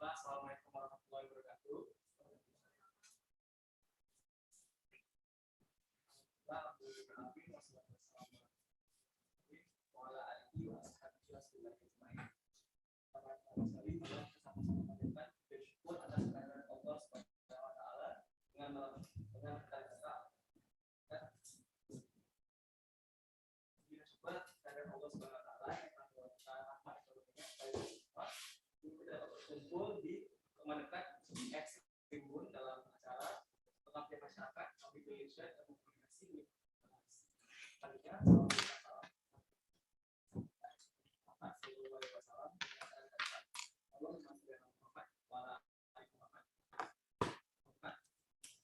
Assalamualaikum warahmatullahi wabarakatuh. Kumpul di teman dekat Tribun dalam acara pengabdian masyarakat, public relation dan komunikasi. Tadinya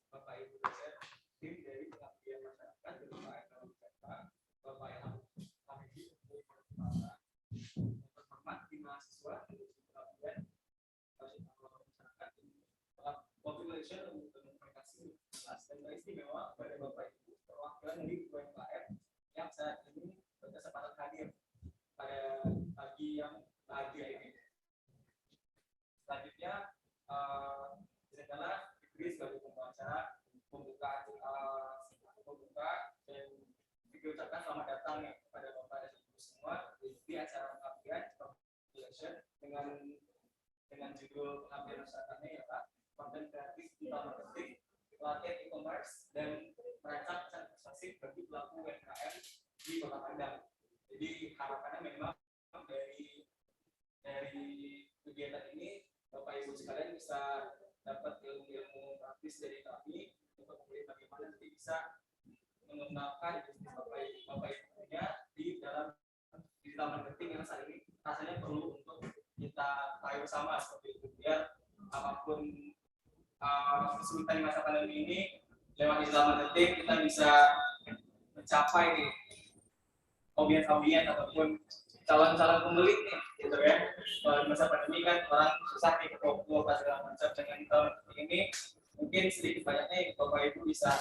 Bapak Ibu dosen tim dari pengabdian masyarakat Bapak Habibie terhormat di mahasiswa pengabdian masyarakat population untuk komunikasi dan istimewa pada Bapak Ibu perwakilan dari UMKM yang saat ini berkesempatan hadir pada pagi yang bahagia ini. Selanjutnya adalah diberi sebagai pembaca pembuka dan diucapkan selamat datang kepada Bapak dan Ibu semua di acara pengabdian dengan judul pengabdian masyarakatnya ya Pak, konten kreatif digital marketing, pelatihan e-commerce dan merancang pesan persuasif bagi pelaku UMKM di Kota Padang. Jadi harapannya memang dari kegiatan ini Bapak Ibu sekalian bisa dapat ilmu-ilmu praktis dari kami untuk melihat bagaimana nanti bisa mengembangkan bisnis Bapak Ibunya di dalam digital marketing yang saat ini rasanya perlu untuk kita tahu bersama seperti itu, biar apapun kesulitan di masa pandemi ini lewat digital marketing kita bisa mencapai audiens ataupun calon-calon pembeli nih, gitu ya. Kalau di masa pandemi kan orang susah nih ke toko segala macam, dengan digital marketing ini mungkin sedikit banyaknya Bapak Ibu bisa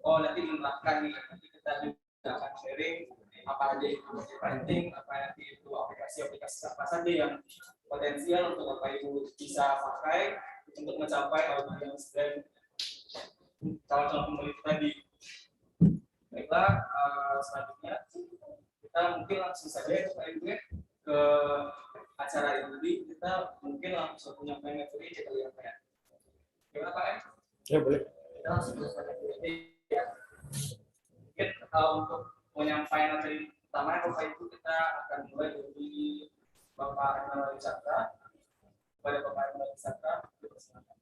nanti menerapkan nih, nanti kita juga akan sharing apa aja itu marketing, apa nanti itu aplikasi apa saja yang potensial untuk Bapak Ibu bisa pakai untuk mencapai audiens dan calon-calon pembeli tadi. Baiklah, selanjutnya kita mungkin langsung saja ya Bapak Ibu ya ke acara ini. Kita mungkin langsung punya materi aja kali ya Pak ya. Gimana Pak ya? Ya boleh. Kita langsung ke materi ya. Mungkin untuk menyampaikan materi pertama Bapak Ibu kita akan mulai dari Bapak Emanuel Wisata. Pada Bapak Emanuel Wisata, dipersilakan.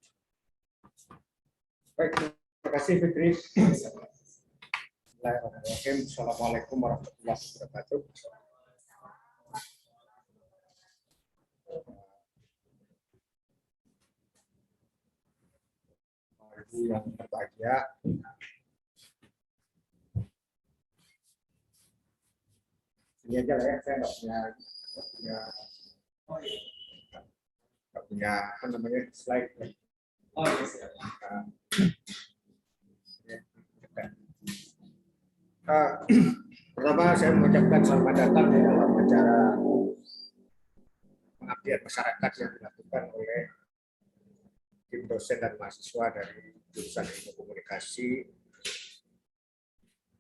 Baik, terima kasih Fitri. Bismillahirrahmanirrahim. Assalamualaikum warahmatullahi wabarakatuh. Ibu yang berbahagia, ini aja lah ya, saya nggak punya apa namanya slide. Oh iya siap. Pertama saya mengucapkan selamat datang di dalam acara pengabdian masyarakat yang dilakukan oleh tim dosen dan mahasiswa dari jurusan Ilmu Komunikasi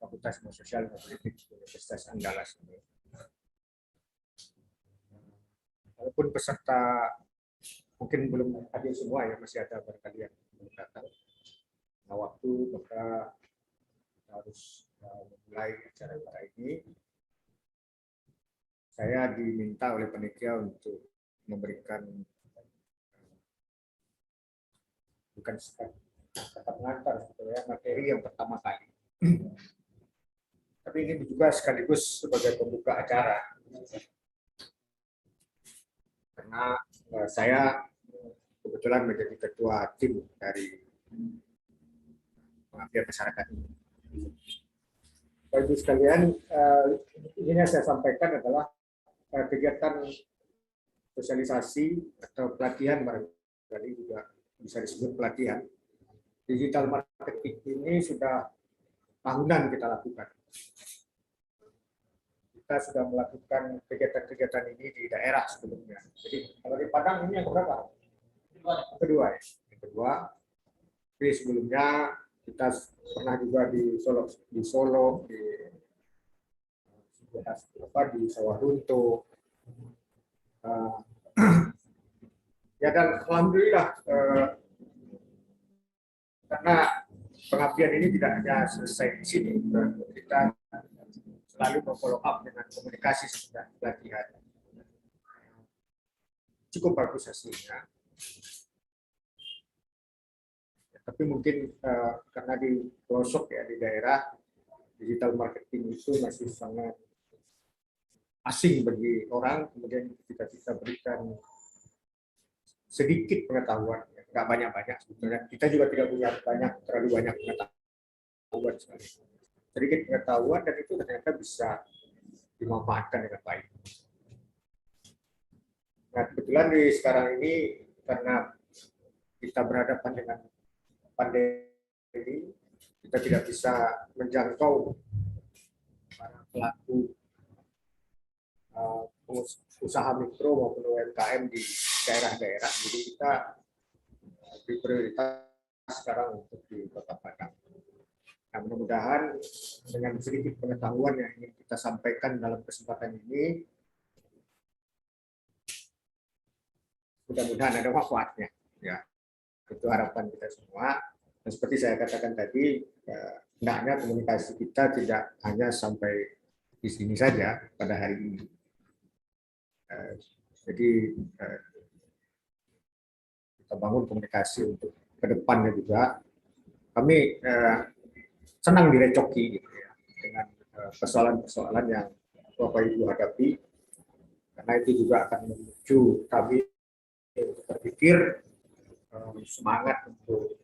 Fakultas Ilmu Sosial dan Politik Universitas Andalas. Walaupun peserta mungkin belum hadir semua ya, masih ada barangkali yang belum datang. Nah, waktu maka harus memulai acara ini. Saya diminta oleh panitia untuk memberikan bukan kata pengantar sebetulnya materi yang pertama kali. Tapi ini juga sekaligus sebagai pembuka acara. Karena saya kebetulan menjadi ketua tim dari pengabdian masyarakat ini. Bapak Ibu sekalian, ini yang saya sampaikan adalah kegiatan sosialisasi atau pelatihan, barangkali juga bisa disebut pelatihan. Digital marketing ini sudah tahunan kita lakukan. Kita sudah melakukan kegiatan-kegiatan ini di daerah sebelumnya. Jadi kalau di Padang ini yang berapa? Yang kedua, tapi sebelumnya kita pernah juga di Solo, di Sawalunto. Ya, dan alhamdulillah karena pengabdian ini tidak hanya selesai di sini, kita selalu follow up dengan komunikasi sesudah pelatihan. Cukup bagus hasilnya. Tapi mungkin karena di pelosok ya, di daerah, digital marketing itu masih sangat asing bagi orang, kemudian kita berikan sedikit pengetahuan, ya, nggak banyak-banyak sebetulnya. Kita juga tidak punya terlalu banyak pengetahuan sekali. Sedikit pengetahuan dan itu ternyata bisa dimanfaatkan dengan baik. Nah, kebetulan di sekarang ini karena kita berhadapan dengan pandemi, kita tidak bisa menjangkau para pelaku usaha mikro maupun UMKM di daerah-daerah. Jadi kita beri prioritas sekarang untuk di Kota Padang. Nah, mudah-mudahan dengan sedikit pengetahuan yang ingin kita sampaikan dalam kesempatan ini, mudah-mudahan ada manfaatnya. Ya, itu harapan kita semua. Dan seperti saya katakan tadi, hendaknya komunikasi kita tidak hanya sampai di sini saja pada hari ini. Jadi kita bangun komunikasi untuk ke depannya juga. Kami senang direcoki gitu ya, dengan persoalan-persoalan yang Bapak Ibu hadapi, karena itu juga akan memicu kami untuk berpikir semangat untuk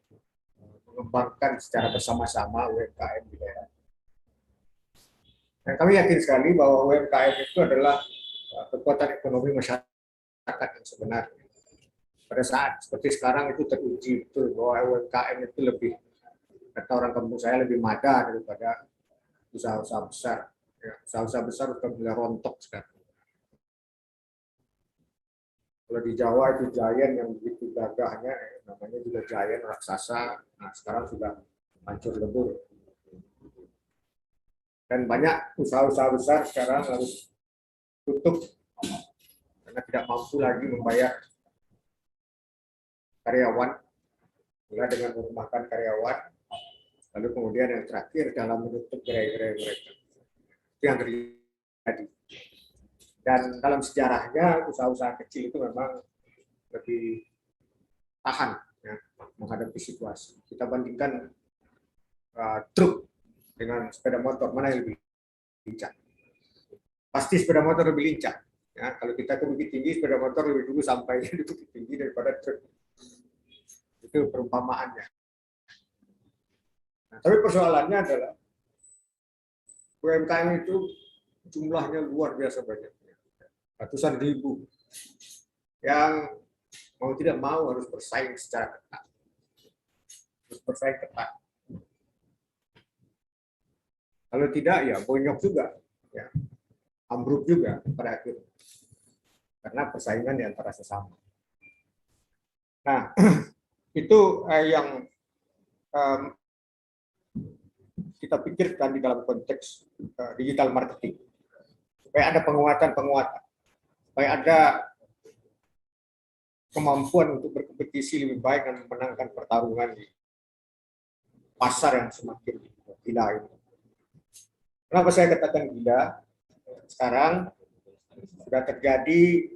mengembangkan secara bersama-sama UMKM di daerah. Dan kami yakin sekali bahwa UMKM itu adalah kekuatan ekonomi masyarakat yang sebenarnya. Pada saat seperti sekarang itu teruji betul bahwa UMKM itu lebih, kata orang kampung saya, lebih mada daripada usaha-usaha besar. Ya, usaha-usaha besar sudah mulai rontok sekarang. Kalau di Jawa itu giant yang begitu gagahnya, namanya juga giant raksasa. Nah, sekarang sudah hancur lebur. Dan banyak usaha-usaha besar sekarang harus tutup karena tidak mampu lagi membayar karyawan, mulai dengan merumahkan karyawan, lalu kemudian yang terakhir dalam menutup gerai-gerai mereka. Itu yang terjadi. Dan dalam sejarahnya usaha-usaha kecil itu memang lebih tahan ya, menghadapi situasi. Kita bandingkan truk dengan sepeda motor, mana yang lebih lincah? Pasti sepeda motor lebih lincah. Ya, kalau kita ke Bukit Tinggi, sepeda motor lebih dulu sampai di Bukit Tinggi daripada truk. Itu perumpamaannya. Nah, tapi persoalannya adalah UMKM itu jumlahnya luar biasa banyak, ratusan ribu, yang mau tidak mau harus bersaing secara ketat. Harus bersaing ketat. Kalau tidak ya bonyok juga, ya ambruk juga pada akhirnya. Karena persaingan di antara sesama. Nah, itu yang kita pikirkan di dalam konteks digital marketing. Supaya ada penguatan-penguatan. Supaya ada kemampuan untuk berkompetisi lebih baik dan memenangkan pertarungan di pasar yang semakin gila ini. Kenapa saya katakan gila? Sekarang sudah terjadi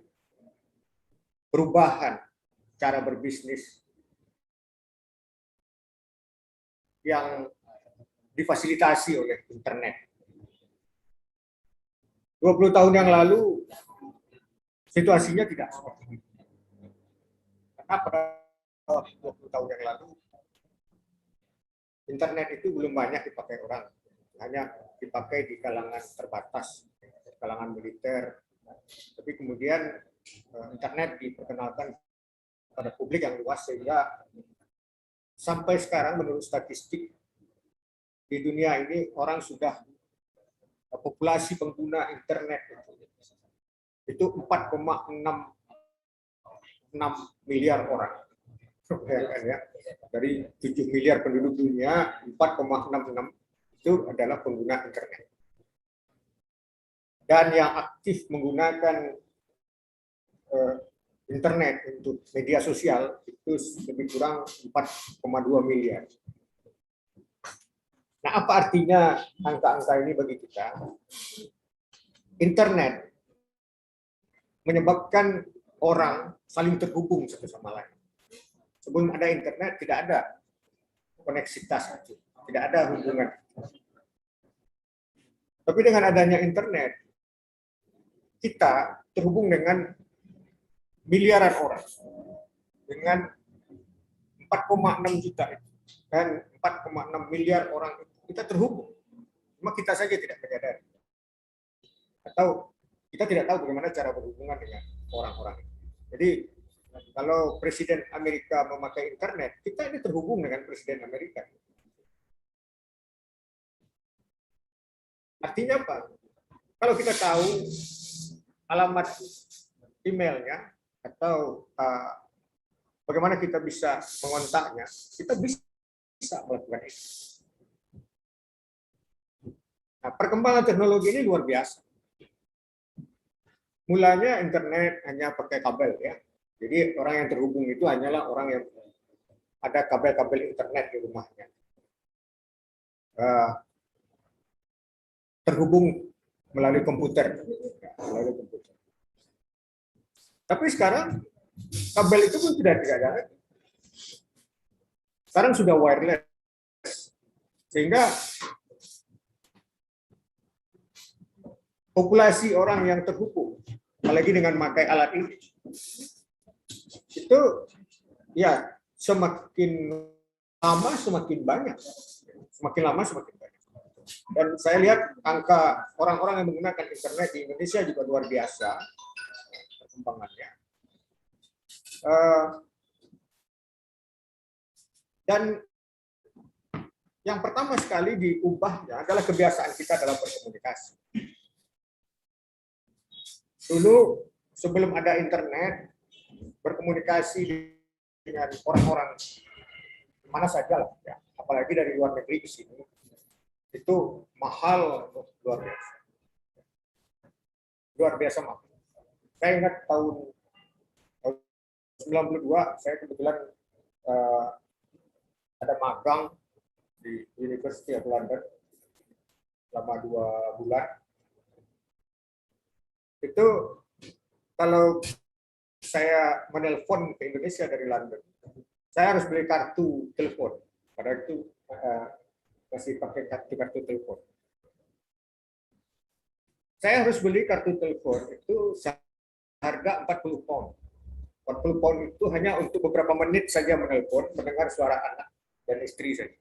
perubahan cara berbisnis yang difasilitasi oleh internet. 20 tahun yang lalu situasinya tidak seperti itu. Karena pada 20 tahun yang lalu internet itu belum banyak dipakai orang, hanya dipakai di kalangan terbatas, kalangan militer. Tapi kemudian internet diperkenalkan pada publik yang luas sehingga sampai sekarang menurut statistik di dunia ini orang sudah populasi pengguna internet itu 4,66 miliar orang. Bayangkan ya, dari 7 miliar penduduk dunia, 4,66 itu adalah pengguna internet. Dan yang aktif menggunakan internet untuk media sosial itu lebih kurang 4,2 miliar. Nah, apa artinya angka-angka ini bagi kita? Internet menyebabkan orang saling terhubung satu sama lain. Sebelum ada internet tidak ada koneksitas, tidak ada hubungan. Tapi dengan adanya internet, kita terhubung dengan miliaran orang, dengan 4,6 juta dan 4,6 miliar orang kita terhubung. Cuma kita saja tidak menyadari. Atau kita tidak tahu bagaimana cara berhubungan dengan orang-orang. Jadi kalau Presiden Amerika memakai internet, kita ini terhubung dengan Presiden Amerika. Artinya apa? Kalau kita tahu alamat emailnya atau bagaimana kita bisa mengontaknya, kita bisa melakukan itu. Nah, perkembangan teknologi ini luar biasa. Mulanya internet hanya pakai kabel ya. Jadi orang yang terhubung itu hanyalah orang yang ada kabel-kabel internet di rumahnya. Terhubung melalui komputer. Tapi sekarang kabel itu pun tidak ada lagi. Sekarang sudah wireless. Sehingga populasi orang yang terhubung, apalagi dengan memakai alat ini, itu ya semakin lama semakin banyak. Semakin lama semakin banyak. Dan saya lihat angka orang-orang yang menggunakan internet di Indonesia juga luar biasa perkembangannya. Dan yang pertama sekali diubahnya adalah kebiasaan kita dalam berkomunikasi. Dulu sebelum ada internet, berkomunikasi dengan orang-orang mana saja lah, ya. Apalagi dari luar negeri ke sini, itu mahal, luar biasa mahal. Saya ingat tahun 92, saya kebetulan ada magang di University of London selama 2 bulan. Itu kalau saya menelpon ke Indonesia dari London, saya harus beli kartu telepon. Pada itu masih pakai kartu telepon. Saya harus beli kartu telepon itu harga 40 pound. 40 pound itu hanya untuk beberapa menit saja menelpon, mendengar suara anak dan istri saja.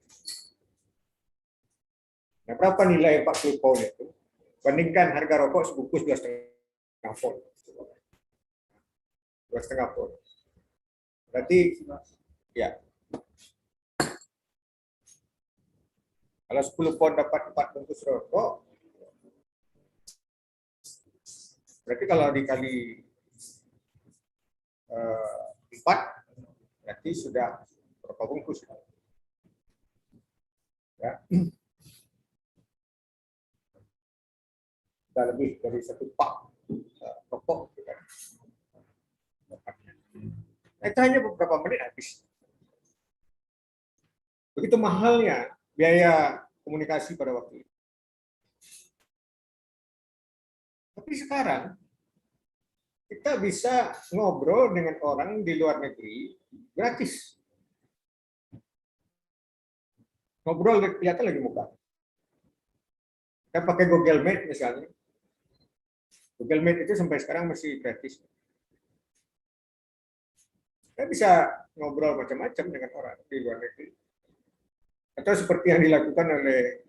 Nah, berapa nilai 40 pound itu? Bandingkan harga rokok sebungkus 2,5 pound. 2,5 pound. Berarti ya. Kalau 10 pound dapat 4 bungkus rokok, berarti kalau dikali 4, berarti sudah berapa bungkus? Ya. Sudah lebih dari 1 pak rokok. Itu hanya beberapa menit habis. Begitu mahalnya biaya komunikasi pada waktu itu. Tapi sekarang kita bisa ngobrol dengan orang di luar negeri gratis. Ngobrol kelihatan lagi muka. Kita pakai Google Meet misalnya. Google Meet itu sampai sekarang masih gratis. Kita bisa ngobrol macam-macam dengan orang di luar negeri. Atau seperti yang dilakukan oleh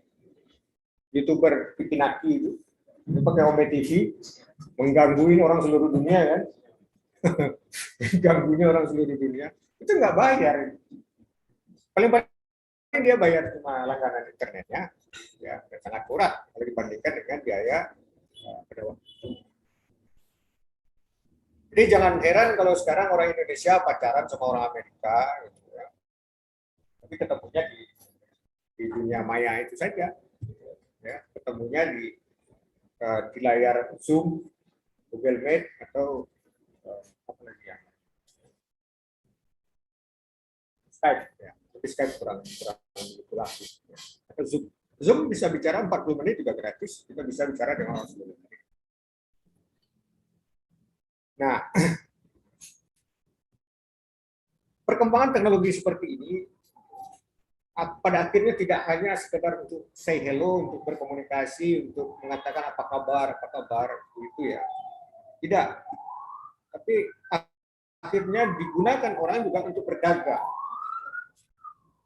YouTuber Pikinaki itu, dia pakai Ome TV, menggangguin orang seluruh dunia kan, ganggunya orang seluruh dunia, itu nggak bayar. Paling paling dia bayar cuma langganan internetnya, ya sangat murah kalau dibandingkan dengan biaya pada waktu itu. Jadi jangan heran kalau sekarang orang Indonesia pacaran sama orang Amerika, gitu ya. Tapi ketemunya di dunia maya itu saja, ya. Ketemunya di layar Zoom, Google Meet, atau apa lagi ya, Skype, ya. Tapi Skype kurang begitu lagi. Ya. Atau Zoom. Zoom bisa bicara 40 menit juga gratis, kita bisa bicara dengan orang 10 menit. Nah, perkembangan teknologi seperti ini pada akhirnya tidak hanya sekedar untuk say hello, untuk berkomunikasi, untuk mengatakan apa kabar, itu ya. Tidak. Tapi akhirnya digunakan orang juga untuk berdagang,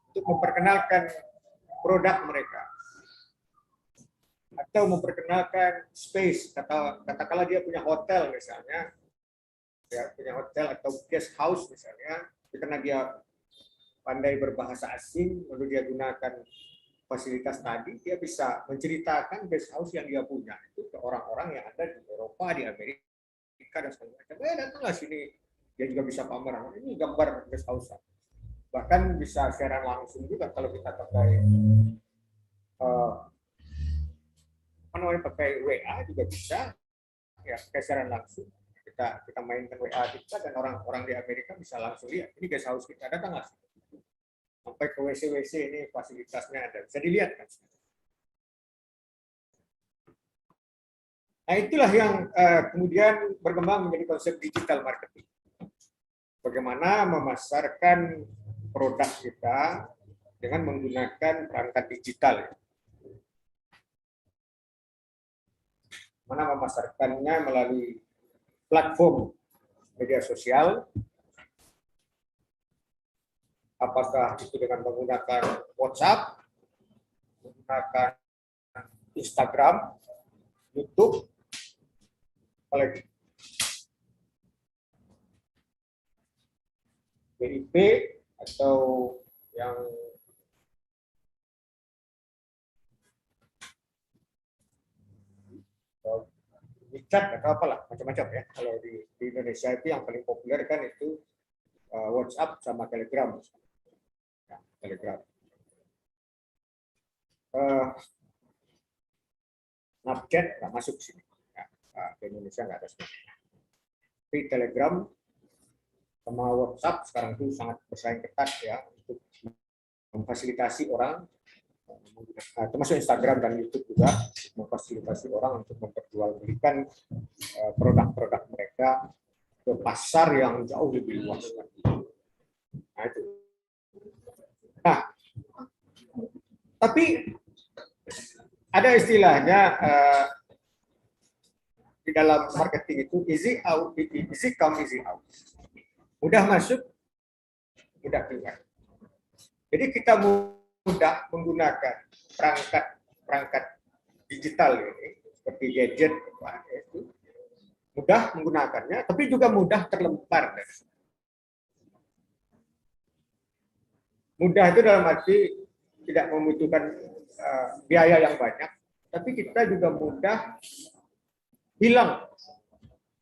untuk memperkenalkan produk mereka, atau memperkenalkan space. Katakanlah dia punya hotel misalnya, ya, punya hotel atau guest house misalnya, karena dia pandai berbahasa asing, lalu dia gunakan fasilitas tadi, dia bisa menceritakan guest house yang dia punya itu ke orang-orang yang ada di Eropa, di Amerika, dan segala macam. Datanglah sini, dia juga bisa pameran. Ini gambar guest house. Bahkan bisa siaran langsung juga kalau kita pakai pakai WA juga bisa, ya, pakai siaran langsung. Kita mainkan WA kita dan orang-orang di Amerika bisa langsung lihat ini guest house kita, datanglah. Sampai ke WC ini fasilitasnya ada, bisa dilihat kan. Nah, itulah yang kemudian berkembang menjadi konsep digital marketing. Bagaimana memasarkan produk kita dengan menggunakan perangkat digital. Mana memasarkannya melalui platform media sosial, apakah itu dengan menggunakan WhatsApp, menggunakan Instagram, YouTube, apalagi BIP, atau yang WeChat atau apalah, macam-macam ya. Kalau di Indonesia itu yang paling populer kan itu WhatsApp sama Telegram. Ya, Telegram. Snapchat nggak masuk sini. Ya, di Indonesia nggak ada Snapchat. Tapi Telegram sama WhatsApp sekarang itu sangat bersaing ketat ya untuk memfasilitasi orang, termasuk Instagram dan YouTube juga, memfasilitasi orang untuk memperjualbelikan produk-produk mereka ke pasar yang jauh lebih luas. Nah, itu. Nah, tapi ada istilahnya di dalam marketing itu easy out, easy come, easy out. Mudah masuk, mudah keluar. Jadi kita mudah menggunakan perangkat digital ini seperti gadget, itu mudah menggunakannya, tapi juga mudah terlempar. Mudah itu dalam arti tidak membutuhkan biaya yang banyak, tapi kita juga mudah hilang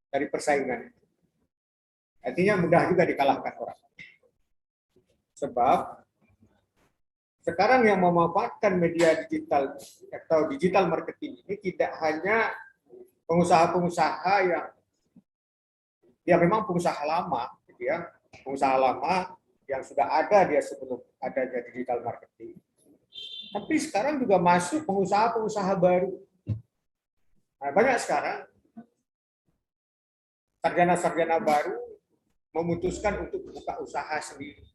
dari persaingan. Artinya mudah juga dikalahkan orang. Sebab sekarang yang memanfaatkan media digital atau digital marketing ini tidak hanya pengusaha-pengusaha yang dia memang pengusaha lama, gitu ya, pengusaha lama yang sudah ada dia sebelum adanya digital marketing. Tapi sekarang juga masuk pengusaha-pengusaha baru. Nah, banyak sekarang sarjana-sarjana baru memutuskan untuk buka usaha sendiri.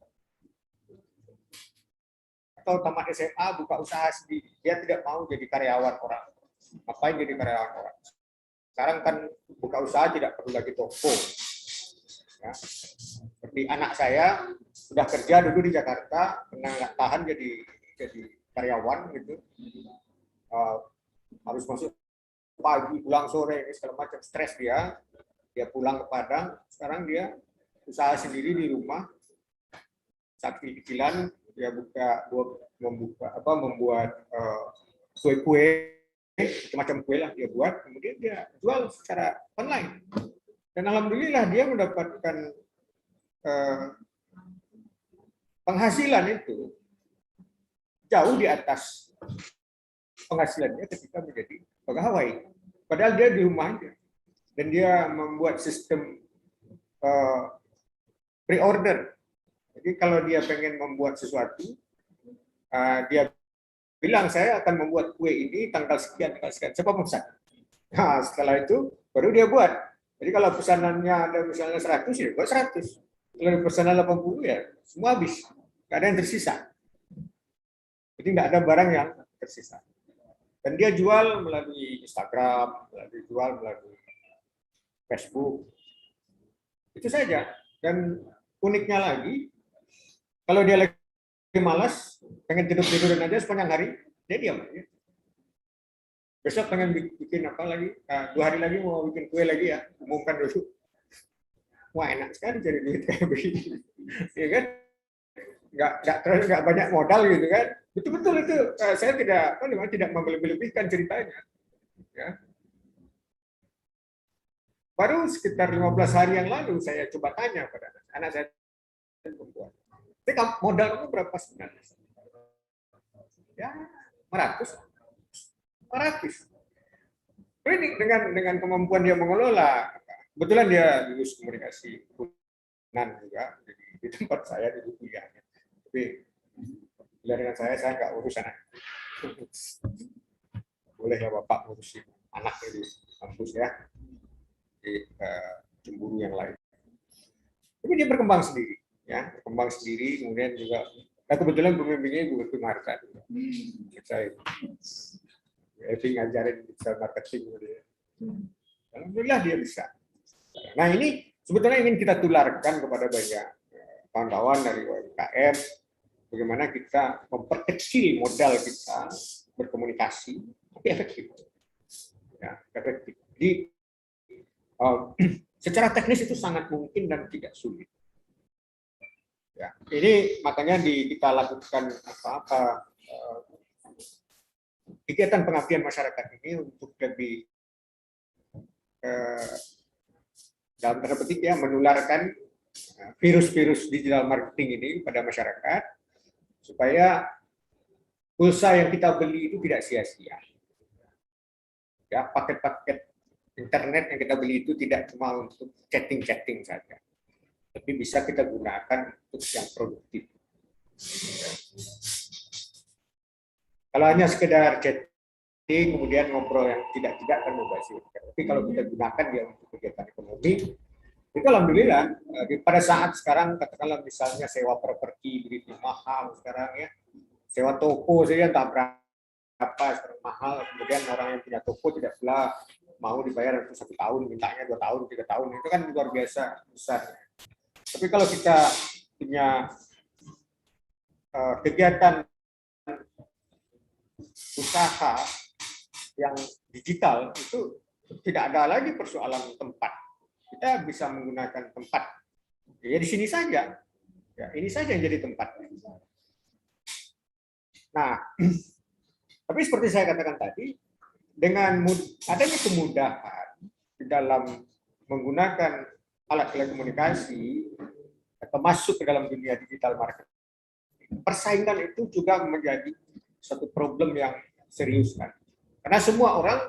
Atau tamat SMA buka usaha sendiri. Dia tidak mau jadi karyawan orang. Ngapain jadi karyawan orang? Sekarang kan buka usaha tidak perlu lagi toko. Ya. Seperti anak saya sudah kerja dulu di Jakarta, karena nggak tahan jadi karyawan gitu. Harus masuk pagi, pulang sore, segala macam, stres dia. Dia pulang ke Padang, sekarang dia usaha sendiri di rumah, saat kecil-kecilan dia membuat kue-kue, macam kue lah dia buat, kemudian dia jual secara online. Dan alhamdulillah dia mendapatkan penghasilan itu jauh di atas penghasilannya ketika menjadi pegawai. Padahal dia di rumahnya dan dia membuat sistem pre-order. Jadi kalau dia pengen membuat sesuatu, dia bilang saya akan membuat kue ini tanggal sekian, siapa pesan. Nah, setelah itu baru dia buat. Jadi kalau pesanannya ada misalnya 100, ya buat 100. Kalau pesanan 80 ya semua habis. Nggak ada yang tersisa. Jadi nggak ada barang yang tersisa. Dan dia jual melalui Instagram, melalui Facebook. Itu saja. Dan uniknya lagi, kalau dia lagi malas, pengen tidur-tiduran aja sepanjang hari, dia diam aja. Besok pengen bikin apa lagi, 2 hari lagi mau bikin kue lagi ya, umumkan dulu. Wah enak sekali jadi duit kayak begini. Ya kan? Nggak banyak modal gitu kan. Betul-betul itu saya tidak melebih-lebihkan ceritanya. Ya. Baru sekitar 15 hari yang lalu saya coba tanya pada anak saya perempuan. Tapi modal kamu berapa sebenarnya? Ya, 500. Ini dengan kemampuan dia mengelola, kebetulan dia lulus komunikasi juga di tempat saya di kuliahnya. Tapi dengan saya nggak urus anak. Boleh ya Bapak ngurusin anak di kampus ya, di cemburu yang lain. Tapi dia berkembang sendiri, ya kemudian juga. Nah, kebetulan pembimbingnya Bu Evi Marta. Saya Evi ngajarin digital marketing. Alhamdulillah dia bisa. Nah ini sebetulnya ingin kita tularkan kepada banyak kawan-kawan dari UMKM, bagaimana kita memperkecil modal kita berkomunikasi, tapi efektif. Ya, efektif. Jadi secara teknis itu sangat mungkin dan tidak sulit. Ya, ini makanya kita lakukan kegiatan pengabdian masyarakat ini untuk lebih dalam tanda petik ya menularkan virus-virus digital marketing ini pada masyarakat supaya pulsa yang kita beli itu tidak sia-sia. Ya, paket-paket internet yang kita beli itu tidak cuma untuk chatting-chatting saja, tapi bisa kita gunakan untuk yang produktif. Kalau hanya sekedar chatting, kemudian ngobrol yang tidak kan mubazir. Tapi kalau kita gunakan dia untuk kegiatan ekonomi, itu alhamdulillah pada saat sekarang katakanlah misalnya sewa properti begitu mahal sekarang ya, sewa toko saja tak berapa sekarang mahal, kemudian orang yang punya toko tidak pula mau dibayar untuk 1 tahun, mintanya 2 tahun, 3 tahun, itu kan luar biasa besar. Tapi kalau kita punya kegiatan usaha yang digital itu tidak ada lagi persoalan tempat. Kita bisa menggunakan tempat. Ya di sini saja. Ya, ini saja yang jadi tempat. Nah, tapi seperti saya katakan tadi, dengan adanya kemudahan di dalam menggunakan alat komunikasi atau masuk ke dalam dunia digital marketing, persaingan itu juga menjadi satu problem yang serius kan. Karena semua orang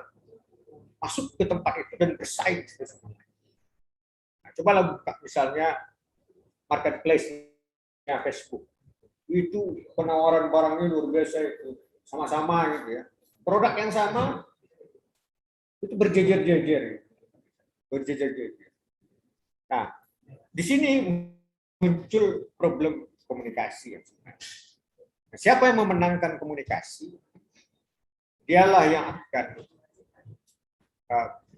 masuk ke tempat itu dan bersaing. Nah, cobalah buka misalnya marketplace-nya Facebook. Itu penawaran barangnya luar biasa itu. Sama-sama gitu ya. Produk yang sama itu berjejer-jejer. Nah, di sini muncul problem komunikasi yang sebenarnya. Nah, siapa yang memenangkan komunikasi? Dialah yang akan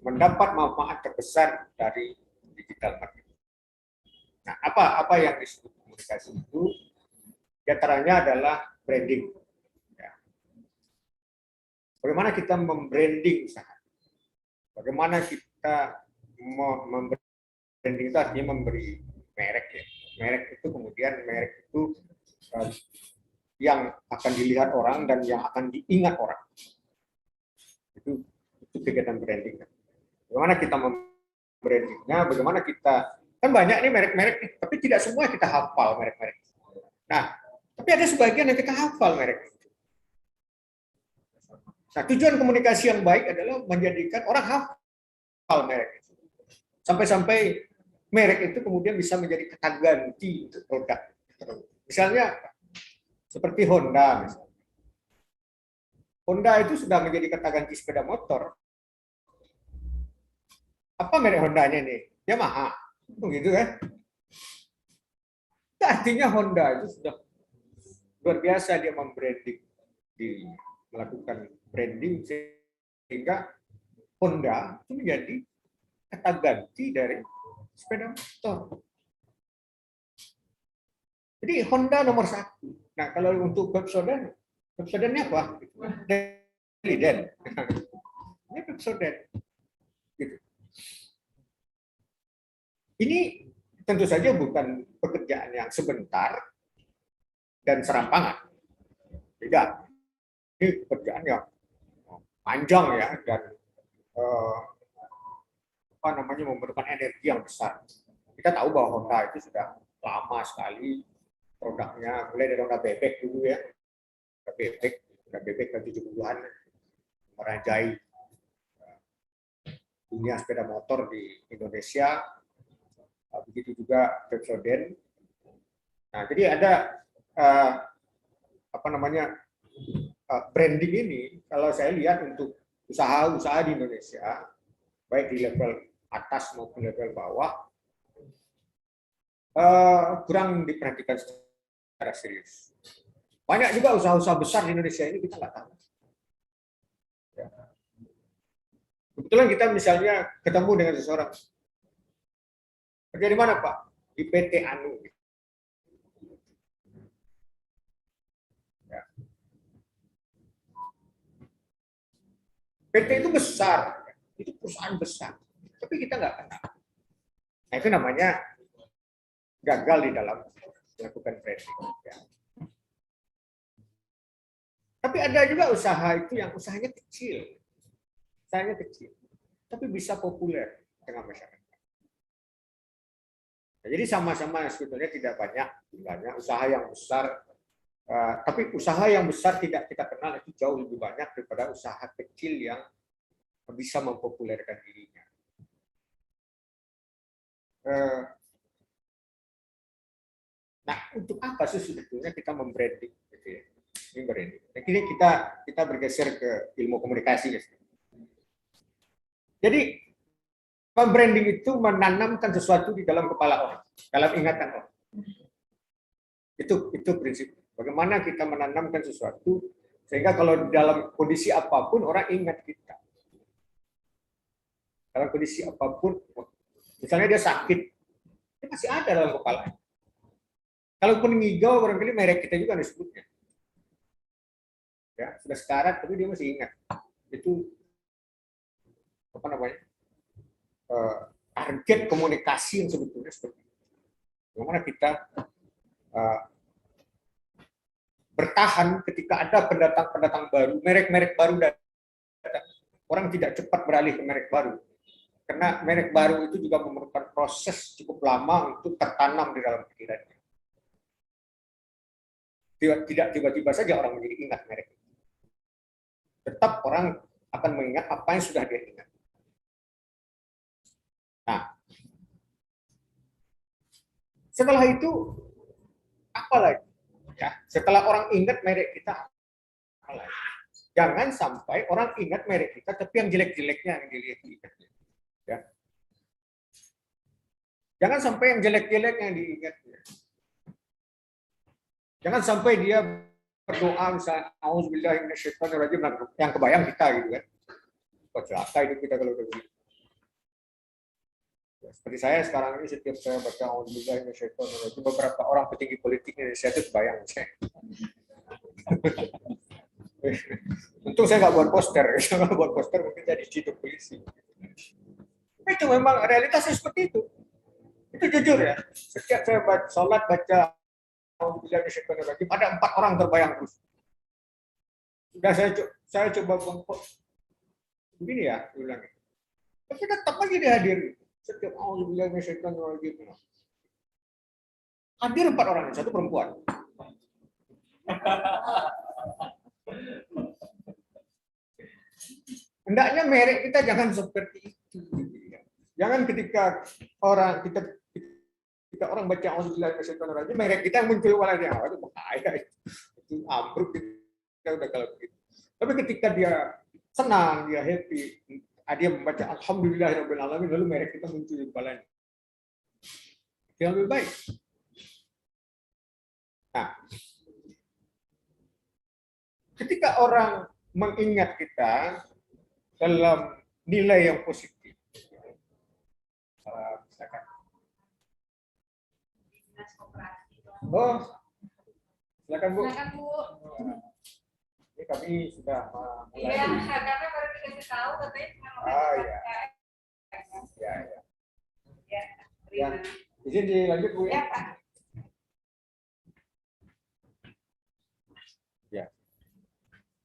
mendapat manfaat terbesar dari digital marketing. Nah, apa yang disebut komunikasi itu? Di antaranya adalah branding. Ya. Bagaimana kita membranding usaha? Bagaimana kita membranding itu artinya memberi merek ya. Merek itu kemudian yang akan dilihat orang dan yang akan diingat orang. Itu kegiatan branding. Bagaimana kita brandingnya, bagaimana kita, kan banyak nih merek-merek, tapi tidak semua kita hafal merek-merek. Nah, tapi ada sebagian yang kita hafal merek. Nah, tujuan komunikasi yang baik adalah menjadikan orang hafal merek. Sampai-sampai merek itu kemudian bisa menjadi kata ganti untuk produk. Misalnya seperti Honda. Misalnya. Honda itu sudah menjadi kata ganti sepeda motor. Apa merek Hondanya nih? Yamaha. Begitu kan? Artinya Honda itu sudah luar biasa dia membranding dirinya, melakukan branding sehingga Honda itu menjadi kata ganti dari sepeda motor. Jadi Honda nomor 1. Nah kalau untuk Pepsodent ini apa? Deliden. Ini Pepsodent. Gitu. Ini tentu saja bukan pekerjaan yang sebentar dan serampangan. Tidak. Ini pekerjaan yang panjang ya dan memerlukan energi yang besar. Kita tahu bahwa Honda itu sudah lama sekali produknya, mulai dari Honda Bebek dulu ya, Honda Bebek ke 70-an merajai dunia sepeda motor di Indonesia. Begitu juga Pepsodent. Nah, jadi ada branding ini kalau saya lihat untuk usaha-usaha di Indonesia, baik di level atas maupun level bawah, kurang diperhatikan secara serius. Banyak juga usaha-usaha besar di Indonesia ini kita nggak tahu. Ya. Kebetulan kita misalnya ketemu dengan seseorang, kerja di mana Pak? Di PT Anu. Ya. PT itu besar, itu perusahaan besar, tapi kita nggak kenal. Nah, itu namanya gagal di dalam melakukan branding. Ya. Tapi ada juga usaha itu yang usahanya kecil, tapi bisa populer dengan masyarakat. Nah, jadi sama-sama sebetulnya tidak banyak jumlahnya usaha yang besar, tapi usaha yang besar tidak kita kenal itu jauh lebih banyak daripada usaha kecil yang bisa mempopulerkan dirinya. Nah, untuk apa sih sebetulnya kita membranding? Gitu ya. Ini branding. Nah, kini kita bergeser ke ilmu komunikasi. Ya. Jadi branding itu menanamkan sesuatu di dalam kepala orang, dalam ingatan orang. Itu prinsip. Bagaimana kita menanamkan sesuatu sehingga kalau dalam kondisi apapun orang ingat kita. Dalam kondisi apapun, misalnya dia sakit, dia masih ada dalam kepala. Kalaupun ngigau, barangkali merek kita juga disebutnya. Ya, sudah sekarat, tapi dia masih ingat. Itu target komunikasi yang sebetulnya seperti itu. Bagaimana kita bertahan ketika ada pendatang baru, merek-merek baru datang. Orang tidak cepat beralih ke merek baru. Karena merek baru itu juga memerlukan proses cukup lama untuk tertanam di dalam pikirannya. Tidak tiba-tiba saja orang menjadi ingat merek itu. Tetap orang akan mengingat apa yang sudah dia ingat. Nah, setelah itu apa lagi? Ya, setelah orang ingat merek kita, apa lagi? Jangan sampai orang ingat merek kita, tapi yang jelek-jeleknya yang dilihat. Ya. Jangan sampai yang jelek-jelek yang diingat. Jangan sampai dia berdoa misalnya auzubillahi minasyaitonirrajim yang kebayang kita gitu kan. Kok celaka hidup kita kalau begitu. Ya, seperti saya sekarang ini setiap saya baca auzubillahi minasyaitonirrajim, beberapa orang petinggi politik di Indonesia itu kebayang saya. Untung saya nggak buat poster, kalau buat poster mungkin jadi diciduk polisi. Itu memang realitasnya seperti itu. Itu jujur ya. Setiap saya sholat baca ada 4 orang terbayang terus. Sudah saya coba begini ya, ulangi. Tapi tetap aja dia hadir. Setiap auzubillahi minasyaitonirrajim. Hadir 4 orang, satu perempuan. Hendaknya merek kita jangan seperti itu. Jangan ketika orang baca auzubillahi minasyaitonirrajim, merek kita yang muncul walanya, itu bahaya. Itu ambruk kita udah kalau begitu. Tapi ketika dia senang, dia happy, dia membaca alhamdulillahirabbil alamin, lalu merek kita muncul di kepalanya. Yang lebih baik. Nah, ketika orang mengingat kita dalam nilai yang positif, misalkan, silakan Bu. Silakan Bu. Ini kami sudah mulai. Iya, karena baru dikasih tahu katanya cuma Iya. Ya, ya. Ya, Ya. Izin dilanjut Bu ya, ya. Pak.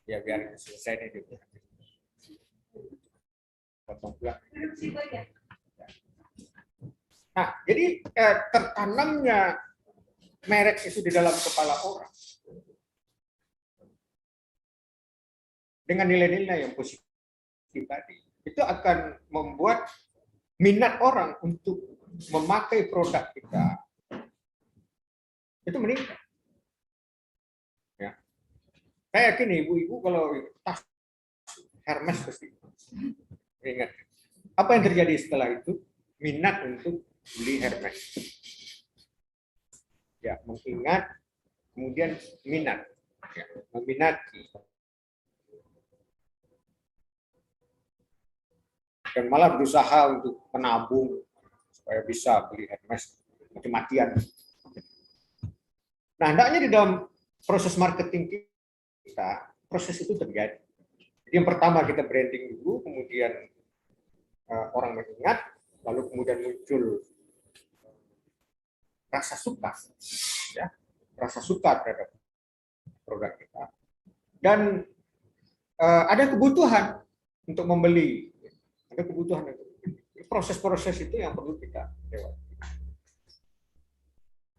Ya biar selesai nih dulu. Potong pula. Nah, jadi tertanamnya merek itu di dalam kepala orang dengan nilai-nilai yang positif tadi, itu akan membuat minat orang untuk memakai produk kita itu meningkat. Ya. Saya yakin ibu-ibu kalau tas Hermes pasti ingat. Apa yang terjadi setelah itu? Minat untuk beli Hermes. Ya, mengingat, kemudian minat. Ya, meminati. Dan malah berusaha untuk menabung supaya bisa beli Hermes mati-matian. Nah, hendaknya di dalam proses marketing kita, proses itu terjadi. Jadi yang pertama kita branding dulu, kemudian orang mengingat, lalu kemudian muncul rasa suka, ya, rasa suka terhadap produk kita, dan ada kebutuhan untuk membeli, ada kebutuhan itu. Proses-proses itu yang perlu kita lewati.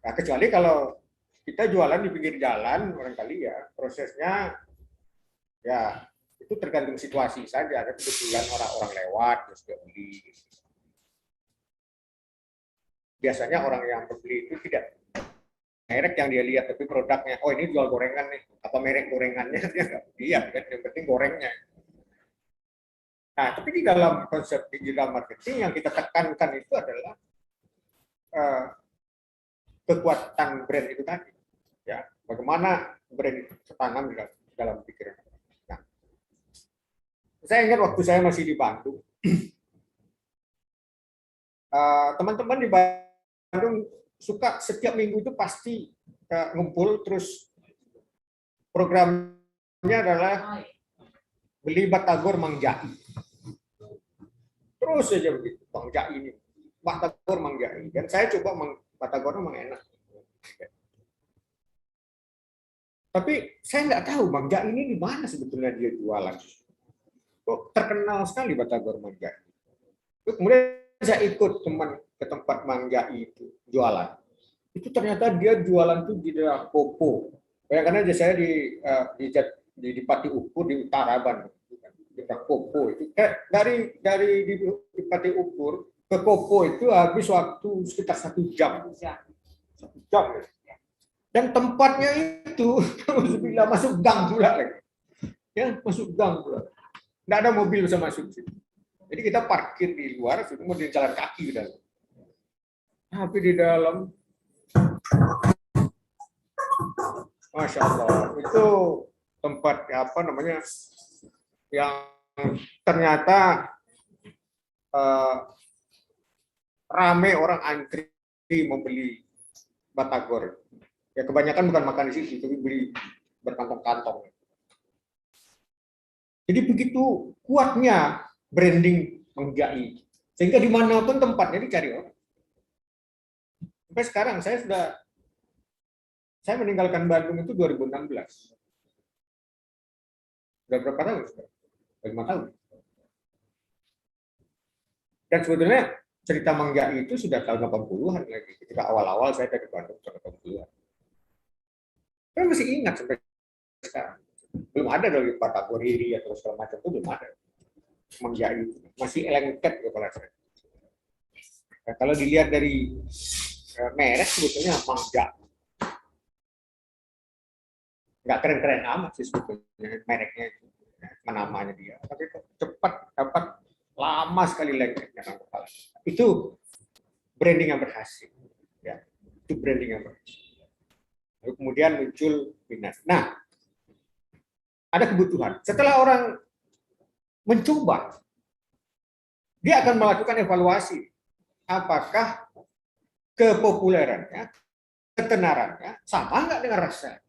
Nah, kecuali kalau kita jualan di pinggir jalan, barangkali ya prosesnya ya itu tergantung situasi saja. Ada kebetulan orang-orang lewat terus dia beli. Biasanya orang yang membeli itu tidak merek yang dia lihat, tapi produknya. Oh, ini jual gorengan nih. Apa merek gorengannya? Dia nggak lihat kan, yang penting gorengnya. Nah, tapi di dalam konsep digital marketing yang kita tekankan itu adalah kekuatan brand itu tadi. Ya, bagaimana brand itu tertanam di dalam pikiran. Nah, saya ingat waktu saya masih di Bandung, teman-teman di Bandung suka setiap minggu itu pasti ngumpul, terus programnya adalah beli batagor Mang Jai. Terus saja begitu, Mang Jai ini, batagor Mang Jai. Dan saya coba batagor memang enak. Tapi saya nggak tahu Mang Jai ini di mana sebetulnya dia jualan. Kok terkenal sekali batagor Mang Jai. Kemudian saya ikut teman ke tempat Mang Jai itu jualan. Itu ternyata dia jualan tuh di daerah Kopo. Karena saya di Pati Ukur di utara Bandung. Di Kopo itu dari di Pati Ukur ke Kopo itu habis waktu sekitar 1 jam. 1 jam. Dan tempatnya itu bila masuk gang pula lagi. Ya, masuk gang pula. Nggak ada mobil bisa masuk situ. Jadi kita parkir di luar, itu mau jalan kaki ke dalam. Tapi di dalam, Masya Allah, itu tempat apa namanya yang ternyata rame orang antri membeli batagor. Ya kebanyakan bukan makan di situ, tapi beli berkantong-kantong. Jadi begitu kuatnya branding Mang Jai, sehingga dimanapun tempatnya dicari orang. Sampai sekarang saya meninggalkan Bandung itu 2016. Sudah berapa tahun? 5 tahun. Dan sebetulnya cerita Mangga itu sudah tahun 80-an lagi. Ketika awal-awal saya dari Bandung tahun 80-an. Saya masih ingat sampai sekarang. Belum ada dari kategori atau segala macam itu belum ada. Mangga itu masih lengket kepala saya. Nah, kalau dilihat dari merek sebetulnya Mangga. Nggak keren-keren amat sih sebetulnya mereknya itu. Namanya dia. Tapi cepat dapat lama sekali lengketnya kepala. Itu branding yang berhasil. Ya, itu branding yang berhasil. Lalu kemudian muncul minat. Nah, ada kebutuhan. Setelah orang mencoba, dia akan melakukan evaluasi. Apakah kepopulerannya, ketenarannya sama nggak dengan rasa?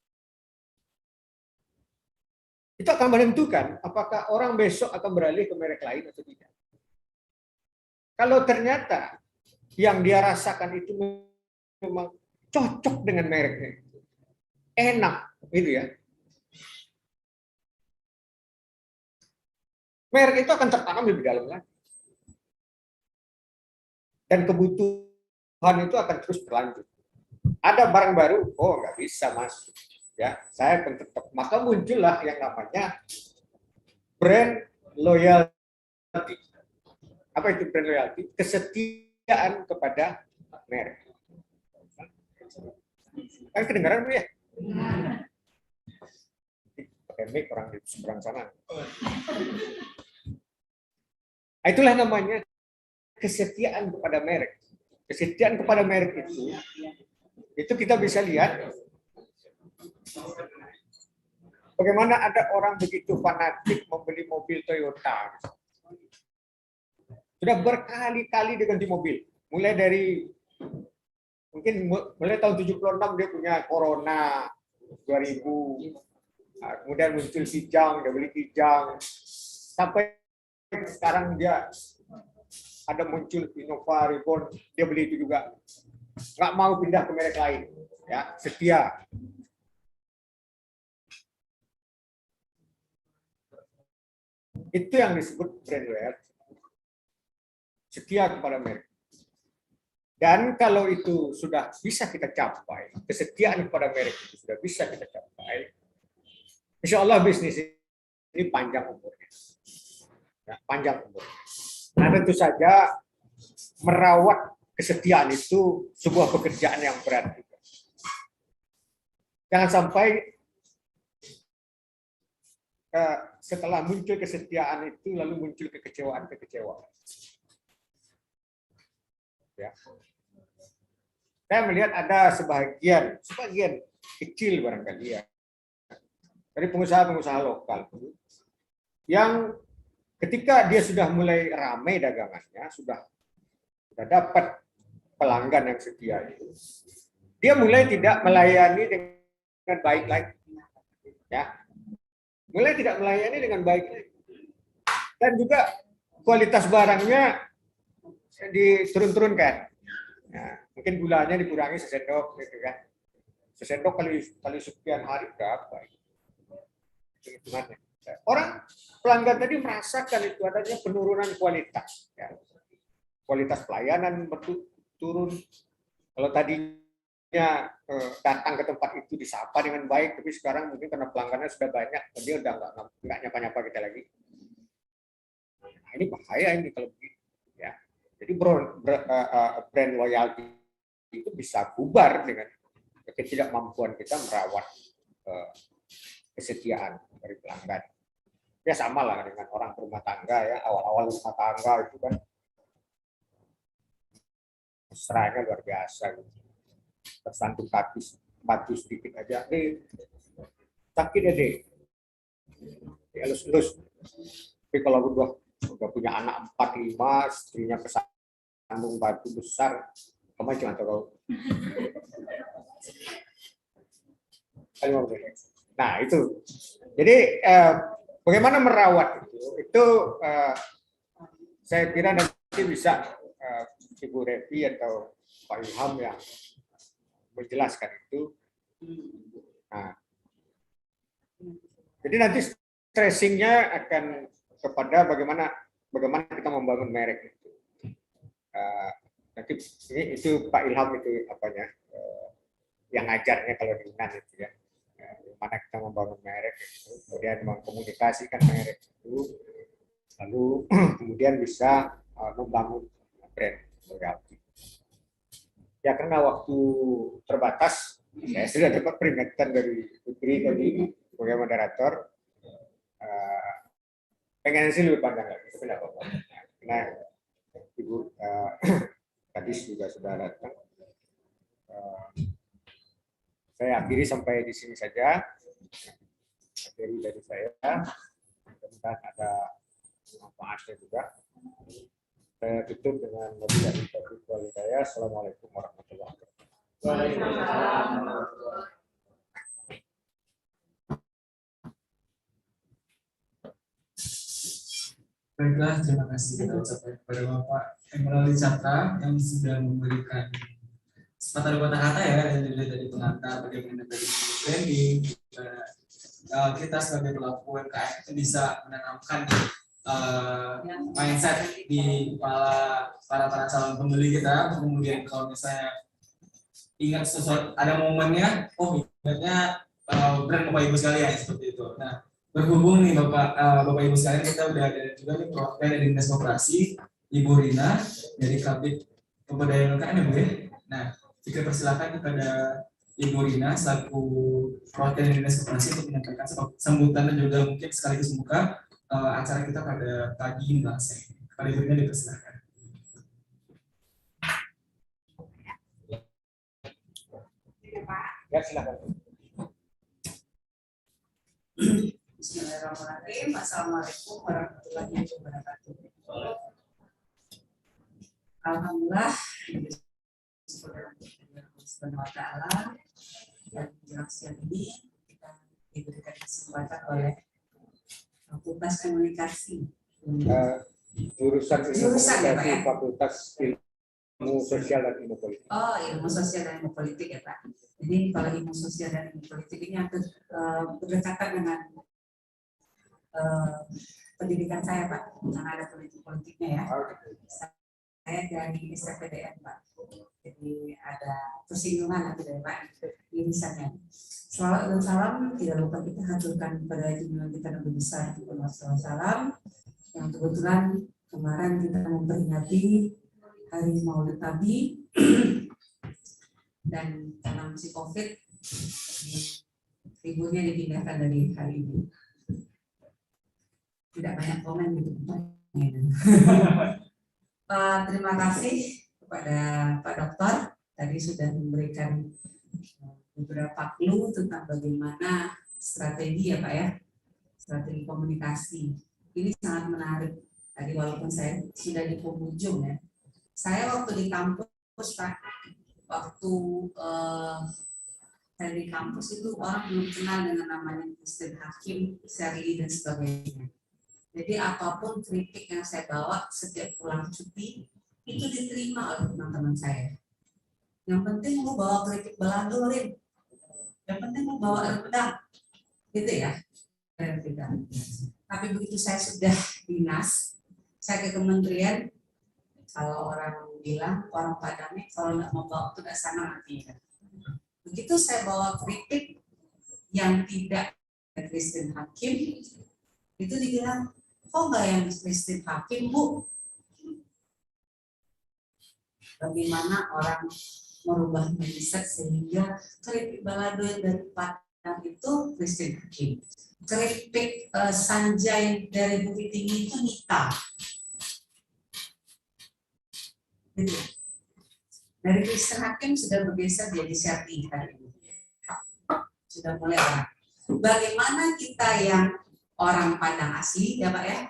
Itu akan menentukan apakah orang besok akan beralih ke merek lain atau tidak. Kalau ternyata yang dia rasakan itu memang cocok dengan mereknya, enak, gitu ya. Merek itu akan tertanam lebih dalam lagi. Dan kebutuhan itu akan terus berlanjut. Ada barang baru, oh nggak bisa masuk. Ya, saya akan tetap. Maka muncullah yang namanya brand loyalty. Apa itu brand loyalty? Kesetiaan kepada merek. Kan kedengaran ya? Pakai mic orang di seberang sana. Itulah namanya kesetiaan kepada merek. Kesetiaan kepada merek itu kita bisa lihat bagaimana ada orang begitu fanatik membeli mobil Toyota. Sudah berkali-kali diganti mobil. Mulai dari mungkin mulai tahun 76 dia punya Corona 2000. Nah, kemudian muncul Kijang, dia beli Kijang. Sampai sekarang dia ada muncul Innova Reborn, dia beli itu juga. Nggak mau pindah ke merek lain. Ya, setia. Itu yang disebut brand loyalty. Setia kepada merek. Dan kalau itu sudah bisa kita capai, kesetiaan kepada merek itu sudah bisa kita capai, insya Allah bisnis ini panjang umurnya. Ya, panjang umurnya. Nah, tentu saja merawat kesetiaan itu sebuah pekerjaan yang berat juga. Jangan sampai setelah muncul kesetiaan itu lalu muncul kekecewaan. Ya. Saya melihat ada sebagian kecil barangkali ya dari pengusaha-pengusaha lokal yang ketika dia sudah mulai ramai dagangannya, sudah dapat pelanggan yang setia itu, dia mulai tidak melayani dengan baik lagi. Ya. Mulai tidak melayani dengan baik lagi. Dan juga kualitas barangnya diturun-turunkan. Nah, mungkin gulanya dikurangi sesendok gitu kan. Sesendok kali sekian hari berapa? Hitungannya. Orang pelanggan tadi merasakan itu adanya penurunan kualitas. Ya. Kualitas pelayanan turun. Kalau tadinya datang ke tempat itu disapa dengan baik, tapi sekarang mungkin karena pelanggannya sudah banyak, dia udah nggak nyapa-nyapa kita lagi. Nah, ini bahaya ini kalau begitu. Ya. Jadi brand loyalty itu bisa bubar dengan ketidakmampuan kita merawat kesetiaan dari pelanggan. Ya sama lah dengan orang berumah tangga ya, awal-awal rumah tangga itu kan mesranya luar biasa gitu. Tersantung batu sedikit aja, sakit ya deh, elus-elus. Tapi kalau udah punya anak 4-5, istrinya kesandung batu besar, kamu cuma tahu. Nah itu, jadi bagaimana merawat itu saya kira nanti bisa Ibu Revi atau Pak Ilham yang menjelaskan itu. Nah, jadi nanti stressingnya akan kepada bagaimana kita membangun merek itu. nanti ini itu Pak Ilham itu apanya yang ngajarnya kalau di UNAN itu ya. Mana kita membangun merek itu, kemudian mengkomunikasikan merek itu, lalu kemudian bisa membangun brand loyalty. Ya karena waktu terbatas, saya sudah dapat peringatan dari Putri tadi sebagai moderator. Pengen sih lebih panjang lagi, tapi tidak apa-apa. Karena Ibu tadi juga sudah datang. Saya akhiri sampai di sini saja. Materi dari saya, mudah-mudahan ada manfaatnya juga. Saya tutup dengan wabillahi taufiq wal hidayah. Assalamualaikum warahmatullahi wabarakatuh. Baiklah, terima kasih kita ucapkan kepada Bapak Emerald Catra yang sudah memberikan sepatah dua kata ya, dan juga dari pengantar bagaimana dari branding, kita sebagai pelaku UMKM itu bisa menanamkan mindset di kepala para calon pembeli kita. Kemudian kalau misalnya ingat sesuatu, ada momennya, oh ingatnya brand Bapak Ibu sekalian seperti itu. Nah, berhubung nih Bapak Ibu sekalian, kita udah ada juga nih perwakilan dari Dinas Koperasi, Ibu Rina dari Kabid Pemberdayaan UMKM ya Bu ya. Nah, jika persilakan kepada Ibu Rina selaku perwakilan Dinas Koperasi untuk menyampaikan sambutan dan juga mungkin sekaligus membuka acara kita pada pagi ini. Kepada Ibu Rina dipersilakan. Ya silakan. Bismillahirrahmanirrahim. Assalamualaikum warahmatullahi wabarakatuh. Alhamdulillah, Subhanahu wa ta'ala, dan siang ini kita diberikan kesempatan oleh Fakultas Komunikasi. Jurusan Ya, Pak, ya? Fakultas Ilmu Sosial dan Ilmu Politik. Oh, ilmu sosial dan ilmu politik ya Pak. Jadi kalau ilmu sosial dan ilmu politik ini hampir berdekatan dengan pendidikan saya Pak, karena ada politik politiknya ya. Saya dari SPPDN Pak, jadi ada persinggungan nanti dari Pak ini misalnya. Salawat dan salam tidak lupa kita haturkan pada junjungan kita Nabi besar Muhammad SAW yang kebetulan kemarin kita memperingati Hari Maulid Nabi dan karena masih COVID liburnya dipindahkan dari hari ini. Tidak banyak komen gitu. Terima kasih kepada Pak Dokter tadi sudah memberikan beberapa clue tentang bagaimana strategi ya Pak ya, strategi komunikasi. Ini sangat menarik. Tadi walaupun saya sudah di penghujung ya, saya waktu di kampus Pak, waktu saya di kampus itu orang belum kenal dengan namanya Kristen Hakim, Shirley dan sebagainya. Jadi apapun kritik yang saya bawa setiap pulang cuti itu diterima oleh teman-teman saya. Yang penting lu bawa kritik beladurin, yang penting lu bawa rendang, gitu ya. Tapi begitu saya sudah dinas, saya ke kementerian, kalau orang bilang orang Padangnya kalau nggak mau bawa itu nggak sana nanti. Begitu saya bawa kritik yang tidak Kristen Hakim, itu dibilang kok nggak yang Kristen Hakim Bu? Bagaimana orang merubah mindset sehingga kritik balado yang dari Padang itu Kristen Hakim, kritik Sanjay dari Bukit Tinggi itu Nita. Gitu. Dari Kristen Hakim sudah bergeser jadi Syarti hari ini. Sudah mulai orang. Bagaimana kita yang orang Padang asli ya Pak ya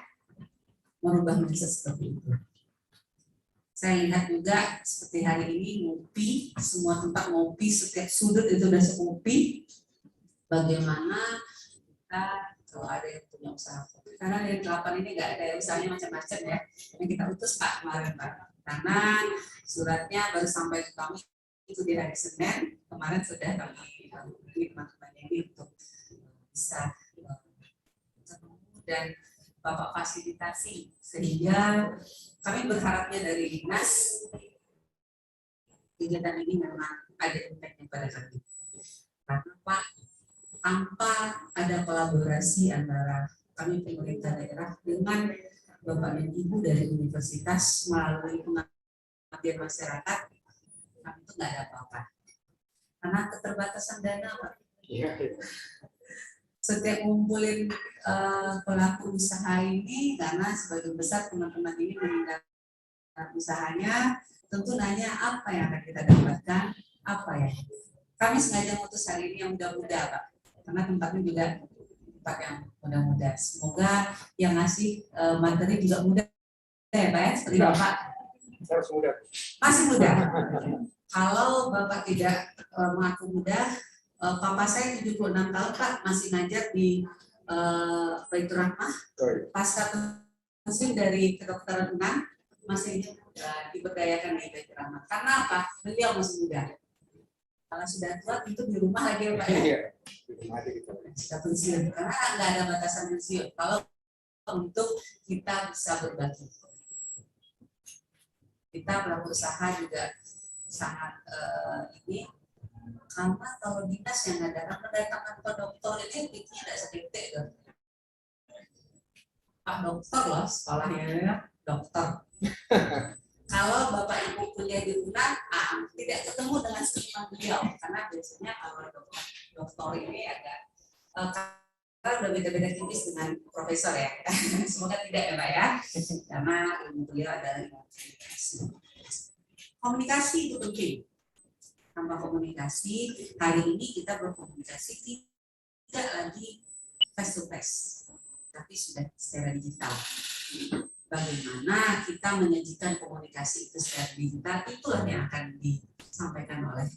merubah mindset seperti itu. Saya lihat juga seperti hari ini ngopi, semua tempat ngopi, setiap sudut itu udah sekopi. Bagaimana kita kalau ada yang punya usaha kopi, karena dari 8 ini nggak ada usahanya macam-macam ya. Yang kita utus Pak kemarin Pak, karena suratnya baru sampai ke kami itu di hari Senin kemarin sudah kami teman-teman ini untuk bisa ketemu dan Bapak fasilitasi, sehingga kami berharapnya dari dinas kegiatan ini memang ada impact-nya pada kami. Karena Pak, tanpa ada kolaborasi antara kami pemerintah daerah dengan Bapak dan Ibu dari universitas melalui pengabdian masyarakat, kami itu nggak ada apa-apa. Karena keterbatasan dana, Pak. Iya. Setiap ngumpulin pelaku usaha ini, karena sebagian besar teman-teman ini meninggalkan usahanya, tentu nanya apa yang akan kita dapatkan, apa ya. Kami sengaja mutus hari ini yang muda-muda, Pak, karena tempatnya juga tempat yang muda-muda. Semoga yang ngasih materi juga muda ya, Pak, ya, seperti Bapak. Harus muda. Masih muda. Kalau Bapak tidak mengaku muda, Papa saya 76 tahun, Pak, masih ngajar di Baitur Rahmah. Pasca pensiun dari kedokteran UNAN, masih diberdayakan di Baitur Rahmah. Karena apa? Beliau masih muda. Kalau sudah tua, itu di rumah lagi ya, Pak. Iya. Di rumah aja gitu. Sudah pensiun. Karena nggak ada batasan pensiun. Kalau untuk kita bisa berbagi. Kita pelaku usaha juga sangat ini. Karena kalau dinas yang mendatangkan Pak Dokter ini bikinnya tidak sedikit kan. Pak Dokter loh sekolahnya dokter. Kalau Bapak Ibu kuliah di UNAN, tidak ketemu dengan seniman beliau karena biasanya kalau dokter ini agak karena udah beda-beda tipis dengan profesor ya. Semoga tidak ya Pak ya, karena ilmu beliau adalah komunikasi itu penting. Tanpa komunikasi, hari ini kita berkomunikasi tidak lagi face to face, tapi sudah secara digital. Bagaimana kita menyajikan komunikasi itu secara digital, itulah yang akan disampaikan oleh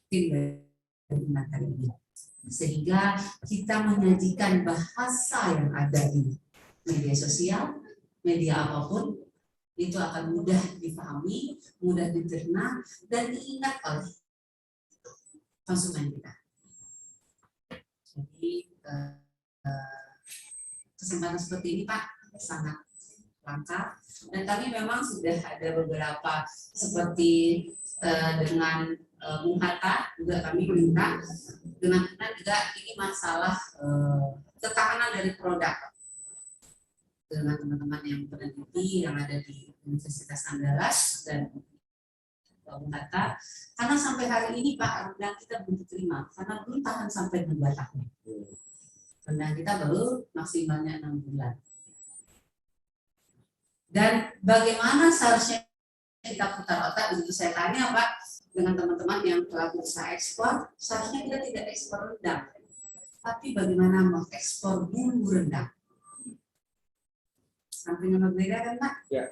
tim dari hari ini. Sehingga kita menyajikan bahasa yang ada di media sosial, media apapun, itu akan mudah dipahami, mudah dicerna, dan diingat oleh konsumen kita. Jadi kesempatan seperti ini Pak sangat langka, dan kami memang sudah ada beberapa seperti dengan Bung Hatta juga kami minta dengan juga ini masalah ketahanan dari produk dengan teman-teman yang peneliti yang ada di Universitas Andalas dan Bung Hatta, karena sampai hari ini Pak rendang kita belum diterima karena belum tahan sampai 2 tahun. Rendang kita baru maksimalnya 6 bulan. Dan bagaimana seharusnya kita putar otak, begitu saya tanya Pak dengan teman-teman yang pelaku usaha ekspor, seharusnya kita tidak ekspor rendang, tapi bagaimana mengekspor bumbu rendang. Samping berbeda kan Pak? Ya.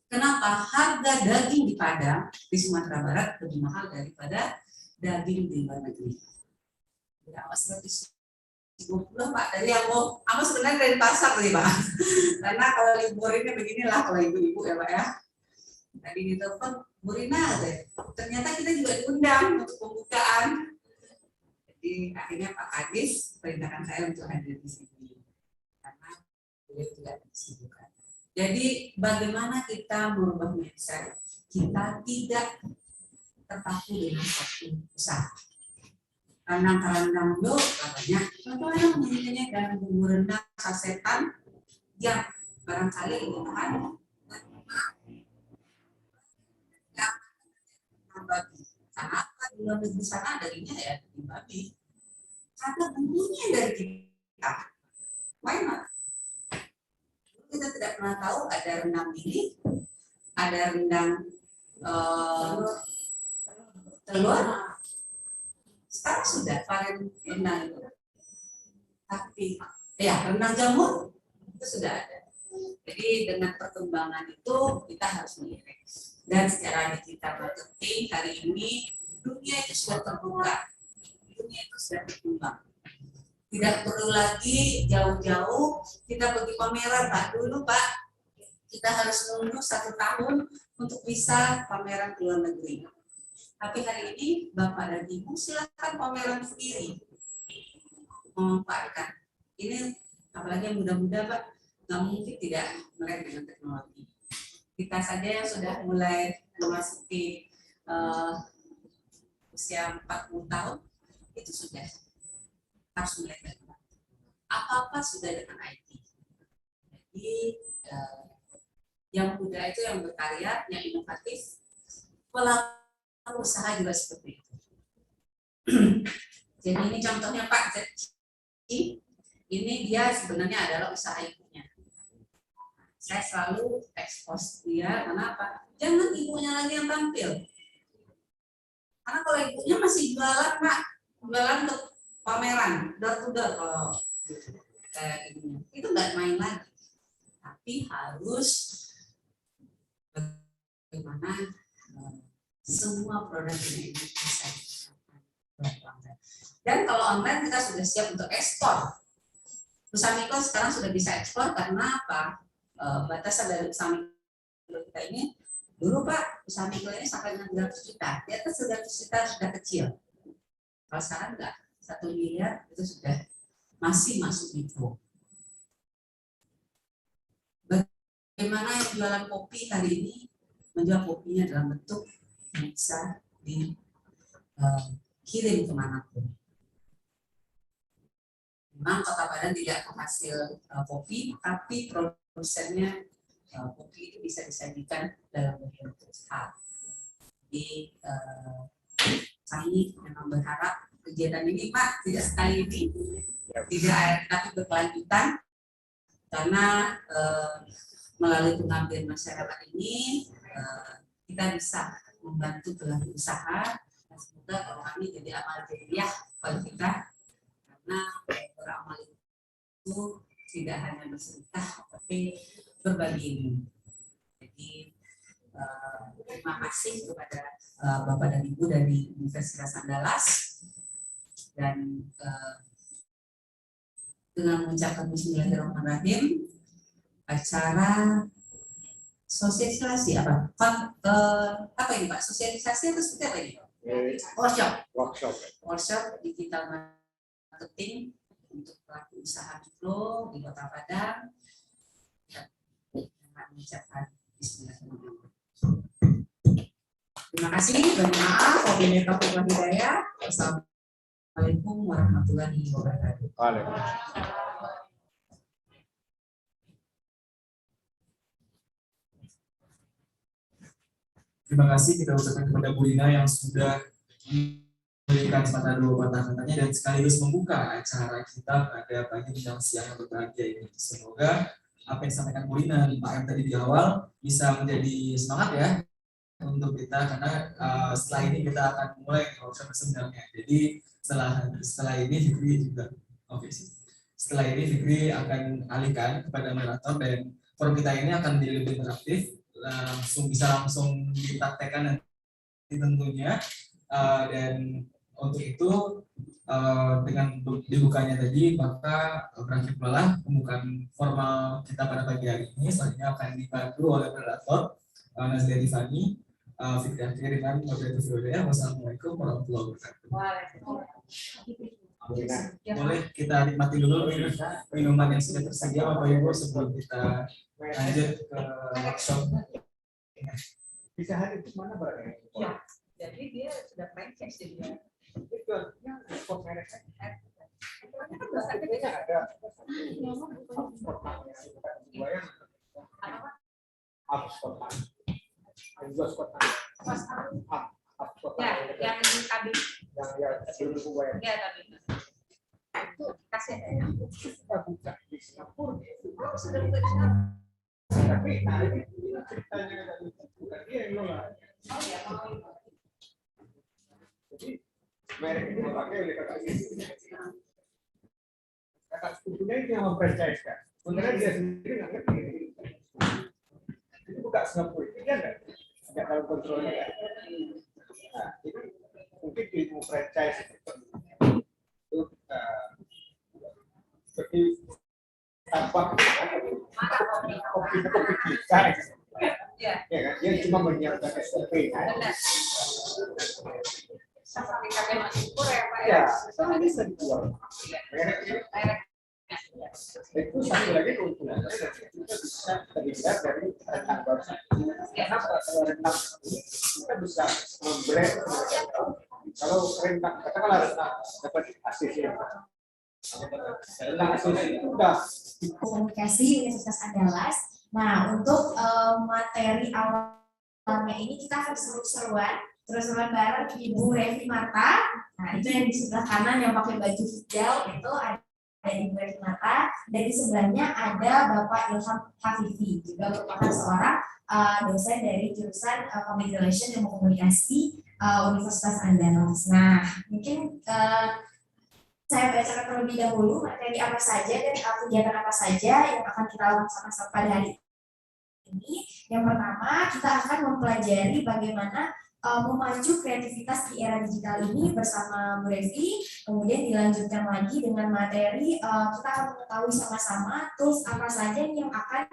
Kenapa harga daging di Padang di Sumatera Barat lebih mahal daripada daging di luar negeri? Ya, 150 Pak, dari yang mau, sebenarnya dari pasar nih Pak. Karena kalau libur ini beginilah kalau ibu-ibu ya Pak ya. Tadi ditelepon, Bu Rina deh. Ternyata kita juga diundang untuk pembukaan. Jadi akhirnya Pak Kadis perintahkan saya untuk hadir di sini. Karena beliau juga disibukkan. Jadi bagaimana kita merubah mindset? Kita tidak terpaku dengan satu usaha. Rendang dulu katanya, contohnya menjadikannya dan bumbu rendang sasetan yang barangkali itu kan yang babi. Karena apa di luar negeri sana dagingnya ya daging babi. Karena bumbunya dari kita. Why not? Kita tidak pernah tahu ada rendang mini, ada rendang telur. Sekarang sudah varian rendang itu. Tapi ya rendang jamur itu sudah ada. Jadi dengan perkembangan itu kita harus melirik. Dan secara digital marketing hari ini dunia itu sudah terbuka, dunia itu sudah berkembang. Tidak perlu lagi jauh-jauh kita pergi pameran Pak. Dulu Pak kita harus menunggu 1 tahun untuk bisa pameran ke luar negeri. Tapi hari ini Bapak dan Ibu silakan pameran sendiri, memanfaatkan. Ini apalagi yang muda-muda Pak, nggak mungkin tidak melek dengan teknologi. Kita saja yang sudah mulai memasuki usia 40 tahun itu sudah harus mulai dengan apa-apa sudah dengan IT. Jadi yang muda itu yang berkarya, yang inovatif, pelaku usaha juga seperti itu. Jadi ini contohnya Pak Zeci, ini dia sebenarnya adalah usaha ibunya. Saya selalu expose dia, kenapa? Jangan ibunya lagi yang tampil. Karena kalau ibunya masih jualan Pak, jualan untuk pameran, door to door kalau kayak ibunya, itu nggak main lagi. Tapi harus bagaimana semua produk ini bisa dilakukan. Dan kalau online kita sudah siap untuk ekspor. Usaha mikro sekarang sudah bisa ekspor karena apa? Batasan dari usaha mikro kita ini dulu Pak, usaha mikro ini sampai dengan 200 juta. Di atas 200 juta sudah kecil. Kalau sekarang enggak, 1 miliar itu sudah masih masuk mikro. Bagaimana yang jualan kopi hari ini menjual kopinya dalam bentuk yang bisa dikirim kemanapun. Memang Kota Padang tidak menghasil kopi, tapi produsennya kopi itu bisa disajikan dalam bentuk hal. Jadi kami memang berharap kegiatan ini Pak tidak sekali ini, tidak tapi berkelanjutan karena melalui pengabdian masyarakat ini kita bisa membantu pelaku usaha. Dan semoga kalau kami jadi amal jariah pada kita, karena beramal itu tidak hanya bersedekah tapi berbagi ilmu. Jadi terima kasih kepada Bapak dan Ibu dari Universitas Andalas, dan dengan mengucapkan Bismillahirrahmanirrahim, acara sosialisasi apa ini Pak? Sosialisasi atau seperti apa ini? Workshop digital marketing untuk pelaku usaha mikro di Kota Padang. Dengan mengucapkan Bismillahirrahmanirrahim. Terima kasih, dan maaf wabillahi taufiq wal hidayah. Assalamualaikum warahmatullahi wabarakatuh. Terima kasih kita ucapkan kepada Bu Lina yang sudah memberikan sepatah dua patah katanya dan sekaligus membuka acara kita pada pagi menjelang siang yang berbahagia ini. Semoga apa yang disampaikan Bu Lina dan Pak M tadi di awal bisa menjadi semangat ya untuk kita, karena setelah ini kita akan mulai workshop sebenarnya. Jadi setelah ini Fikri juga setelah ini Fikri akan alihkan kepada moderator dan forum kita ini akan menjadi lebih interaktif, langsung dipraktekkan nanti tentunya, dan untuk itu dengan dibukanya tadi maka berakhir malah pembukaan formal kita pada pagi hari ini. Selanjutnya akan dibantu oleh moderator Nazlia Tiffany, Fikri Akhir dengan moderator Fiodaya. Wassalamualaikum warahmatullahi wabarakatuh. Boleh kita nikmati dulu minuman yang sudah tersedia Bapak Ibu sebelum kita lanjut ke workshop. Bisa hadir di mana barangnya? Ya, jadi dia sudah franchise jadi. Itu yang ekspor merek. Ada. Ya, yang tadi. Yang sebelum Ya, tadi. Itu kasih saya. kita buka di Singapura. Sudah buka di sana. Tapi ini ceritanya bukan dia yang lola. Oh ya, Jadi merek ini dipakai oleh kakak sepupunya. Kakak sepupunya itu yang memfranchise kan. Sebenarnya dia sendiri nggak ngerti. Itu buka Singapura itu dia nggak tahu kontrolnya kan. Nah, itu mungkin ilmu franchise itu seperti tanpa kopi kita, ya kan? Dia cuma menyiapkan SOP kan. seperti kami masuk ya Pak Ya, itu nanti bisa dijual. Merek ini Itu satu lagi keuntungan kita bisa terhindar dari rentang barusan. Karena kalau rentang kita bisa membrand kalau rentang katakanlah rentang dapat ACC. Rentang ACC itu udah komunikasi Universitas Andalas. Nah, untuk materi awalnya ini kita akan seru-seruan bareng Ibu Revi Marta. Nah, itu yang di sebelah kanan yang pakai baju hijau itu ada Ibu Revi Marta. Dari sebelahnya ada Bapak Ilham Hafifi, juga merupakan seorang dosen dari jurusan Public Relations dan Komunikasi Universitas Andalas. Nah, mungkin saya bacakan terlebih dahulu materi apa saja dan kegiatan apa saja yang akan kita lakukan sama-sama pada hari ini. Yang pertama, kita akan mempelajari bagaimana memacu kreativitas di era digital ini bersama Bu Revi. Kemudian dilanjutkan lagi dengan materi kita akan mengetahui sama-sama tools apa saja yang akan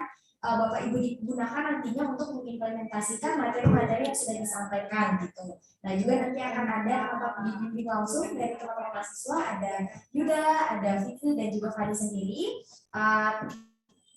Bapak Ibu digunakan nantinya untuk mengimplementasikan materi-materi yang sudah disampaikan gitu. Nah, juga nanti akan ada rapat bimbing langsung dari teman-teman mahasiswa, ada Yuda, ada Fikri dan juga Fadi sendiri.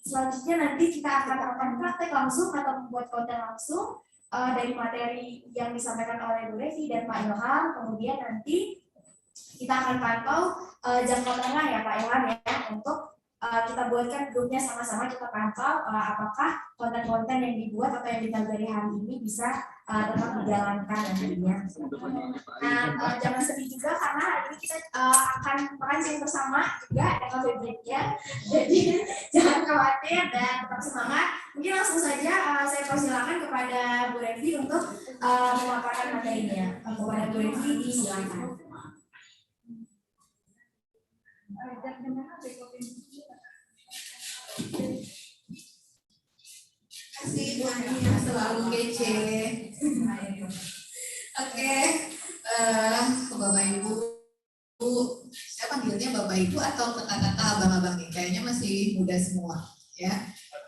Selanjutnya nanti kita akan melakukan praktek langsung atau membuat konten langsung dari materi yang disampaikan oleh Bu Revi dan Pak Ilham. Kemudian nanti kita akan pantau jangka tengah ya Pak Ilham ya, untuk kita buatkan grupnya sama-sama, kita pantau apakah konten-konten yang dibuat atau yang dipelajari hari ini bisa tetap dijalankan nantinya. Nah, jangan sedih juga karena hari ini kita akan merancang bersama juga ada cafe break-nya. Jadi jangan khawatir dan tetap semangat. Mungkin langsung saja saya persilakan kepada Bu Revi untuk memaparkan materinya. Kepada Bu Revi disilakan. Kasih Bu Ani yang selalu kece. Oke, Bapak Ibu, saya panggilnya Bapak Ibu atau kata-kata abang-abang nih, kayaknya masih muda semua, ya.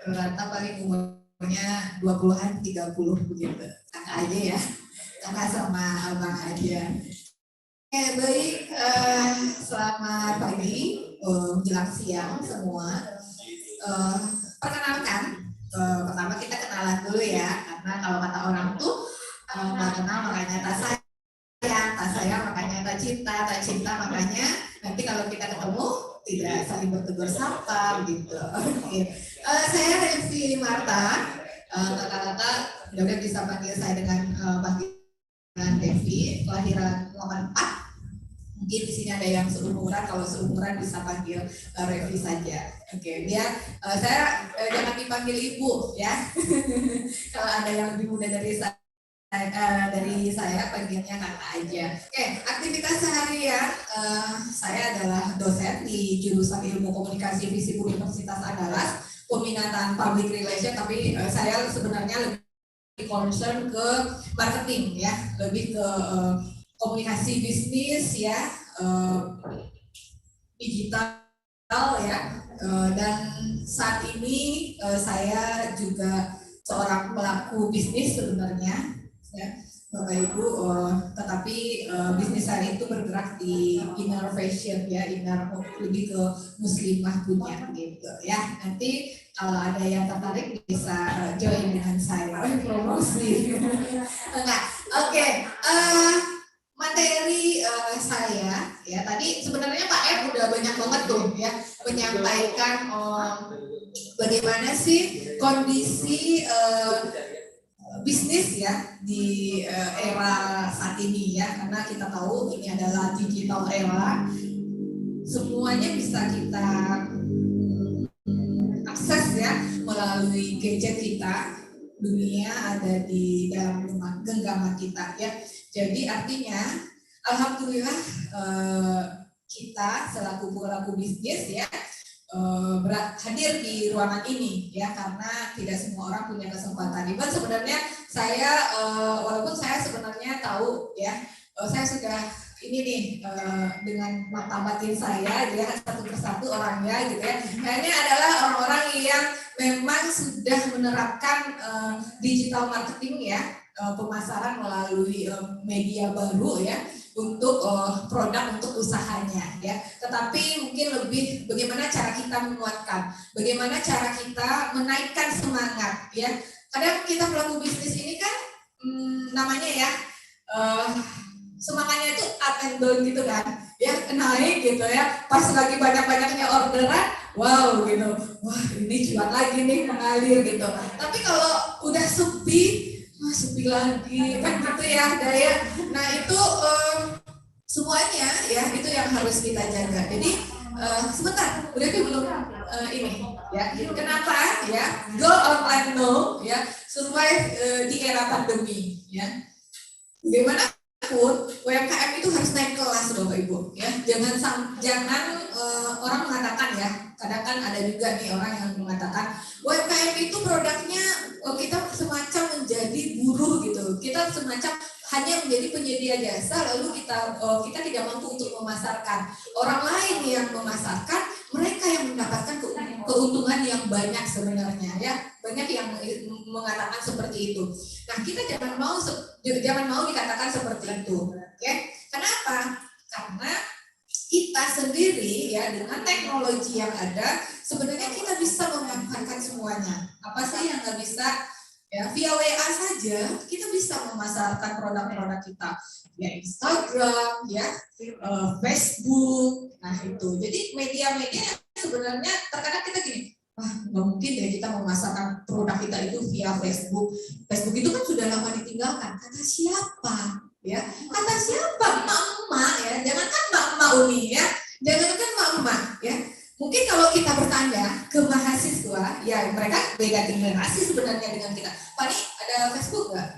Rata paling umurnya 20-an, 30 begitu. Kakak aja ya, kakak sama abang aja. Oke, baik. Selamat pagi, menjelang siang semua. Perkenalkan. Pertama kita kenalan dulu ya, karena kalau kata orang tuh nggak kenal makanya tak sayang makanya tak cinta makanya nanti kalau kita ketemu tidak saling bertegur sapa gitu. Oke. Saya Revi Marta, kata-kata udah bisa panggil saya dengan panggilan Revi, kelahiran 84. Mungkin di sini ada yang seumuran, kalau seumuran bisa panggil Revi saja. Oke, biar saya jangan dipanggil ibu ya. Kalau ada yang lebih muda dari saya panggilnya kakak aja. Oke, aktivitas seharian saya adalah dosen di jurusan Ilmu Komunikasi FISIP Universitas Andalas, peminatan Public Relations, tapi saya sebenarnya lebih concern ke marketing ya, lebih ke komunikasi bisnis ya, digital ya, dan saat ini saya juga seorang pelaku bisnis sebenarnya ya Bapak Ibu, tetapi bisnis saya itu bergerak di inner fashion ya, inner lebih ke muslimah punya gitu ya. Nanti kalau ada yang tertarik bisa join dengan saya promosi. Enggak, oke. Materi saya ya tadi sebenarnya Pak M udah banyak banget tuh ya menyampaikan bagaimana sih kondisi bisnis ya di era saat ini ya, karena kita tahu ini adalah digital era, semuanya bisa kita akses ya melalui gadget kita, dunia ada di dalam rumah genggaman kita ya. Jadi artinya, alhamdulillah kita selaku pelaku bisnis ya hadir di ruangan ini ya, karena tidak semua orang punya kesempatan. Iban sebenarnya saya walaupun saya sebenarnya tahu ya, saya sudah ini nih dengan mata batin saya lihat satu persatu orangnya gitu ya. Kayaknya adalah orang-orang yang memang sudah menerapkan digital marketing ya. pemasaran melalui media baru ya untuk produk untuk usahanya ya. Tetapi mungkin lebih bagaimana cara kita menguatkan, bagaimana cara kita menaikkan semangat ya. Kadang kita pelaku bisnis ini kan namanya ya semangatnya itu up and down gitu kan ya, naik gitu ya, pas lagi banyak-banyaknya orderan, wow gitu, wah ini cuan lagi nih mengalir gitu. Tapi kalau udah sepi, sepi lagi kan gitu ya Daya. Nah itu semuanya ya itu yang harus kita jaga. Jadi sebentar, udah belum ini ya. Kenapa ya? Go online no ya, survive di era pandemi ya. Bagaimanapun UMKM itu harus naik kelas Bapak Ibu ya. Jangan orang mengatakan ya, kadang kan ada juga nih orang yang mengatakan UMKM itu produknya kita semacam menjadi buruh gitu. Kita semacam hanya menjadi penyedia jasa, lalu kita tidak mampu untuk memasarkan. Orang lain yang memasarkan, mereka yang mendapatkan keuntungan yang banyak sebenarnya ya. Banyak yang mengatakan seperti itu. Nah, kita jangan mau dikatakan seperti itu. Ya. Kenapa? Karena kita sendiri ya dengan teknologi yang ada, sebenarnya kita bisa memanfaatkan semuanya. Apa sih yang nggak bisa? Ya, via WA saja kita bisa memasarkan produk-produk kita ya, Instagram, ya, Facebook. Nah itu, jadi media-media sebenarnya terkadang kita gini, nggak mungkin ya kita memasarkan produk kita itu via Facebook. Facebook itu kan sudah lama ditinggalkan. Kata siapa? Ya, kata siapa? Emak-emak ya, jangankan emak-emak Uni ya, jangankan emak-emak ya. Mungkin kalau kita bertanya ke mahasiswa, ya mereka beda generasi sebenarnya dengan kita. Pak nih ada Facebook nggak?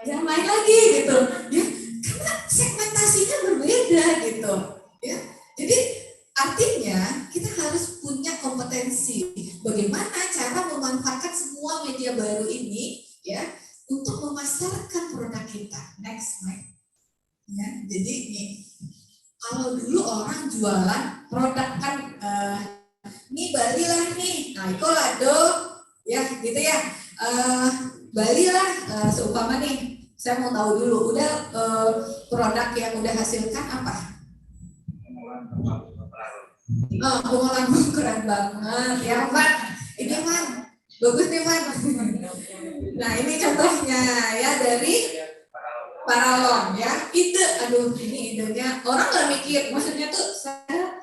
Jangan main lagi gitu, ya karena segmentasinya berbeda gitu, ya. Jadi artinya kita harus punya kompetensi bagaimana cara memanfaatkan semua media baru ini, ya, untuk memasarkan produk kita. Next slide. Ya, jadi nih. Kalau dulu orang jualan produk kan, nih Bali lah nih, nah itu lado, ya gitu ya, Bali lah, seumpama nih, saya mau tahu dulu, udah produk yang udah hasilkan apa? Pengolahan bambu keren banget, ya Pak, ini Man, bagus nih Man. Nah ini contohnya ya dari Paralon ya, ide, aduh ini idenya orang nggak mikir, maksudnya tuh saya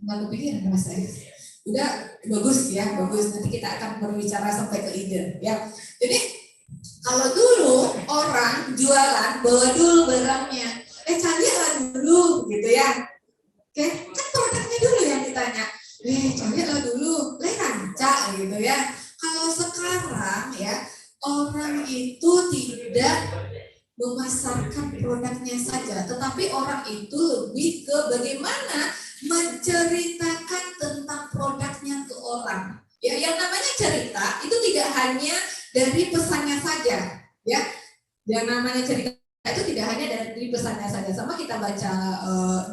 nggak kepikiran mas saya, udah bagus ya, bagus, nanti kita akan berbicara sampai ke ide ya. Jadi kalau dulu orang jualan bawa dulu barangnya, carilah dulu gitu ya, oke, kan produknya dulu yang ditanya, carilah dulu, rancak gitu ya. Kalau sekarang ya orang itu tidak memasarkan produknya saja, tetapi orang itu lebih ke bagaimana menceritakan tentang produknya ke orang. Ya, yang namanya cerita itu tidak hanya dari pesannya saja, ya. Yang namanya cerita itu tidak hanya dari pesannya saja. Sama kita baca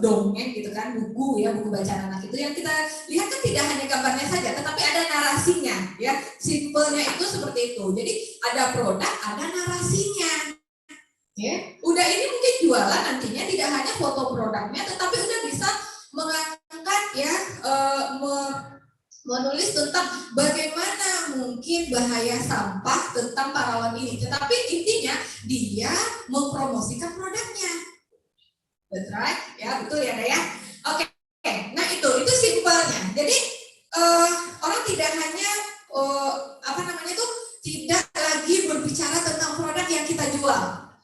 dongeng gitu kan, buku ya, buku bacaan anak itu yang kita lihat kan tidak hanya gambarnya saja, tetapi ada narasinya, ya. Simpelnya itu seperti itu. Jadi ada produk, ada narasinya. Ya, udah ini mungkin jualan nantinya tidak hanya foto produknya, tetapi udah bisa mengangkat ya, menulis tentang bagaimana mungkin bahaya sampah tentang Paralon ini. Tetapi intinya dia mempromosikan produknya. Betul, right? Ya betul ya, ya. Oke. Nah itu simpelnya. Jadi orang tidak hanya tidak lagi berbicara tentang produk yang kita jual.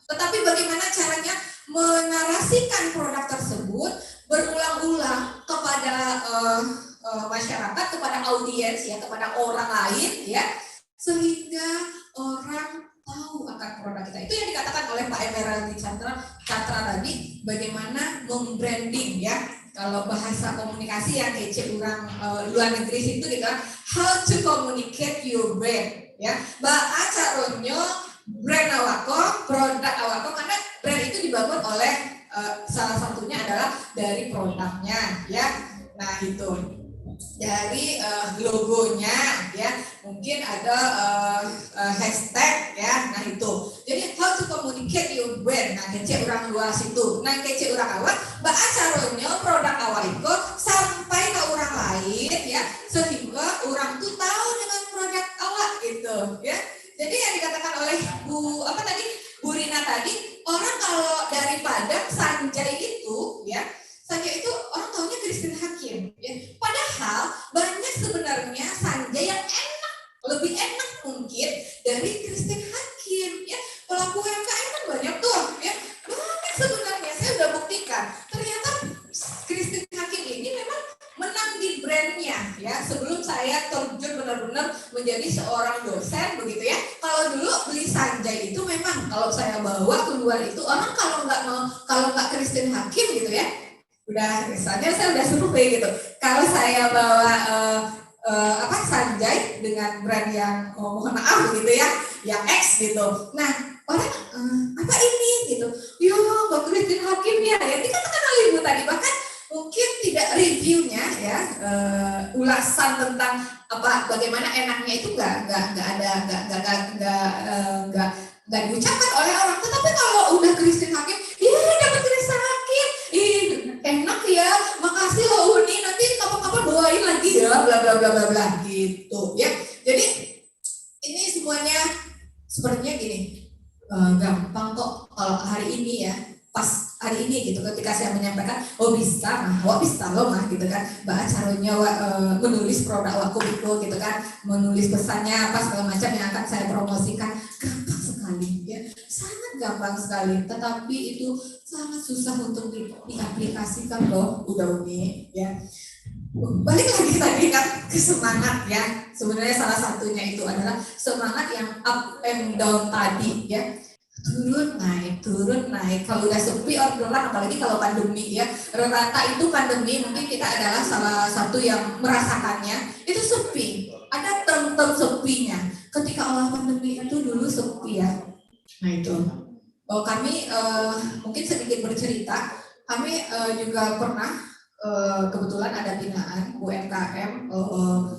Tetapi bagaimana caranya menarasikan produk tersebut berulang-ulang kepada masyarakat, kepada audiens ya, kepada orang lain ya, sehingga orang tahu akan produk kita. Itu yang dikatakan oleh Pak Emerald Catra tadi, bagaimana membranding ya. Kalau bahasa komunikasi yang kece orang luar negeri itu gitu, how to communicate your brand ya. Bahasa ronyo brand awako, produk awako, karena brand itu dibangun oleh salah satunya adalah dari produknya ya. Nah itu dari logonya ya, mungkin ada hashtag ya, brand. Nah, kece orang luar situ. Nah, kece orang awak, baacaronya produk awak itu sampai ke orang lain ya, sehingga orang tuh tahu dengan produk awak gitu ya. Jadi yang dikatakan oleh Bu Rina tadi, orang kalau dari Padang Sanjay itu ya, Sanjay itu orang tahunya Christine Hakim ya. Padahal banyak sebenarnya Sanjay yang enak, lebih enak mungkin dari Christine Hakim ya. Pelaku UMKM kan banyak tuh ya. Banyak sebenarnya, saya udah buktikan. Ternyata Christine Hakim ini memang menang di brandnya ya. Sebelum saya terjun benar-benar menjadi seorang dosen begitu ya. Kalau dulu beli Sanjay itu memang kalau saya bawa keluar itu orang kalau nggak Christine Hakim gitu ya. Udah misalnya saya udah survei gitu. Kalau saya bawa Sanjay dengan brand yang mohon maaf gitu ya, yang X gitu. Nah, orang apa ini gitu. Yo, Mbak Christine Hakim ya. Ya dikatakan oleh Ibu tadi bahkan mungkin tidak reviewnya ya, ulasan tentang bagaimana enaknya itu nggak diucapkan oleh orang. Tetapi kalau udah Christine Hakim, dapat Christine Hakim, enak ya, makasih loh Uni, nanti kapan-kapan bawain lagi ya, bla bla bla bla bla gitu ya. Jadi ini semuanya sepertinya gini, gampang kok kalau hari ini ya. Pas hari ini gitu ketika saya menyampaikan bisa loh mah gitu kan, caranya menulis produk Wakubiku gitu kan, menulis pesannya apa segala macam yang akan saya promosikan, gampang sekali ya, sangat gampang sekali, tetapi itu sangat susah untuk diaplikasikan loh udah Uni ya. Balik lagi tadi kan ke semangat ya, sebenarnya salah satunya itu adalah semangat yang up and down tadi ya. Turun naik. Kalau udah sepi orderan, apalagi kalau pandemi ya, rata itu pandemi mungkin kita adalah salah satu yang merasakannya itu sepi. Ada term sepinya. Ketika awal pandemi itu dulu sepi ya. Nah itu. Kami mungkin sedikit bercerita. Kami juga pernah kebetulan ada binaan UMKM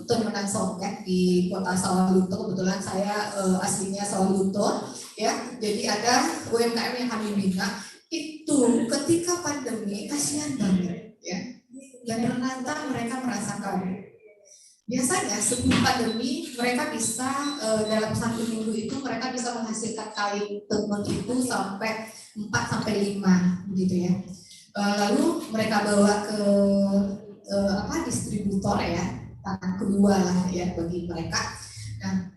Temenan Songket di Kota Sawalunto. Kebetulan saya aslinya Sawalunto ya. Jadi ada UMKM yang kami bina itu ketika pandemi kasihan banget ya. Dan ternyata mereka merasakan biasanya sebelum pandemi mereka bisa dalam 1 minggu itu mereka bisa menghasilkan kain tenun itu sampai 4-5 begitu ya. Lalu mereka bawa ke distributor ya, tangan kedua lah ya bagi mereka. Nah,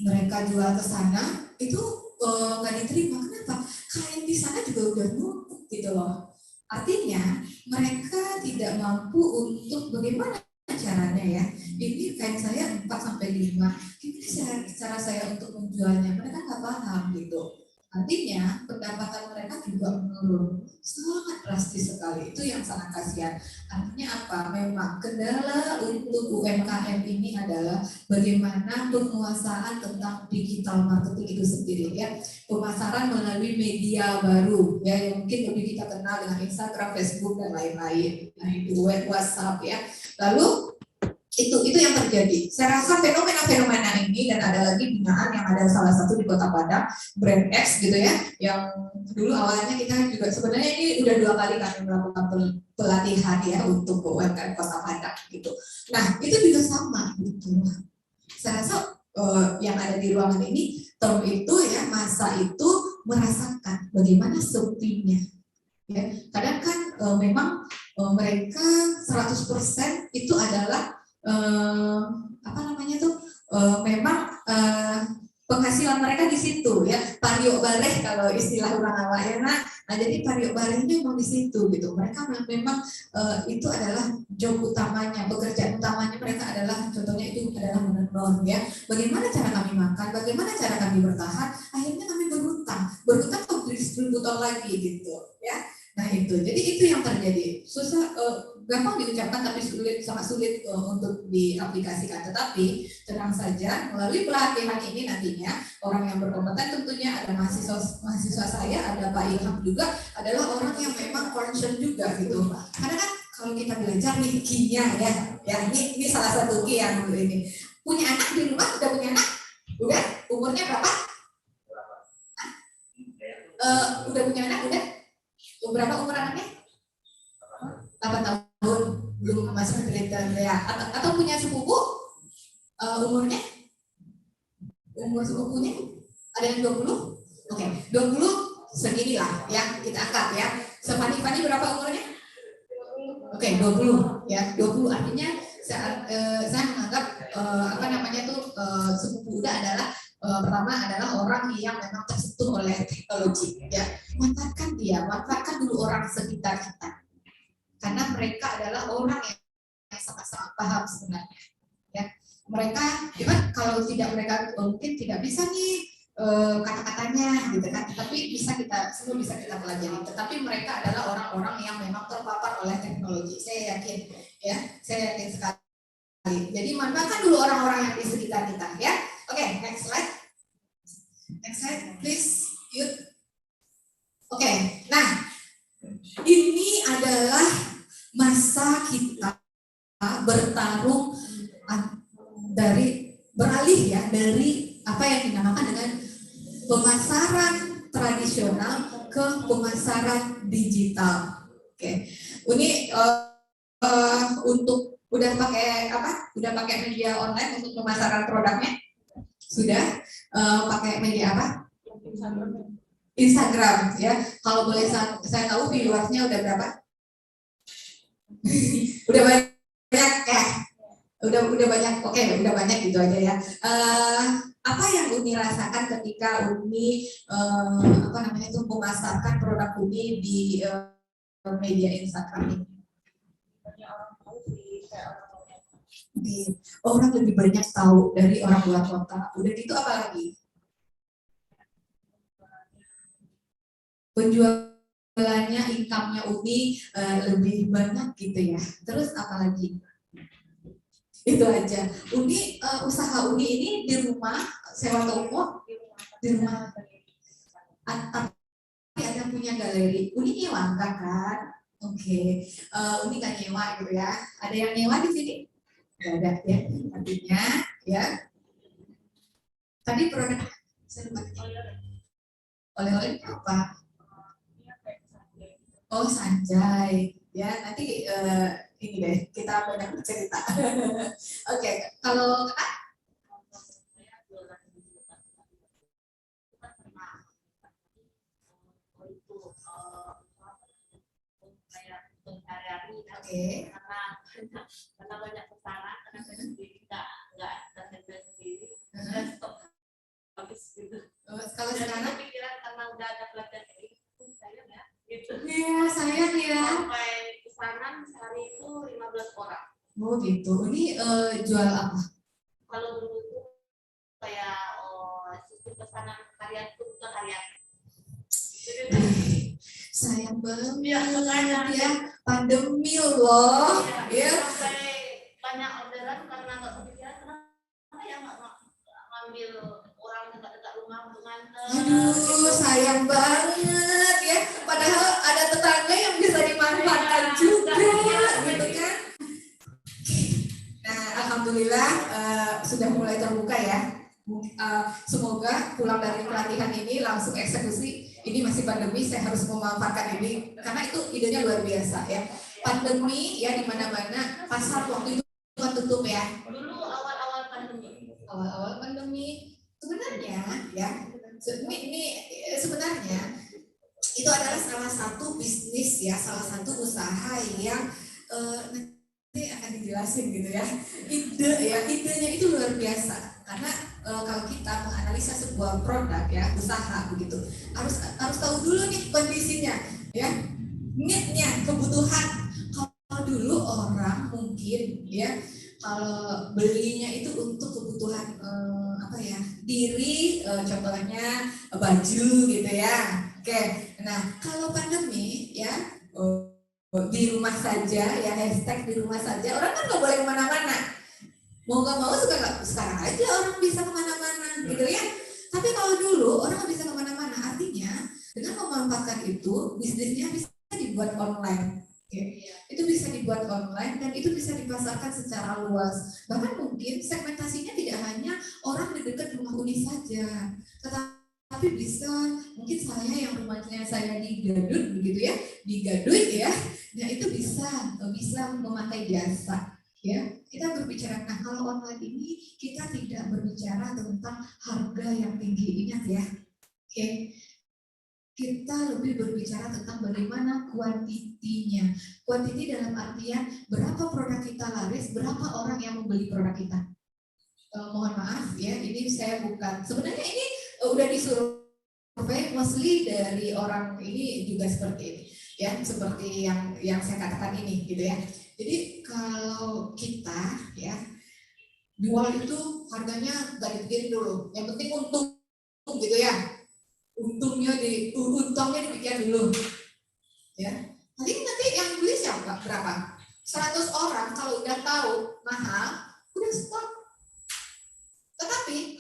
mereka jual ke sana itu nggak diterima. Kenapa? Kain di sana juga udah numpuk gitu loh. Artinya mereka tidak mampu untuk bagaimana caranya ya. Ini kain saya 4-5. Gimana cara saya untuk menjualnya? Mereka nggak paham gitu. Artinya pendapatan mereka juga menurun sangat drastis sekali. Itu yang sangat kasihan. Artinya apa? Memang kendala untuk UMKM ini adalah bagaimana penguasaan tentang digital marketing itu sendiri ya. Pemasaran melalui media baru ya, yang mungkin lebih kita kenal dengan Instagram, Facebook dan lain-lain. Nah itu WhatsApp ya. Lalu itu yang terjadi. Saya rasa fenomena ini, dan ada lagi binaan yang ada salah satu di Kota Padang, brand X gitu ya, yang dulu awalnya kita juga sebenarnya ini udah 2 kali kami melakukan pelatihan ya untuk UMKM Kota Padang gitu. Nah itu juga sama gitu. Saya rasa yang ada di ruangan ini term itu ya, masa itu merasakan bagaimana sepinya. Ya, kadang kan memang mereka 100% itu adalah memang penghasilan mereka di situ ya, pariok bareh kalau istilah orang awak ya. Nah jadi pariok barehnya memang di situ gitu. Mereka memang itu adalah job utamanya, pekerjaan utamanya mereka adalah, contohnya itu adalah menenun ya. Bagaimana cara kami makan, bagaimana cara kami bertahan, akhirnya kami berhutang ke distributor lagi gitu ya. Nah itu, jadi itu yang terjadi. Susah, gampang diucapkan tapi sangat sulit untuk diaplikasikan. Tetapi tenang saja, melalui pelatihan ini nantinya orang yang berkompeten tentunya ada mahasiswa saya, ada Pak Ilham juga, adalah orang yang memang concern juga gitu. Karena kan kalau kita belajar nih key-nya ya ini salah satu key yang ini. Punya anak di rumah, udah punya anak? Udah, umurnya berapa? Udah punya anak? Udah? Berapa umur anaknya? 8 tahun, belum masuk kriteria. Atau punya sepupu? Umurnya? Umur sepupunya? Ada yang 20? Oke, 20 seginilah ya kita angkat ya. Fani berapa umurnya? Oke, 20 ya. 20 artinya saya menganggap sepupu muda adalah pertama adalah orang yang memang tersentuh oleh teknologi ya. Manfaatkan dulu orang sekitar kita. Karena mereka adalah orang yang sangat-sangat paham sebenarnya ya. Mereka kalau tidak mereka mungkin tidak bisa nih kata-katanya gitu kan, tapi semua bisa kita pelajari. Tetapi mereka adalah orang-orang yang memang terpapar oleh teknologi. Saya yakin sekali. Jadi manfaatkan dulu orang-orang yang di sekitar kita ya. Oke, next slide. Next slide, please. Oke, nah ini adalah masa kita bertarung beralih ya dari apa yang dinamakan dengan pemasaran tradisional ke pemasaran digital. Oke, ini untuk udah pakai media online untuk pemasaran produknya? Sudah pakai media apa? Instagram ya. Kalau boleh saya tahu viewersnya udah berapa? Udah banyak ya. Udah banyak. Oke, udah banyak gitu aja ya. Apa yang Uni rasakan ketika Uni memasarkan produk Uni di media Instagram ini? Orang lebih banyak tahu dari orang luar kota. Udah gitu apa lagi? Penjualannya, income-nya Uni lebih banyak gitu ya. Terus apa lagi? Itu aja. Uni usaha Uni ini di rumah sewa toko di rumah. Tapi ada punya galeri. Uni nyewa enggak kan? Oke. Uni nggak nyewa gitu ya. Ada yang nyewa di sini? Nggak ada ya. Artinya ya. Tadi produk oleh-oleh apa? Oh, Sanjay. Ya, nanti ini deh, kita banyak bercerita. Oke, kalau Kak? Oke. Karena banyak pesanan, karena saya sendiri nggak sendiri, dan stok habis gitu. Kalau sekarang pikiran karena udah ada pelatihan ini, sayang ya, gitu. Iya, sayang ya. Sampai pesanan sehari itu 15 orang. Oh gitu. Ini jual apa? Kalau dulu itu kayak sistem pesanan harian itu bukan harian. Sayang banget Ya, ya, pandemi loh ya. Sampai banyak orderan karena nggak kepikiran kenapa ya nggak ngambil orang dekat-dekat rumah untuk nganter. Aduh, sayang banget ya. Padahal ada tetangga yang bisa dimanfaatkan juga gitu kan. Nah, alhamdulillah sudah mulai terbuka ya. Semoga pulang dari pelatihan ini langsung eksekusi. Ini masih pandemi, saya harus memanfaatkan ini karena itu idenya luar biasa ya. Pandemi ya di mana-mana, pasar waktu itu kan tutup ya. Dulu awal-awal pandemi. Awal-awal pandemi sebenarnya ya. Ini sebenarnya itu adalah salah satu bisnis ya, salah satu usaha yang nanti akan dijelasin gitu ya. Idenya itu luar biasa. Karena kalau kita menganalisa sebuah produk ya, usaha begitu, harus tahu dulu nih kondisinya ya, need-nya, kebutuhan. Kalau dulu orang mungkin ya kalau belinya itu untuk kebutuhan diri, contohnya baju gitu ya. Oke, nah kalau pandemi ya di rumah saja ya, hashtag di rumah saja, orang kan nggak boleh kemana-mana. Mau nggak mau sekarang aja orang bisa kemana-mana gitu ya. Tapi kalau dulu orang nggak bisa kemana-mana, artinya dengan memanfaatkan itu bisnisnya bisa dibuat online. Okay. Itu bisa dibuat online dan itu bisa dipasarkan secara luas. Bahkan mungkin segmentasinya tidak hanya orang di dekat rumah Uni saja, tetapi tapi bisa mungkin saya yang rumahnya saya di Gadut begitu ya, di Gadut ya, nah itu bisa memakai jasa ya. Kita berbicara, nah kalau online ini kita tidak berbicara tentang harga yang tinggi, ingat ya, oke. Kita lebih berbicara tentang bagaimana kuantitinya. Kuantiti dalam artian berapa produk kita laris, berapa orang yang membeli produk kita. Mohon maaf ya, ini saya bukan, sebenarnya ini udah disurvei mostly dari orang ini juga seperti ini ya, seperti yang saya katakan ini gitu ya. Jadi kalau kita ya jual itu harganya nggak dipikirin dulu, yang penting untung gitu ya, untungnya dipikir dulu ya. Nanti yang beli siapa, berapa, 100 orang kalau udah tahu mahal udah stop. Tetapi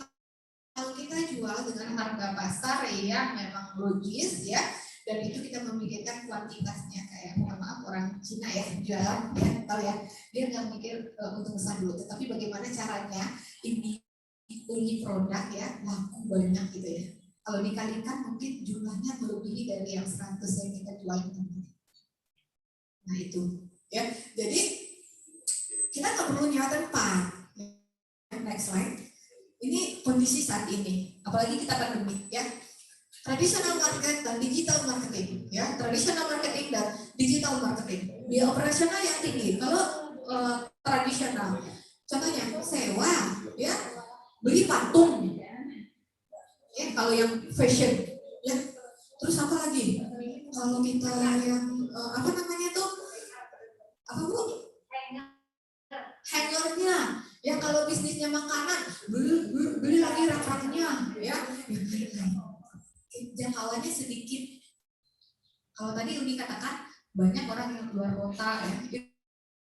kalau kita jual dengan harga pasar yang memang logis ya, dan itu kita memikirkan kuantitasnya, kayak mohon maaf orang Cina ya jualan ya, tahu ya, dia nggak mikir untung besar dulu, tetapi bagaimana caranya ini produk ya laku banyak gitu ya. Kalau dikalikan mungkin jumlahnya melebihi dari yang 100 yang kita jual. Nah itu ya, jadi kita nggak perlu nyewa tempat. Next slide. Ini kondisi saat ini, apalagi kita pandemi ya. Tradisional market dan digital marketing ya, tradisional marketing dan digital marketing. Biaya operasional yang tinggi. Kalau tradisional, contohnya sewa ya, beli patung ya, kalau yang fashion ya. Terus apa lagi? Kalau kita yang apa namanya tuh? Apa Bu? Hangernya ya, kalau bisnisnya makanan beli lagi rak-raknya ya. Jangkauannya sedikit. Kalau tadi Uni katakan banyak orang yang luar kota ya,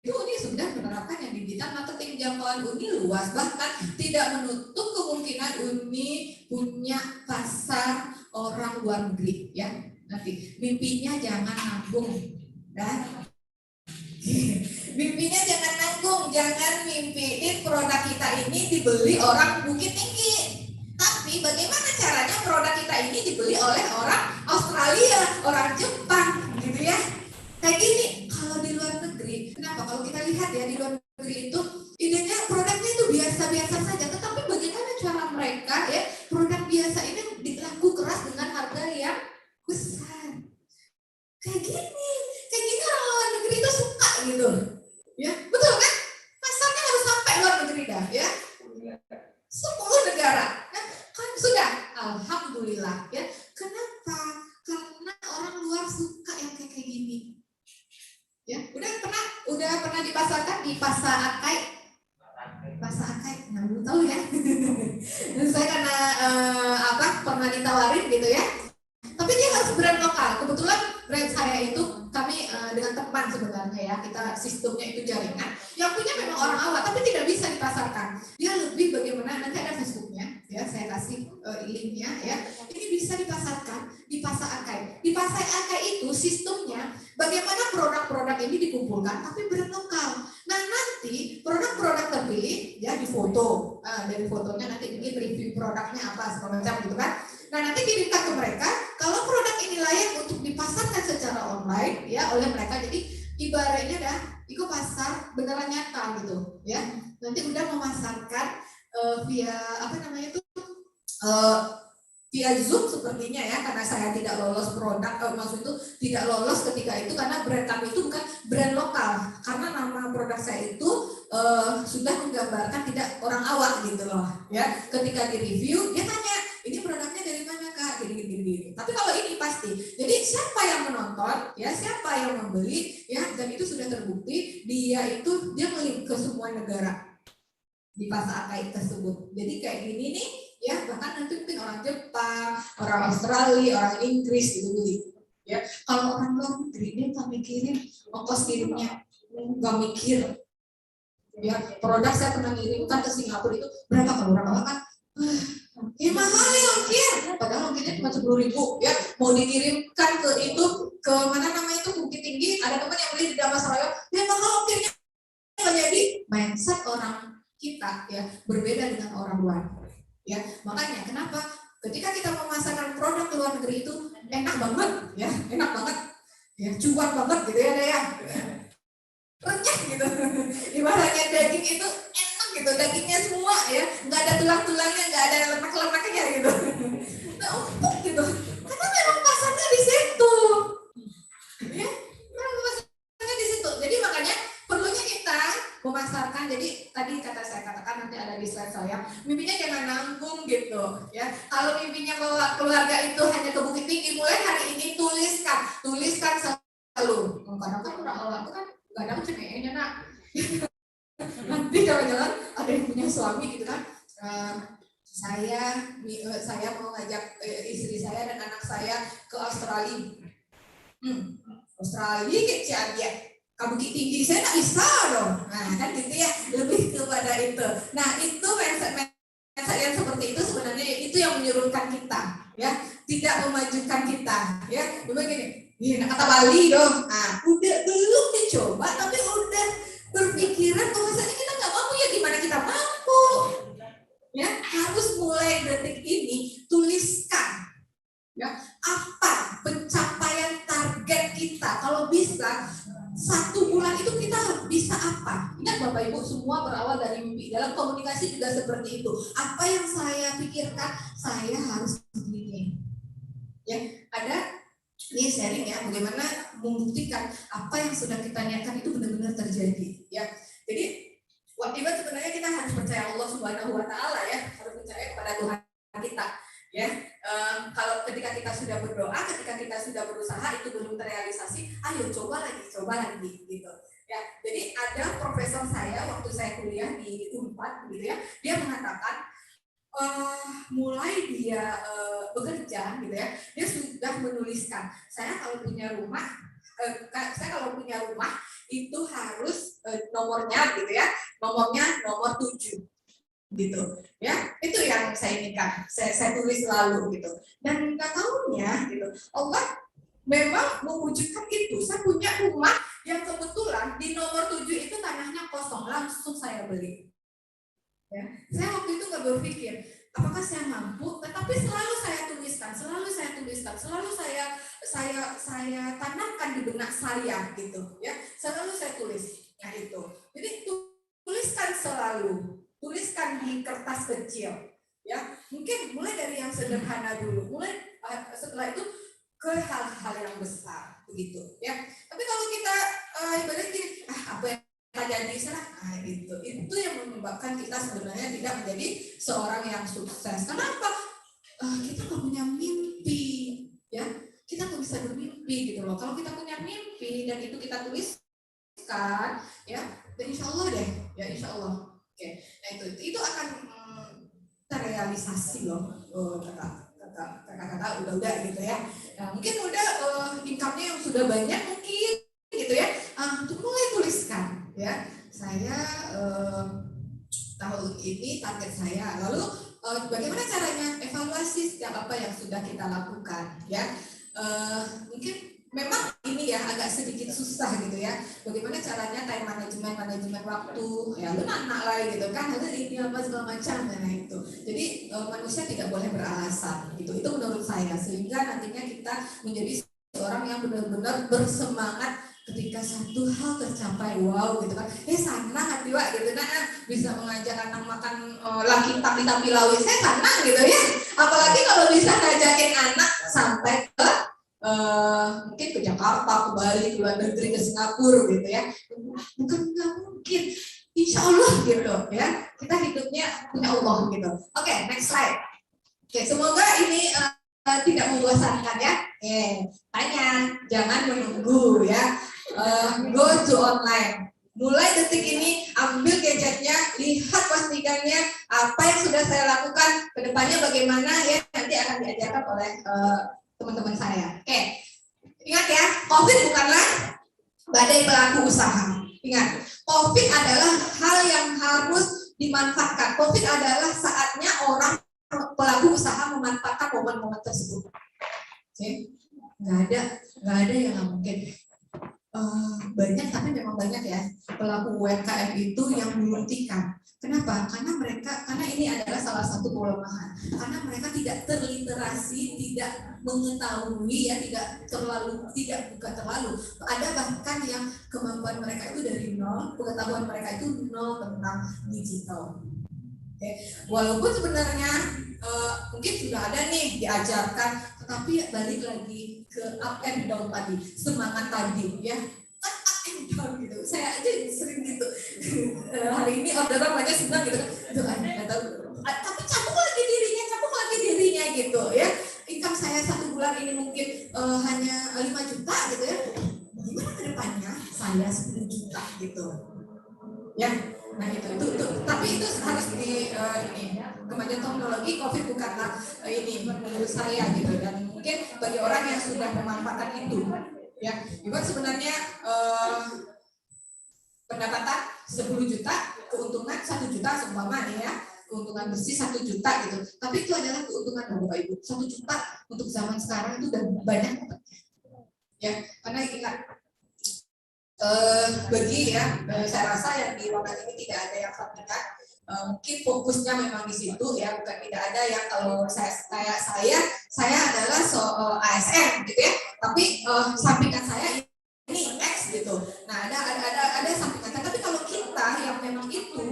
itu Uni sudah menerapkan yang digital marketing. Jangkauan Uni luas, bahkan tidak menutup kemungkinan Uni punya pasar orang luar negeri ya. Nanti mimpinya jangan nanggung dan mimpinya jangan nanggung, jangan mimpiin produk kita ini dibeli orang Bukit Tinggi. Tapi bagaimana caranya produk kita ini dibeli oleh orang Australia, orang Jepang gitu ya. Kayak gini, kalau di luar negeri, kenapa? Kalau kita lihat ya di luar negeri itu idenya produknya itu biasa-biasa saja, tetapi bagaimana cara mereka ya produk biasa ini dilaku keras dengan harga yang besar. Kayak gini orang luar negeri itu suka gitu. Ya, betul kan? Pasarnya harus sampai luar negeri dah ya. 10 negara. Kan sudah, alhamdulillah ya. Kenapa? Karena orang luar suka yang kayak gini. Ya, udah pernah dipasarkan di Pasar Akai. Pasar Akai, nggak belum tahu ya. Saya karena pernah ditawarin gitu ya. Tapi dia harus brand lokal. Kebetulan brand saya itu kami dengan teman sebenarnya ya, kita sistemnya itu jaringan. Yang punya memang orang awal, tapi tidak bisa dipasarkan. Dia lebih bagaimana, nanti ada Facebooknya, ya saya kasih linknya ya. Ini bisa dipasarkan di Pasar Akai. Di Pasar Akai itu sistemnya bagaimana produk-produk ini dikumpulkan, tapi brand lokal. Nah nanti produk-produk terpilih ya difoto, dari fotonya nanti bikin review produknya apa segala macam gitu kan. Nah nanti kirimkan ke mereka, kalau produk ini layak untuk dipasarkan secara online ya oleh mereka. Jadi ibaratnya dah ikut pasar beneran nyata gitu ya. Nanti udah memasarkan via apa namanya itu via Zoom sepertinya ya, karena saya tidak lolos produk, maksud itu tidak lolos ketika itu karena brand kami itu bukan brand lokal, karena nama produk saya itu sudah menggambarkan tidak orang awak gitu loh ya. Ketika di review dia tanya, ini produknya dari mana Kak, gini. Tapi kalau ini pasti, jadi siapa yang menonton ya, siapa yang membeli ya, dan itu sudah terbukti dia ngelink ke semua negara di Pasar Akai tersebut. Jadi kayak gini nih ya, bahkan nanti mungkin orang Jepang, orang Australia, orang Inggris gitu ya. Kalau orang luar negeri dia nggak mikirin ongkos kirimnya, nggak mikir ya. Produk saya pernah ngirimkan ke Singapura itu berapa, kalau orang awak kan ya mahal ya ongkir, padahal ongkirnya cuma 10.000 ya. Mau dikirimkan ke mana namanya itu Bukit Tinggi, ada teman yang beli di Damansaraya, ya mahal ongkirnya. Jadi mindset orang kita ya berbeda dengan orang luar. Ya, makanya kenapa Ketika kita memasarkan produk ke luar negeri itu enak banget, ya, enak banget, ya, cuan banget gitu ya, ya, renyah gitu. Ibaratnya daging itu enak gitu, dagingnya semua ya, nggak ada tulang-tulangnya, nggak ada lemak-lemaknya gitu. Nah, empuk gitu, karena memang pasarnya di situ, ya, memang pasarnya di situ. Jadi makanya perlunya kita memasarkan. Jadi tadi saya katakan nanti ada di slide saya, mimpinya jangan nanggung gitu ya. Kalau mimpinya bahwa keluarga itu hanya ke Bukit Tinggi, mulai hari ini tuliskan selalu. Kadang kan orang itu kan kadang cemehnya nak. Nanti jangan-jangan ada yang punya suami gitu kan. Saya mau ngajak istri saya dan anak saya ke Australia. Australia ke Cianjur. Ke Bukit Tinggi, saya nggak bisa dong. Nah kan gitu ya, lebih kepada itu. Nah itu mindset yang seperti itu sebenarnya itu yang menyurutkan kita, ya, tidak memajukan kita, ya. Begini, kata Bali dong. Nah udah belum dicoba tapi udah berpikiran bahwasanya kita nggak mampu, ya gimana kita mampu? Ya harus mulai detik ini tuliskan, ya, apa pencapaian target kita. Kalau bisa 1 bulan itu kita bisa apa? Ingat Bapak Ibu, semua berawal dari mimpi. Dalam komunikasi juga seperti itu. Apa yang saya pikirkan, saya harus begini. Ya, ada ini sharing ya, bagaimana membuktikan apa yang sudah kita niatkan itu benar-benar terjadi. Ya, jadi waktu itu sebenarnya kita harus percaya Allah Subhanahu Wa Taala, ya, harus percaya kepada Tuhan kita. Ya, kalau ketika kita sudah berdoa, ketika kita sudah berusaha itu belum terrealisasi, ayo coba lagi gitu. Ya, jadi ada profesor saya waktu saya kuliah di Unpad gitu ya, dia mengatakan mulai dia bekerja gitu ya, dia sudah menuliskan, saya kalau punya rumah itu harus nomornya gitu ya, nomornya nomor 7. Gitu ya, itu yang saya inginkan, saya tulis selalu gitu. Dan nggak tahunya gitu, Allah memang mewujudkan itu. Saya punya rumah yang kebetulan di nomor 7 itu tanahnya kosong, langsung saya beli. Ya, saya waktu itu nggak berpikir apakah saya mampu, tetapi selalu saya tuliskan, selalu saya tanamkan di benak saya gitu ya, selalu saya tulis. Nah itu, jadi tuliskan selalu. Tuliskan di kertas kecil, ya. Mungkin mulai dari yang sederhana dulu, setelah itu ke hal-hal yang besar, begitu, ya. Tapi kalau kita ibaratnya gini, apa yang terjadi sana, itu yang menyebabkan kita sebenarnya tidak menjadi seorang yang sukses. Kenapa? Kita nggak punya mimpi, ya. Kita nggak bisa bermimpi gitu loh. Kalau kita punya mimpi dan itu kita tuliskan, ya, dan insya Allah deh, ya insya Allah. Oke, nah itu akan terrealisasi loh, kata udah gitu ya. Nah, mungkin udah income-nya yang sudah banyak mungkin gitu ya, untuk mulai tuliskan ya. Saya tahun ini target saya, lalu bagaimana caranya evaluasi setiap apa yang sudah kita lakukan ya. Mungkin memang ini ya agak sedikit susah gitu ya. Bagaimana caranya time manajemen waktu, ya lu anak lah gitu kan, ada ini apa segala macam dan itu. Jadi manusia tidak boleh beralasan gitu. Itu menurut saya, sehingga nantinya kita menjadi seorang yang benar-benar bersemangat ketika satu hal tercapai, wow gitu kan. Senang hati wak gitu, nah bisa mengajak anak makan laki tapi lawi, saya senang gitu ya. Apalagi kalau bisa ngajakin anak sampai ke mungkin ke Jakarta, ke Bali, ke luar negeri, ke Singapura gitu ya. Bukan nggak mungkin, insya Allah gitu ya. Kita hidupnya punya Allah gitu. Oke, next slide. Oke, semoga ini tidak membosankan ya. Tanya, jangan menunggu ya. Go to online. Mulai detik ini ambil gadgetnya, lihat postingannya, apa yang sudah saya lakukan, kedepannya bagaimana ya, nanti akan diajarkan oleh teman-teman saya. Oke, ingat ya, COVID bukanlah badai pelaku usaha. Ingat, COVID adalah hal yang harus dimanfaatkan. COVID adalah saatnya orang pelaku usaha memanfaatkan momen-momen tersebut. Oke, nggak ada yang nggak mungkin. banyak, tapi memang banyak ya pelaku UMKM itu yang belum tikam. Kenapa? Karena ini adalah salah satu kelemahan. Karena mereka tidak terliterasi, tidak mengetahui ya, bukan terlalu. Ada bahkan yang kemampuan mereka itu dari nol, pengetahuan mereka itu nol tentang digital. Oke. Walaupun sebenarnya mungkin sudah ada nih diajarkan, tetapi balik lagi ke up and down tadi, semangat tadi ya, kan up and down gitu. Saya aja sering gitu. Hari ini orderan banyak senang gitu kan, nggak tahu. Tapi cabut lagi dirinya gitu ya. Income saya 1 bulan ini mungkin hanya 5 juta gitu ya. Gimana ke depannya? Saya 10 juta gitu. Ya, nah itu. Tapi itu harus di ini kemajuan teknologi COVID bukanlah ini menurut saya gitu, dan mungkin bagi orang yang sudah memanfaatkan itu ya, juga sebenarnya pendapatan 10 juta, keuntungan 1 juta seumpamanya ya, keuntungan bersih 1 juta gitu, tapi itu adalah keuntungan Bapak Ibu. 1 juta untuk zaman sekarang itu udah banyak ya, karena ingat bagi ya, saya rasa yang di ruangan ini tidak ada yang sampingan. Mungkin fokusnya memang di situ ya, bukan tidak ada yang kalau saya adalah ASN gitu ya, tapi sampingan saya ini X gitu. Nah ada sampingan, tapi kalau kita yang memang itu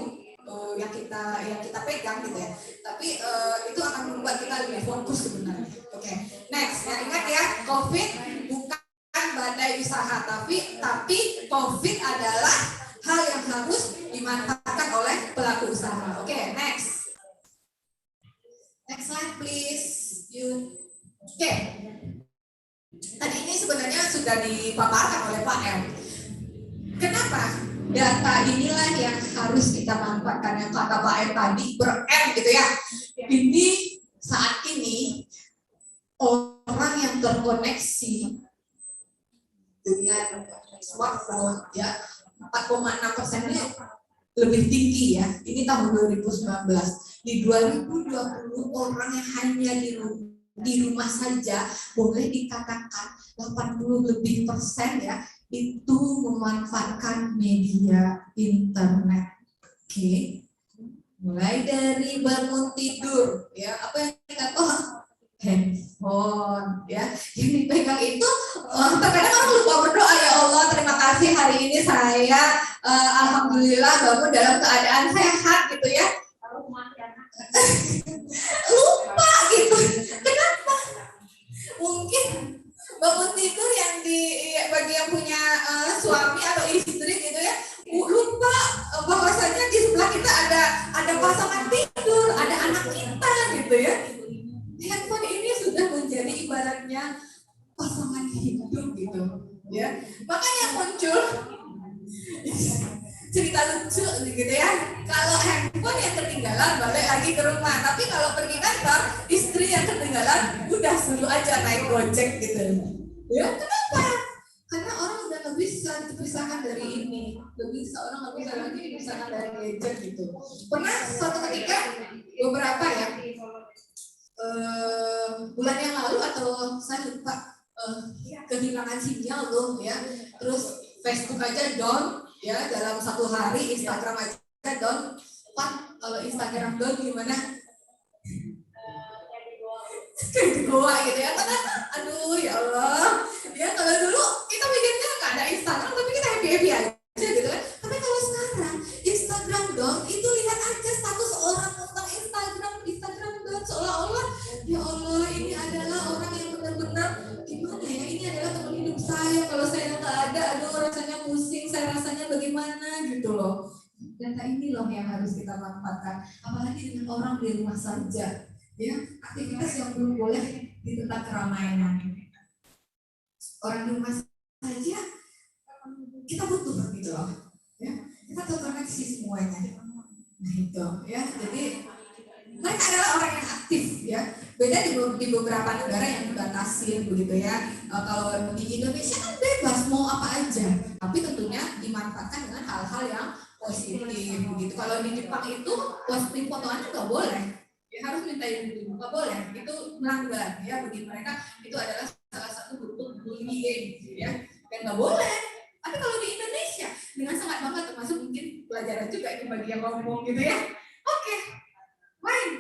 yang kita pegang gitu ya, tapi itu akan membuat kita lebih fokus sebenarnya. Oke. Next ya, ingat ya, COVID bukan badai usaha, tapi COVID adalah hal yang harus dimanfaatkan oleh pelaku usaha. Oke, next slide please. Oke. Tadi ini sebenarnya sudah dipaparkan oleh Pak M. Kenapa? Data inilah yang harus kita manfaatkan, yang kata Pak M tadi ber-M gitu ya. Ini saat ini orang yang terkoneksi dengan smartphone ya 4,6%-nya lebih tinggi ya. Ini tahun 2019. Di 2020 orang yang hanya di rumah saja boleh dikatakan 80 lebih persen ya itu memanfaatkan media internet. Oke. Mulai dari bangun tidur ya, apa yang kita handphone ya yang dipegang itu terkadang orang lupa berdoa, ya Allah terima kasih hari ini saya alhamdulillah bangun dalam keadaan sehat gitu ya, lupa gitu. Kenapa? Mungkin bangun tidur yang bagi yang punya suami atau istri gitu ya, lupa bahwasanya di sebelah kita ada pasangan tidur, ada anak kita gitu ya. Handphone ini sudah menjadi ibaratnya pasangan hidup gitu ya. Makanya muncul cerita lucu gitu ya. Kalau handphone yang ketinggalan balik lagi ke rumah, tapi kalau pergi kantor istri yang ketinggalan udah suruh aja naik Gojek gitu ya. Kenapa? Karena orang udah nggak bisa dipisahkan dari ini, orang nggak bisa lagi dipisahkan dari gadget gitu. Pernah suatu ketika beberapa ya bulan yang lalu atau saya lupa kehilangan sinyal tuh ya, terus Facebook aja down ya dalam 1 hari, Instagram aja down. Pak, kalau Instagram down gimana? Kayak di goa gitu ya, karena aduh ya Allah ya, kalau dulu kita mikirnya nggak ada Instagram tapi kita happy aja gitu kan. Tapi kalau sekarang Instagram down, itu lihat aja status orang tentang Instagram down, seolah-olah ya Allah ini adalah orang yang benar-benar gimana ya, ini adalah teman hidup saya, kalau saya nggak ada aduh rasanya pusing, saya rasanya bagaimana gitu loh. Data ini loh yang harus kita manfaatkan, apalagi dengan orang di rumah saja ya, aktivitas yang belum boleh di tempat keramaian. Orang di rumah saja kita butuh gitu loh ya, kita terkoneksi semuanya. Nah itu ya, jadi mereka adalah orang yang aktif ya. Beda di beberapa negara yang dibatasi begitu ya. Kalau di Indonesia kan bebas mau apa aja, tapi tentunya dimanfaatkan dengan hal-hal yang positif begitu. Kalau di Jepang itu posting fotoannya nggak boleh, ya, harus minta izin dulu, nggak boleh, itu melanggar ya. Bagi mereka itu adalah salah satu bentuk bullying gitu ya, dan nggak boleh dia ngomong gitu ya. Oke, fine.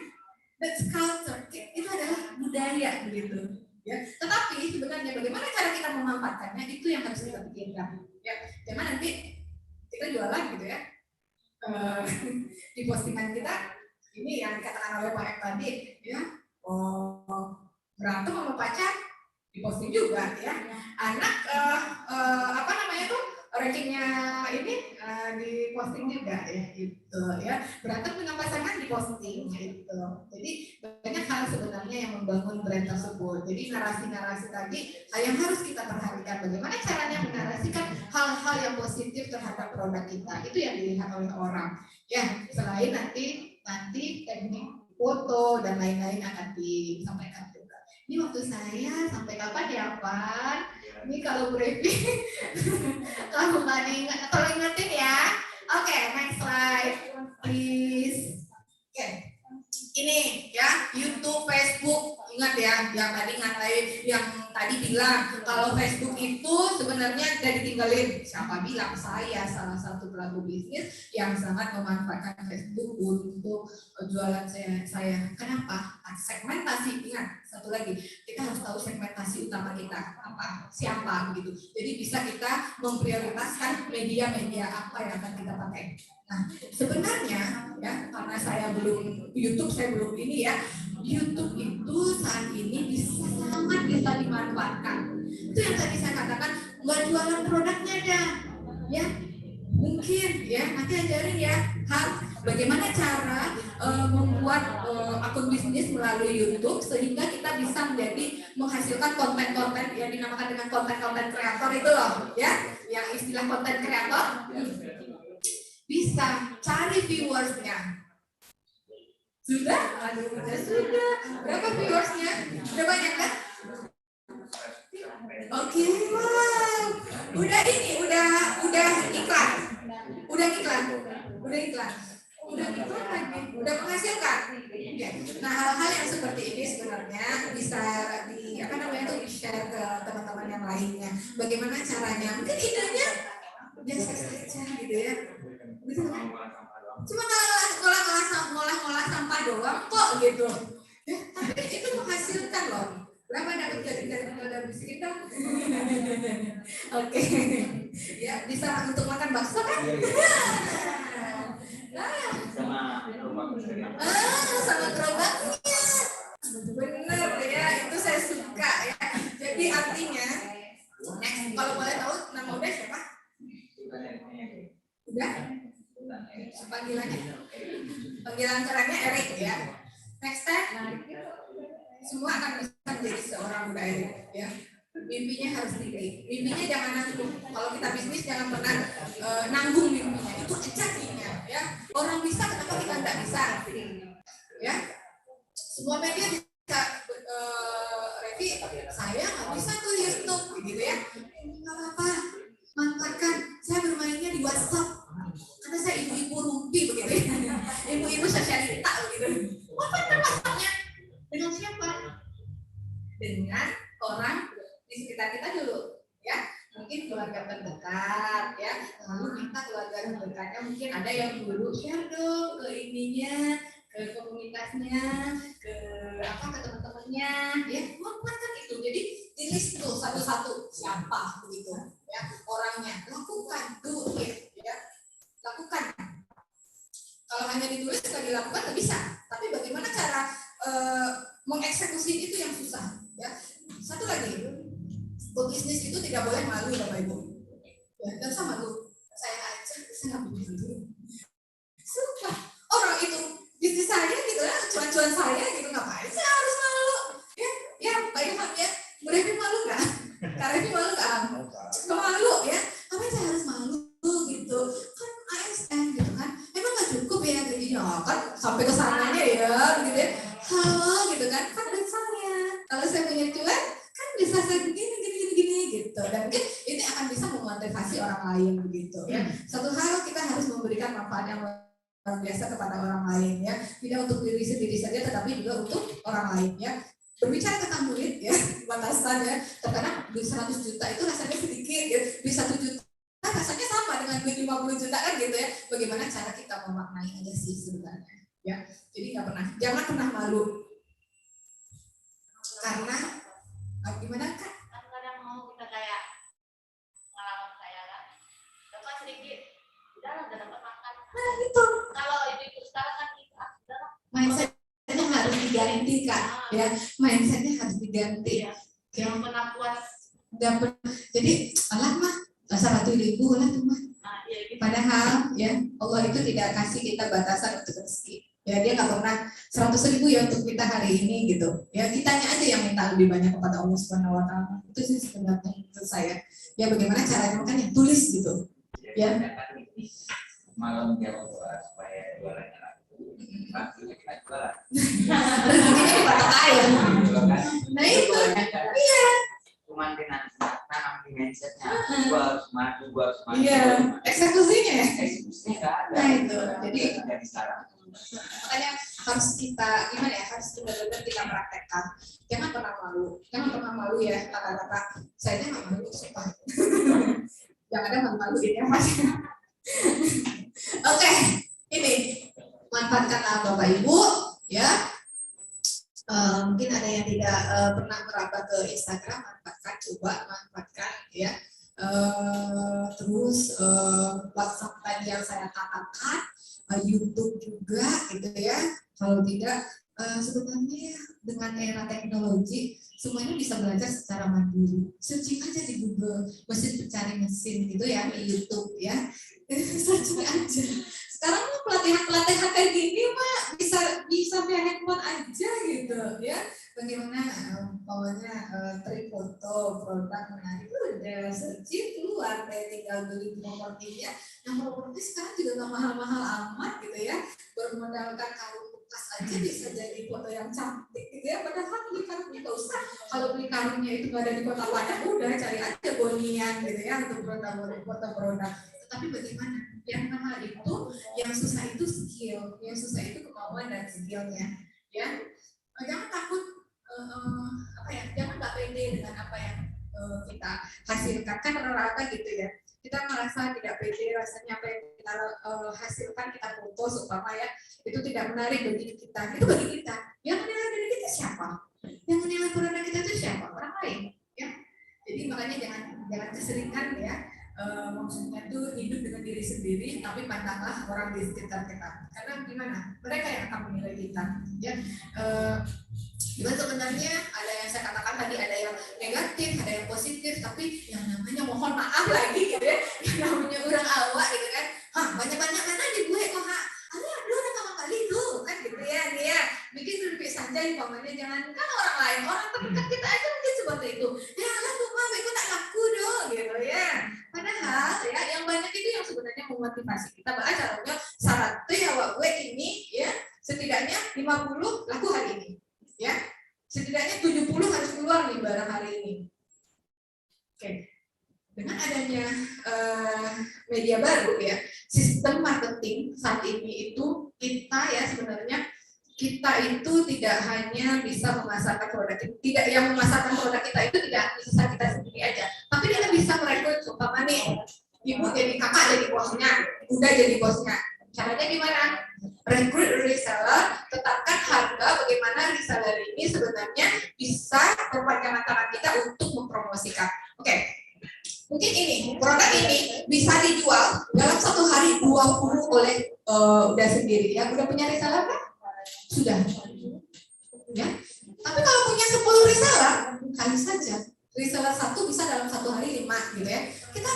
That's culture. Itu adalah budaya begitu. Ya, tetapi sebenarnya bagaimana cara kita memanfaatkannya itu yang harus kita pikirkan. Ya, jangan nanti kita jualan gitu ya. Di postingan kita ini yang dikatakan oleh Pak Ek tadi, ya, berantem sama pacar diposting juga ya. Anak apa namanya tuh rankingnya ini diposting juga ya gitu ya. Berantem dengan pasangan diposting gitu. Jadi banyak hal sebenarnya yang membangun brand tersebut. Jadi narasi-narasi tadi yang harus kita perhatikan bagaimana caranya menarasikan hal-hal yang positif terhadap produk kita. Itu yang dilihat oleh orang. Ya, selain nanti teknik foto dan lain-lain akan disampaikan juga. Ini waktu saya sampai kapan ya Pak? Ini kalau Bu Revi kalau nggak diingat, tolong ingetin ya. Oke, next slide please. Oke, ini ya YouTube, Facebook, ingat ya yang tadi ngatain, yang tadi bilang kalau Facebook itu sebenarnya udah ditinggalin. Siapa bilang? Saya salah satu pelaku bisnis yang sangat memanfaatkan Facebook untuk jualan saya. Kenapa? Segmentasi, ingat satu lagi, kita harus tahu segmentasi utama kita apa, siapa begitu. Jadi bisa kita memprioritaskan media-media apa yang akan kita pakai. Nah, sebenarnya ya karena saya belum YouTube, saya belum ini ya. YouTube itu saat ini bisa sangat bisa dimanfaatkan. Itu yang tadi saya katakan, nggak jualan produknya dah, ya mungkin ya nanti ajarin ya bagaimana cara membuat akun bisnis melalui YouTube sehingga kita bisa menghasilkan konten-konten yang dinamakan dengan konten-konten kreator itu loh, ya, yang istilah konten kreator. Bisa cari viewersnya. Sudah? Aduh, sudah. Berapa viewersnya? Udah banyak kan? Oke, wow. Udah iklan. Udah lagi. Udah menghasilkan. Ya. Nah, hal-hal yang seperti ini sebenarnya bisa di-share ke teman-teman yang lainnya. Bagaimana caranya? Mungkin idenya biasa saja gitu ya. Betul kan? Cuma ngolah sampah doang kok gitu. Ya, tapi itu menghasilkan loh. Berapa dapat dari bisnis kita? Oke. Ya, bisa untuk makan bakso kan? Sama gerobaknya. Benar ya, itu saya suka ya. Jadi artinya, kalau boleh tahu nama udah siapa? Udah? Panggilan kerennya Erik ya. Next step, semua akan bisa menjadi seorang Bunda Erik ya. Mimpinya harus tinggi. Mimpinya jangan nanggung. Kalau kita bisnis jangan pernah nanggung mimpinya. Itu ajakinya ya. Orang bisa, kenapa kita nggak bisa? Ya. Semua media bisa. Revi, saya nggak bisa tuh YouTube gitu ya. Nggak apa-apa. Manfaatkan. Saya bermainnya di WhatsApp. Karena saya ibu-ibu rumpi begitu ya. Ibu-ibu sosialita begitu. Apa WhatsApp-nya? Dengan siapa? Dengan orang di sekitar kita dulu, ya. Mungkin keluarga terdekat, ya. Lalu kita keluarga terdekatnya mungkin ada yang dulu share dong ke ininya, ke komunitasnya, ke teman-temannya, ya. Manfaatkan itu. Jadi di list tuh satu-satu siapa begitu, ya. Orangnya lakukan dulu, ya. Lakukan. Kalau hanya ditulis nggak dilakukan nggak bisa. Tapi bagaimana cara mengeksekusi itu yang susah. Ya. Satu lagi, pebisnis itu tidak boleh malu Bapak Ibu. Ya, nggak usah malu. Saya aja, saya nggak begitu. Sumpah, orang itu bisnis saya gitu ya, cuan-cuan saya gitu, ngapain saya harus malu? Ya, Pak Ilham ya, Bu Revi malu nggak? Kak Revi malu nggak? Malu ya, ngapain saya harus malu gitu? Kan ASN gitu kan, emang nggak cukup ya gajinya kan sampai ke sananya ya, gitu ya. Halo gitu kan besarnya. Kalau saya punya cuan kan bisa saya gini gitu. Dan mungkin ini akan bisa memotivasi orang lain begitu ya. Satu hal kita harus memberikan manfaat yang luar biasa kepada orang lain ya. Tidak untuk diri sendiri saja tetapi juga untuk orang lain ya. Berbicara tentang duit ya, batasan ya. Terkadang duit 100 juta itu rasanya sedikit ya. Duit 1 juta rasanya sama dengan duit 50 juta kan gitu ya. Bagaimana cara kita memaknai aja sih sebenarnya. Ya, jadi jangan pernah malu. Karena gimana Kak? Kadang mau kita kayak ngalamin kayak kan, dapat sedikit, udah dapat makan. Nah itu. Kalau ibu sekarang kan kita udah Mindsetnya harus diganti Kak. Ya, mindsetnya harus diganti. yang pernah puas. Jadi alah mah dasar ratu ibu lah tuh mah. Ya, gitu. Padahal ya Allah itu tidak kasih kita batasan untuk rezeki. Ya dia nggak pernah 100.000 ya untuk kita hari ini gitu. Ya kitanya aja yang minta lebih banyak kepada Allah Subhanahu Wa Taala. Itu sih sebenarnya menurut saya. Ya bagaimana caranya makanya tulis gitu. Ya. Malam dia supaya jualannya laku. Waktunya kita jualan. Rezekinya dipatok air. Nah itu. Iya. Cuman dengan tanam di mindsetnya, gua harus maju. Iya. Eksekusinya ya. Eksekusinya nggak ada. Nah itu. Jadi dari sekarang. makanya harus kita gimana ya, harus benar-benar kita praktekkan. Jangan pernah malu ya kata-kata saya nggak malu sumpah. Yang ada malu-maluin ya Mas. Oke, ini manfaatkan Bapak Ibu ya. Mungkin ada yang tidak pernah meraba ke Instagram, manfaatkan ya. Terus WhatsApp tadi yang saya katakan, YouTube juga gitu ya. Kalau tidak sebenarnya dengan era teknologi semuanya bisa belajar secara mandiri. Searching aja di Google, mesin pencari mesin gitu ya, di YouTube ya. Searching aja. Sekarang pelatihan kayak gini mah bisa via handphone aja gitu ya. Bagaimana pokoknya trik foto produk menarik udah searching keluar, kayak tinggal beli propertinya. Nah properti sekarang juga nggak mahal-mahal amat gitu ya. Bermodalkan kalung bekas aja bisa jadi foto yang cantik gitu ya. Padahal beli karungnya nggak usah. Kalau beli karungnya itu nggak ada di kota Padang, udah cari aja Bonian gitu ya untuk foto produk. Tapi bagaimana? Yang mahal itu, yang susah itu skill, yang susah itu kemauan dan skillnya. Ya, jangan takut, jangan nggak pede dengan apa yang kita hasilkan. Kan rata-rata gitu ya. Kita merasa tidak pede, rasanya apa yang kita hasilkan kita foto supaya ya itu tidak menarik bagi kita. Itu bagi kita. Yang menilai diri kita siapa? Yang menilai produk kita itu siapa? Orang lain. Ya. Jadi makanya jangan keseringan ya. Maksudnya tuh hidup dengan diri sendiri, tapi pandanglah orang di sekitar kita. Karena gimana? Mereka yang akan menilai kita. Ya, Cuman sebenarnya ada yang saya katakan tadi, ada yang negatif, ada yang positif, tapi yang namanya mohon maaf lagi gitu ya, yang namanya orang awak gitu kan, banyak-banyak mana di gue kok aduh udah sama kali tuh kan gitu ya, dia bikin lebih santai pamannya, jangan kan orang lain, orang terdekat kita aja mungkin seperti itu, ya lah tuh mah gue tak laku dong gitu ya. Padahal ya yang banyak itu yang sebenarnya memotivasi kita, bahkan caranya syaratnya awak gue ini ya setidaknya 50 laku hari ini. Ya, setidaknya 70 harus keluar nih barang hari ini. Oke, dengan adanya media baru ya, sistem marketing saat ini itu kita ya sebenarnya kita itu tidak hanya bisa memasarkan produk kita, tidak yang memasarkan produk kita itu tidak bisa kita sendiri aja, tapi kita bisa merekrut umpama nih, ibu jadi kakak jadi bosnya, bunda jadi bosnya. Caranya gimana? Rekrut reseller, tetapkan harga, bagaimana reseller ini sebenarnya bisa berpanjangan tangan kita untuk mempromosikan. Oke. Mungkin ini, produk ini bisa dijual dalam satu hari 20 oleh udah sendiri ya. Udah punya reseller kan? Sudah. Ya. Tapi kalau punya 10 reseller, kali saja. Reseller satu bisa dalam satu hari 5 gitu ya. Kita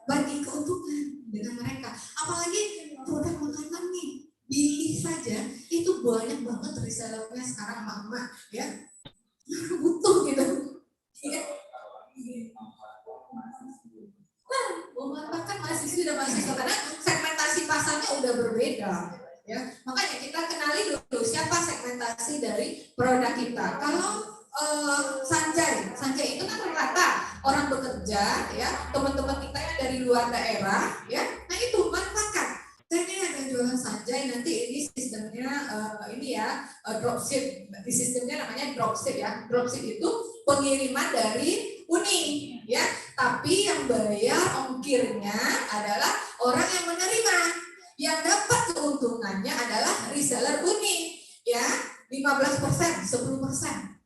bagi keuntungan dengan mereka. Apalagi produk makanan nih, pilih saja itu banyak banget resellernya sekarang emak-emak ya butuh gitu ya. Memanfaatkan mahasiswa karena segmentasi pasarnya udah berbeda ya, makanya kita kenali dulu siapa segmentasi dari produk kita. Kalau Sanjay itu kan rata orang bekerja ya, teman-teman kita yang dari luar daerah ya, nah itu manfaatkan. Kayaknya ada jualan Sanjay, nanti ini sistemnya ini ya dropship, di sistemnya namanya dropship ya. Dropship itu pengiriman dari Uni ya, Tapi yang bayar ongkirnya adalah orang yang menerima. Yang dapat keuntungannya adalah reseller Uni, ya 15%, 10%,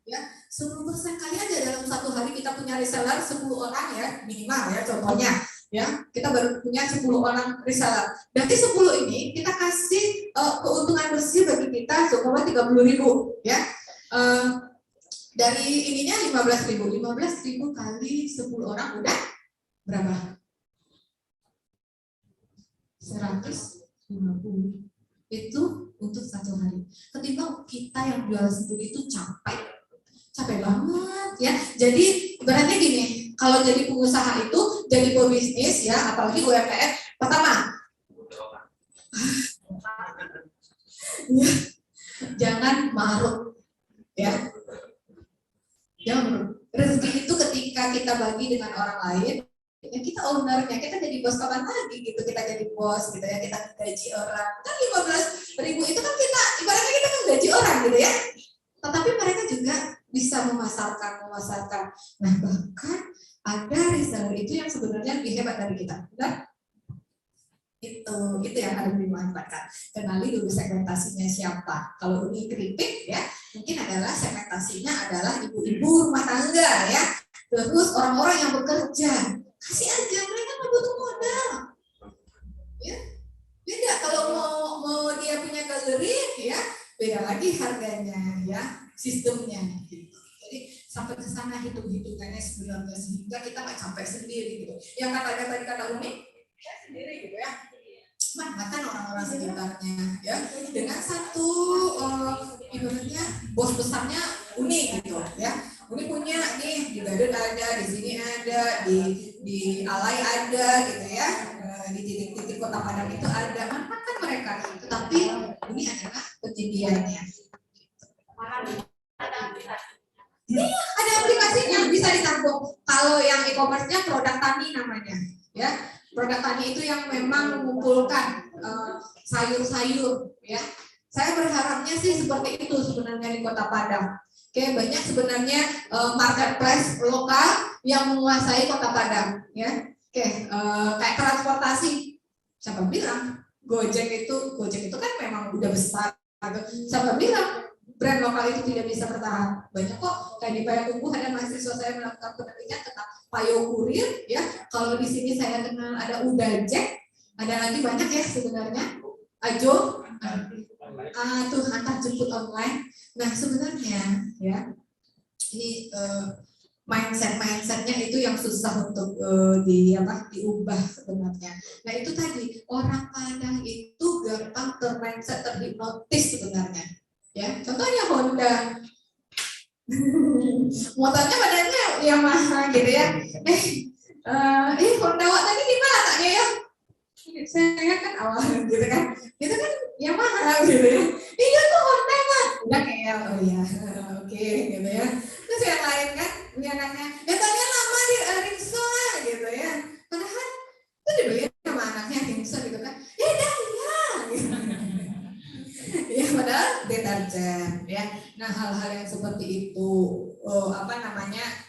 ya 10% kali aja dalam satu hari kita punya reseller 10 orang ya minimal ya contohnya, ya kita baru punya 10 orang reseller. Berarti 10 ini kita kasih keuntungan bersih bagi kita coba 30.000, ya. Dari ininya 15.000 kali 10 orang udah berapa? 150. Itu untuk satu hari. Ketimbang kita yang jual sendiri itu capek banget ya. Jadi ibaratnya gini, kalau jadi pengusaha itu jadi pebisnis ya, apalagi UMKM, pertama ya, jangan maruk ya. Jangan. Rezeki itu ketika kita bagi dengan orang lain, ya kita ownernya, kita jadi bos kapan lagi gitu, kita jadi bos gitu ya, kita gaji orang. Kan 15.000 itu kan kita, ibaratnya kita kan gaji orang gitu ya. Tetapi mereka juga bisa memasarkan. Nah bahkan ada reseller itu yang sebenarnya lebih hebat dari kita, benar? Itu yang harus dimanfaatkan. Kenali dulu segmentasinya siapa. Kalau ini keripik ya, mungkin adalah segmentasinya adalah ibu-ibu rumah tangga ya. Terus orang-orang yang bekerja. Kasih aja, mereka nggak butuh modal. Ya, beda kalau mau dia punya galeri ya, beda lagi harganya ya, sistemnya gitu. Jadi sampai ke sana hitung-hitungannya sebenarnya sehingga kita nggak capek sendiri gitu. Yang kata Umi, saya sendiri gitu ya. Manfaatkan orang-orang sekitarnya ya dengan satu ibaratnya bos besarnya Uni gitu ya. Uni punya nih di Garut ada, di sini ada, di Alay ada gitu ya, di titik-titik Kota Padang itu ada, manfaatkan mereka. Tetapi ini adalah kejadiannya. Iya, ada aplikasinya bisa ditampung. Kalau yang e-commerce-nya produk tani namanya ya. Produk tani itu yang memang mengumpulkan sayur-sayur ya. Saya berharapnya sih seperti itu sebenarnya di Kota Padang. Oke, banyak sebenarnya marketplace lokal yang menguasai Kota Padang ya. Oke, kayak transportasi. Siapa bilang Gojek itu kan memang udah besar. Siapa bilang brand lokal itu tidak bisa bertahan? Banyak kok, kayak di Payakumbuh ada mahasiswa saya melakukan penelitian tentang Payo Kurir ya. Kalau di sini saya kenal ada Udajek, ada lagi banyak ya sebenarnya. Ajo, tuh antar jemput online. Nah sebenarnya ya ini mindsetnya itu yang susah untuk diubah sebenarnya. Nah itu tadi orang Padang itu gampang termindset, terhipnotis sebenarnya. Ya contohnya Honda. Motornya badannya Yamaha gitu ya. Honda Wak tadi gimana tanya ya? Saya kan awal gitu kan Yamaha gitu ya. Iya tuh Honda Wak. Udah kayak oh ya oke gitu ya. Terus yang lain kan dia anaknya, ya tanya lama di Ringso gitu ya. Padahal itu dibeli sama anaknya Ringso gitu kan. Ya gitu. Ya padahal deterjen ya. Nah hal-hal yang seperti itu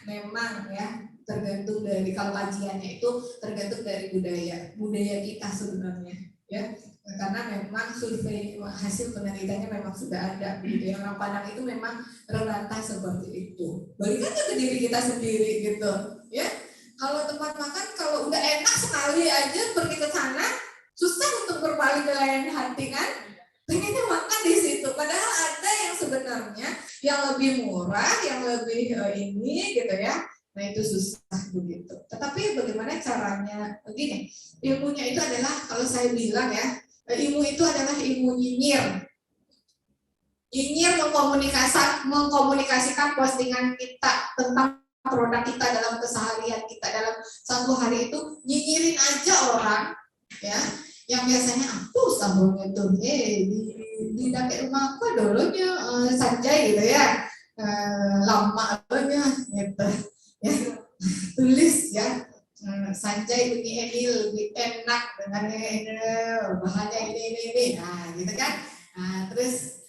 memang ya tergantung dari, kalau kajiannya itu tergantung dari budaya kita sebenarnya ya, karena memang survei hasil penelitiannya memang sudah ada gitu ya. Orang Padang itu memang rata seperti itu. Balikan ke diri kita sendiri gitu ya. Kalau tempat makan kalau udah enak sekali aja pergi ke sana, susah untuk berbalik ke lain hati kan. Pengennya makan di situ, padahal ada yang sebenarnya yang lebih murah, yang lebih ini gitu ya. Nah itu susah begitu. Tetapi bagaimana caranya? Begini, ilmunya itu adalah kalau saya bilang ya, ilmu itu adalah ilmu nyinyir. Nyinyir mengkomunikasikan postingan kita tentang produk kita dalam keseharian kita dalam satu hari itu, nyinyirin aja orang ya. Yang biasanya sabunnya tuh di dapur rumah aku dulunya Sanjay gitu ya, lama dulunya gitu ya, tulis ya Sanjay bunyi Emil lebih enak dengan bahannya ini nah gitu kan. Nah terus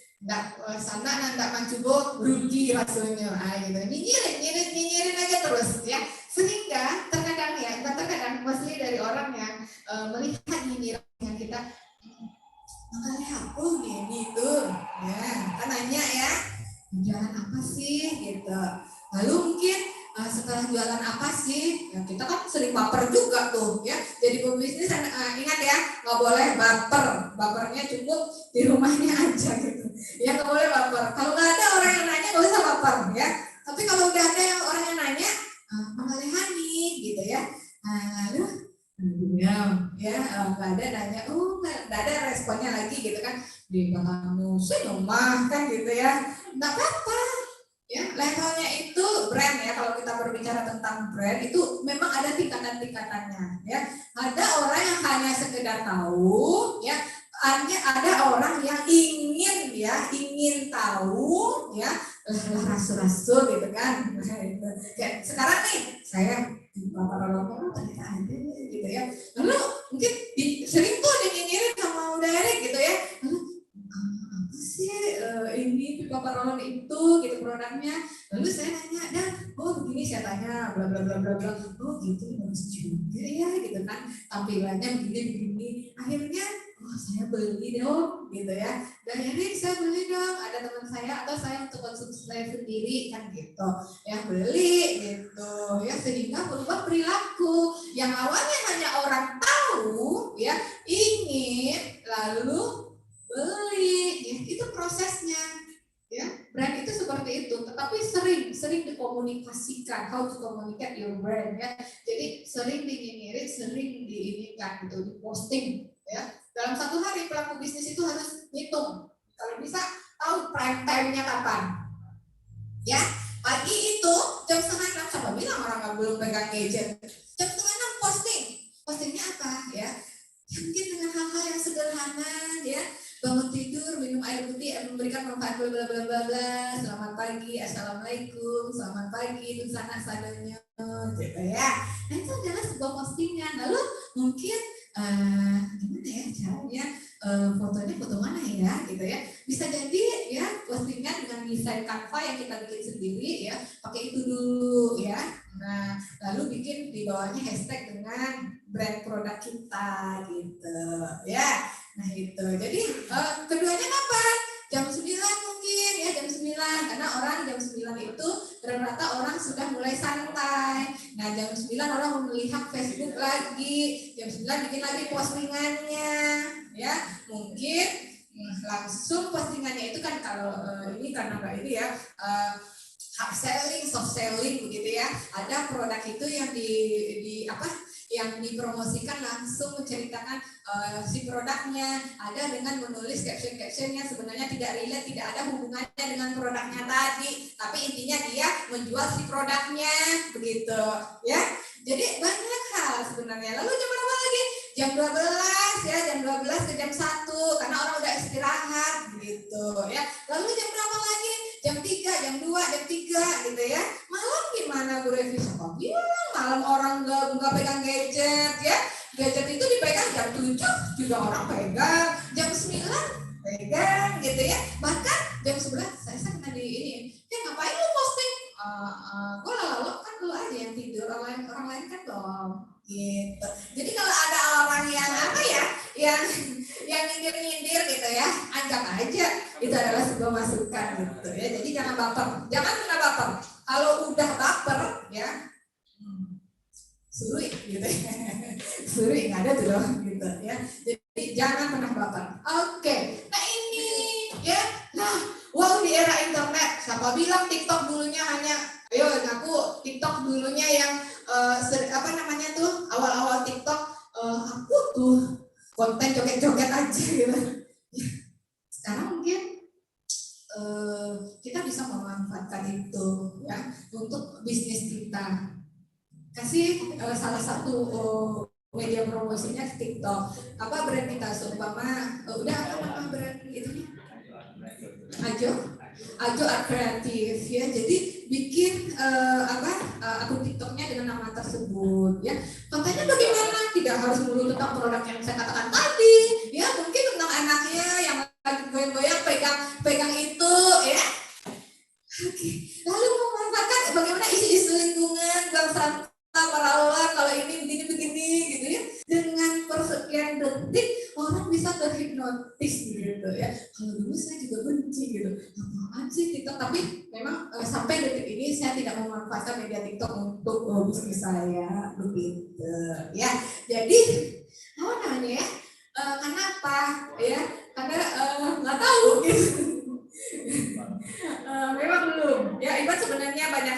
sana ndak mancubo rugi rasanya gitu, nyinyirin aja terus ya, sehingga terkadang melihat nih yang kita makanya aku gini tuh, ya kan nanya ya jualan apa sih gitu. Lalu mungkin setelah jualan apa sih, ya kita kan sering baper juga tuh ya. Jadi pebisnis ingat ya, nggak boleh baper, bapernya cukup di rumahnya aja gitu. Ya nggak boleh baper. Kalau nggak ada orang yang nanya nggak usah baper ya. Tapi kalau udah ada orang yang nanya, Mangalehani gitu ya. Lalu diam ya, nggak ada nanya, nggak ada responnya lagi gitu kan, di kamu senyumah kan gitu ya, nggak apa-apa ya. Levelnya itu brand ya, kalau kita berbicara tentang brand itu memang ada tingkatan-tingkatannya ya. Ada orang yang hanya sekedar tahu ya, ada orang yang ingin tahu ya, rasul-rasul gitu kan. Sekarang nih saya Bapak Romo ternyata ada gitu ya. Lalu mungkin sering tuh dinyinyirin sama Derek gitu ya. Lalu apa sih ini Bapak Romo itu gitu produknya. Lalu saya nanya, dan begini saya tanya bla bla bla bla bla. Gitu bagus juga ya gitu kan. Tampilannya begini. Akhirnya saya beli dong gitu ya. Dan ini saya beli dong, ada teman saya atau saya untuk konsumsi saya sendiri kan gitu ya, beli gitu ya, sehingga berubah perilaku yang awalnya hanya orang tahu ya, ingin lalu beli ya, itu prosesnya ya. Brand itu seperti itu, tetapi sering dikomunikasikan, how to communicate your brand ya. Jadi sering dinyinyirin, sering diinikan gitu, diposting ya. Dalam satu hari pelaku bisnis itu harus hitung, kalau bisa tahu prime time-nya kapan. Ya, pagi itu jam 5:30, siapa bilang orang belum pegang gadget? Jam 5:30 posting. Postingnya apa ya? Mungkin dengan hal-hal yang sederhana ya. Bangun tidur, minum air putih, memberikan manfaat bla bla bla bla bla. Selamat pagi, assalamualaikum, selamat pagi, itu sanak sadanya gitu ya. Nah itu adalah sebuah postingan. Lalu mungkin gimana ya caranya, fotonya foto mana ya gitu ya, bisa jadi ya postingan dengan desain Canva yang kita bikin sendiri ya, pakai itu dulu ya. Nah lalu bikin di bawahnya hashtag dengan brand produk kita gitu ya. Nah itu jadi keduanya kapan? Jam 9 mungkin ya, jam 9, karena orang jam 9 itu rata-rata orang sudah mulai santai. Nah jam 9 orang melihat Facebook lagi, jam 9 bikin lagi postingannya ya. Mungkin langsung postingannya itu kan kalau ini karena nggak ini ya, hard selling, soft selling begitu ya. Ada produk itu yang di apa? Yang dipromosikan langsung menceritakan si produknya, ada dengan menulis caption-caption yang sebenarnya tidak relate, tidak ada hubungannya dengan produknya tadi, tapi intinya dia menjual si produknya begitu ya. Jadi banyak hal sebenarnya. Lalu jam berapa lagi? Jam 12 ya, jam 12 ke jam 1 karena orang udah istirahat gitu ya. Lalu jam berapa lagi? Jam 3, jam 2, jam 3 gitu ya. Malam gimana Bu Revi? Siapa bilang malam orang nggak pegang gadget ya? Gadget itu dipegang jam 7 juga orang pegang, jam 9 pegang gitu ya. Bahkan jam 11 saya kena di ini. Ya ngapain lu posting? Gue lalu kan lu aja yang tidur, orang lain kan belum gitu. Jadi kalau ada orang yang apa ya, yang nyindir gitu ya, anggap aja itu adalah sebuah masukan gitu ya. Jadi jangan baper, jangan pernah baper. Kalau udah baper ya, suri gitu ya. Suri nggak ada tuh loh gitu ya. Jadi jangan pernah baper. Oke. Nah ini ya, wow di era internet, siapa bilang TikTok dulunya hanya, ayo ngaku TikTok dulunya yang apa namanya tuh, awal-awal TikTok aku tuh konten joget-joget aja gitu. Sekarang mungkin kita bisa memanfaatkan itu ya untuk bisnis kita. Kasih salah satu media promosinya TikTok. Apa brand kita? Seumpama udah apa nama brand itu? Ajo Art Kreatif ya. Jadi bikin akun TikToknya dengan nama tersebut ya. Kontennya bagaimana? Tidak harus melulu tentang produk yang saya katakan tadi ya. Mungkin tentang anaknya yang lagi goyang-goyang pegang itu ya. Oke. Lalu memanfaatkan bagaimana isu-isu lingkungan, buang sampah, merawat kalau ini begini gitu ya. Dengan bisa terhipnotis gitu ya. Kalau dulu saya juga benci gitu, apaan sih TikTok, tapi memang sampai detik ini saya tidak memanfaatkan media TikTok untuk bisnis saya begitu ya. Jadi apa namanya ya, kenapa ya, karena nggak tahu gitu. Memang belum ya, Iban sebenarnya banyak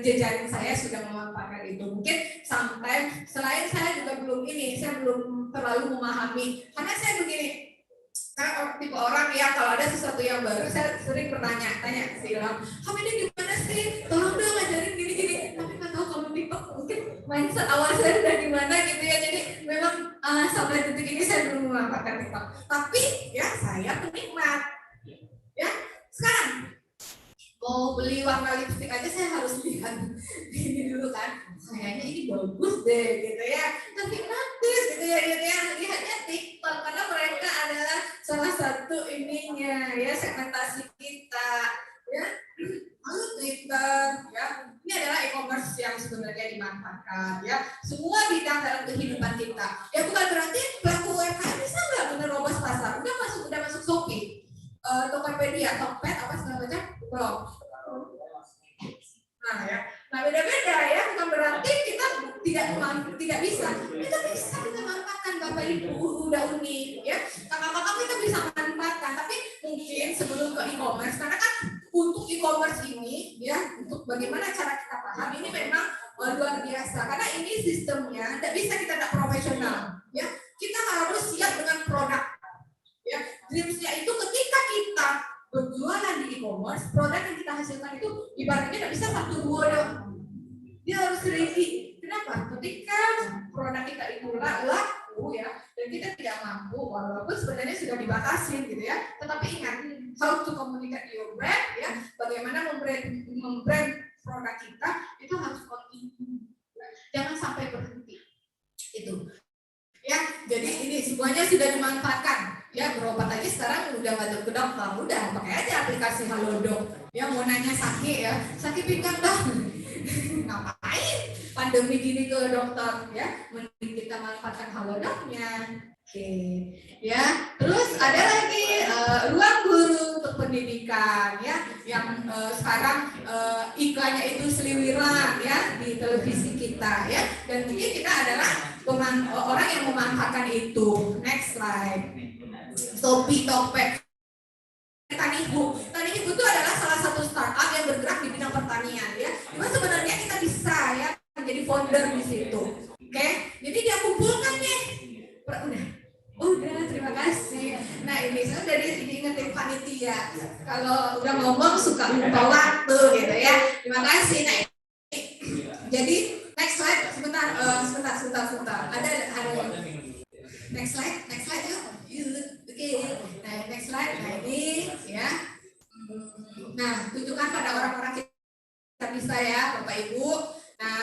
jejaring saya sudah memanfaatkan itu. Mungkin sampai selain saya juga belum ini, saya belum terlalu memahami, karena saya begini, kan tipe orang ya kalau ada sesuatu yang baru saya sering tanya si Ilham, kamu ini gimana sih, tolong dong ngajarin gini-gini, tapi nggak tahu kalau TikTok mungkin mindset awal saya udah gimana gitu ya. Jadi memang sampai detik ini saya belum memanfaatkan TikTok, tapi ya saya penikmat ya. Sekarang mau beli warna lipstik aja saya harus lihat ini dulu kan, kayaknya ini bagus deh gitu ya, tapi gratis gitu ya, lihatnya TikTok karena mereka adalah salah satu ininya ya, segmentasi kita ya. Lalu Twitter ya, ini adalah e-commerce yang sebenarnya dimanfaatkan ya, semua bidang dalam kehidupan kita ya. Bukan berarti pelaku UMKM bisa nggak menerobos pasar, udah masuk Shopee, Tokopedia, Tokped, apa segala macam, belum. Nah ya, beda-beda ya, bukan berarti kita tidak bisa. Kita bisa kita manfaatkan Bapak Ibu udah unik ya, kakak-kakak kita bisa manfaatkan. Tapi mungkin sebelum ke e-commerce, karena kan untuk e-commerce ini ya, untuk bagaimana cara kita paham ini memang luar biasa. Karena ini sistemnya tidak bisa kita tidak profesional ya. Kita harus siap dengan produk. Ya, dreams-nya itu ketika kita berjualan di e-commerce, produk yang kita hasilkan itu ibaratnya tidak bisa 1-2 doang. Dia harus ready. Kenapa? Ketika produk kita itu laku ya, dan kita tidak mampu, walaupun sebenarnya sudah dibatasi gitu ya, tetapi ingat how to communicate your brand ya, bagaimana membrand produk kita itu harus continue. Jangan sampai berhenti. Itu. Ya, jadi ini semuanya sudah dimanfaatkan. Ya, berobat aja sekarang udah nggak ke dokter, udah pakai aja aplikasi Halodoc. Ya, mau nanya sakit ya, sakit pinggang dong. Ngapain pandemi gini ke dokter ya? Mending kita manfaatkan Halodocnya. Oke, ya. Terus ada lagi ruang guru untuk pendidikan ya, yang sekarang iklannya itu seliwiran ya di televisi kita ya, dan mungkin kita adalah orang yang memanfaatkan itu. Next slide. Shopee, Tokped, Tanibu itu adalah salah satu startup yang bergerak di bidang pertanian ya. Cuma sebenarnya kita bisa ya menjadi founder di situ. Oke, jadi dia kumpulkan nih. Udah, terima kasih. Nah ini saya udah diingetin panitia. Kalau udah ngomong suka lupa waktu gitu ya. Terima kasih. Nah jadi next slide. Sebentar. Ada next slide yuk. Oke. Nah next slide. Nah ini ya. Nah tunjukkan pada orang-orang kita bisa ya Bapak Ibu. Nah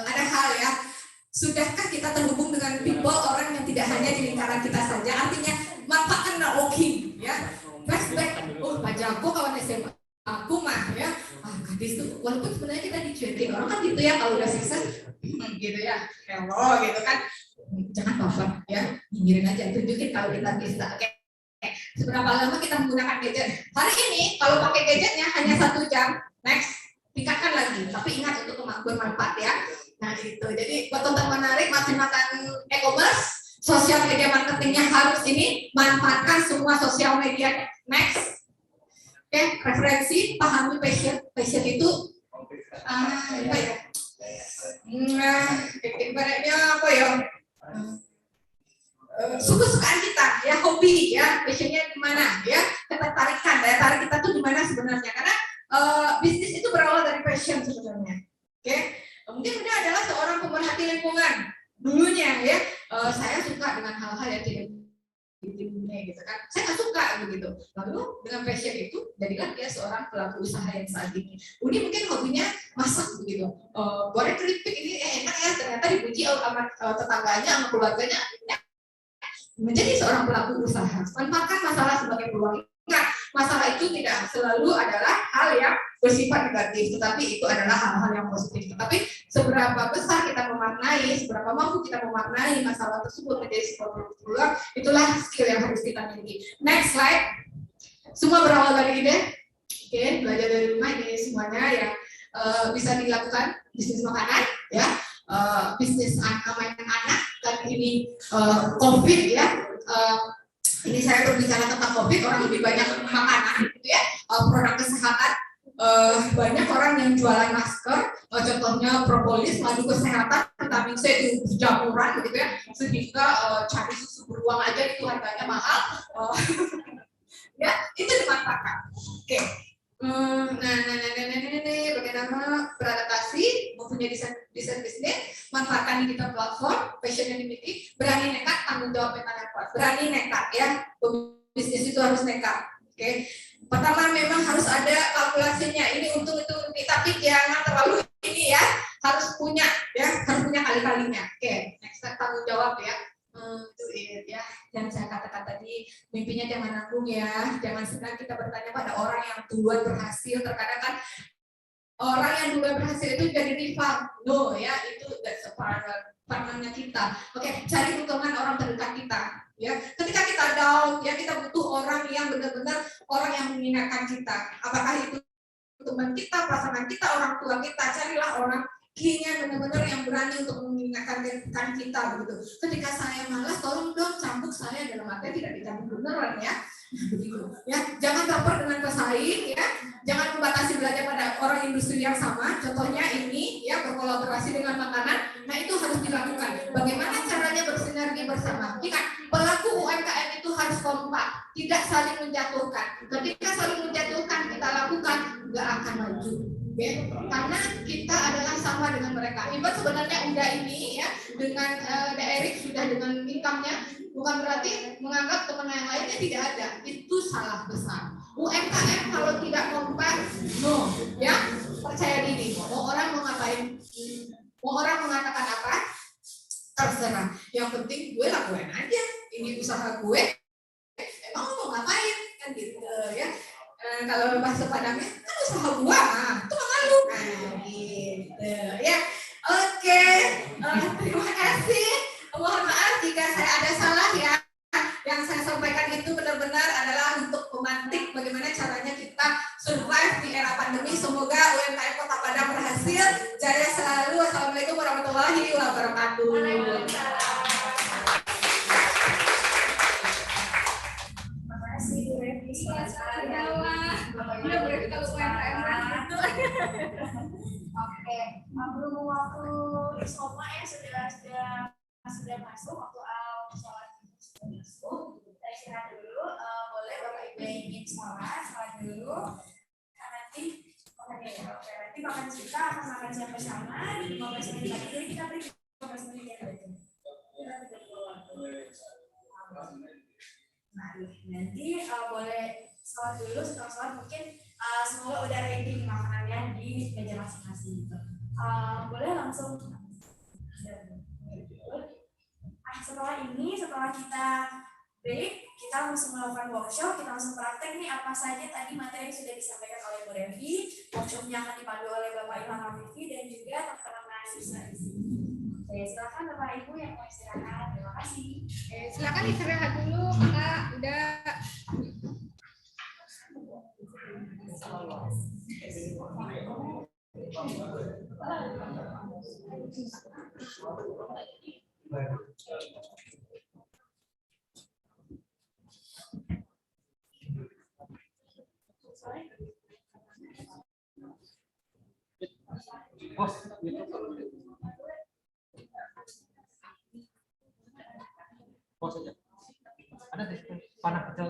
ada hal ya. Sudahkah kita terhubung dengan people, orang yang tidak hanya di lingkaran kita saja? Artinya manfaatkan networking ya. Flashback, Pak Jago kawan SMA aku mah ya. Gadis tuh walaupun sebenarnya kita dicuekin orang kan gitu ya, kalau udah sukses gitu ya. Hello gitu kan. Jangan baper ya. Nyinggirin aja, tunjukin kalau kita bisa. Oke. Seberapa lama kita menggunakan gadget? Hari ini kalau pakai gadgetnya hanya 1 jam. Next, tingkatkan lagi. Tapi ingat untuk bermanfaat ya. Nah itu, jadi buat tonton menarik makan e-commerce, sosial media marketingnya harus ini, manfaatkan semua sosial media. Next, oke, referensi, pahami passion itu apa ya? Ibaratnya apa ya? Suka-sukaan kita, ya hobi, ya passionnya di mana, ya ketertarikan, daya tarik kita tuh di mana sebenarnya? Karena bisnis itu berawal dari passion sebenarnya, oke? Mungkin dia adalah seorang pemerhati lingkungan dulunya ya. Saya suka dengan hal-hal yang tidak dunia gitu kan. Saya nggak suka begitu. Lalu dengan passion itu jadilah dia seorang pelaku usaha yang saat ini. Udi mungkin hobinya masak begitu. Goreng keripik ini enak ya. Ternyata dipuji sama tetangganya, sama keluarganya. Menjadi seorang pelaku usaha. Manfaatkan masalah sebagai peluang. Enggak, masalah itu tidak selalu adalah hal yang bersifat negatif, tetapi itu adalah hal-hal yang positif. Tetapi seberapa besar kita memaknai, seberapa mampu kita memaknai masalah tersebut menjadi sebuah peluang, itulah skill yang harus kita miliki. Next slide. Semua berawal dari ide. Oke, belajar dari rumah ini semuanya yang bisa dilakukan. Bisnis makanan, ya, bisnis mainan anak, dan ini COVID, ya. Ini saya berbicara tentang COVID, orang lebih banyak makanan, gitu ya, produk kesehatan. Banyak orang yang jualan masker, contohnya propolis, madu kesehatan, vitamin C itu jamuran, gitu ya, sehingga cari susu beruang aja itu harganya mahal. Ya, itu dimanfaatkan. Oke. Bagaimana beradaptasi, mempunyai desain bisnis, manfaatkan digital platform, passion yang dimiliki, berani nekat, tanggung jawab mental kuat. Berani nekat, ya, bisnis itu harus nekat. Oke. Pertama memang harus ada kalkulasinya. Ini untung itu rugi, tapi jangan terlalu ini ya, harus punya kali-kalinya. Oke. Next, tanggung jawab ya. Ya, yang saya katakan tadi, mimpinya jangan nanggung ya, jangan senang kita bertanya pada orang yang duluan berhasil. Terkadang kan orang yang duluan berhasil itu jadi rival, no ya, itu that's a partnernya kita. Oke, cari dukungan orang terdekat kita. Ya, ketika kita down, ya kita butuh orang yang benar-benar orang yang mengingatkan kita. Apakah itu teman kita, pasangan kita, orang tua kita, carilah orang kayaknya benar-benar yang berani untuk mengingatkan kita begitu. Ketika saya malas, tolong dong cambuk saya, dalam arti tidak dicambuk beneran ya. Begitu. Ya, jangan campur dengan pesaing ya. Jangan membatasi belajar pada orang industri yang sama. Contohnya ini ya, berkolaborasi dengan makanan. Nah, itu harus dilakukan. Bagaimana caranya bersinergi bersama? Ingat, pelaku UMKM itu harus kompak, tidak saling menjatuhkan. Ketika saling menjatuhkan kita lakukan, nggak akan maju. Ya, karena kita adalah sama dengan mereka. Ibarat sebenarnya udah ini ya, dengan Erik sudah dengan income-nya, bukan berarti menganggap teman yang lainnya tidak ada. Itu salah besar. UMKM kalau tidak kompak, no, ya, percaya diri. Mau orang mau ngapain, mau orang mengatakan apa, terserah. Yang penting gue lakuin aja. Ini usaha gue. Emang mau ngapain kan gitu ya. Kalau bahasa Padangnya kan usaha gua, itu mah malu. Nah, gitu ya. Oke, terima kasih. Mohon maaf jika saya ada salah ya. Yang saya sampaikan itu benar-benar adalah untuk memantik bagaimana caranya kita survive di era pandemi. Semoga UMKM Kota Padang berhasil. Jaya selalu. Wassalamualaikum warahmatullahi wabarakatuh. Oke, belum waktu Soma ya sudah masuk, waktu sholat sudah masuk. Kita istirahat dulu, boleh Bapak Ibu yang ingin sholat dulu. Nanti makan kita akan makan siang bersama di 15 menit lagi. Jadi kita beri 15 menit ya. Nah, nanti boleh sholat dulu, setelah sholat mungkin semoga udah ready makanannya di meja masing-masing. Boleh langsung. Setelah kita break, kita langsung melakukan workshop, kita langsung praktek nih apa saja tadi materi yang sudah disampaikan oleh Bu Revi. Workshopnya akan dipandu oleh Bapak Ilham Rafifi dan juga teman-teman mahasiswa di sini. Oke, silakan Bapak Ibu yang mau istirahat. Terima kasih. Silakan istirahat dulu, Kak. Udah. Ada panah kecil.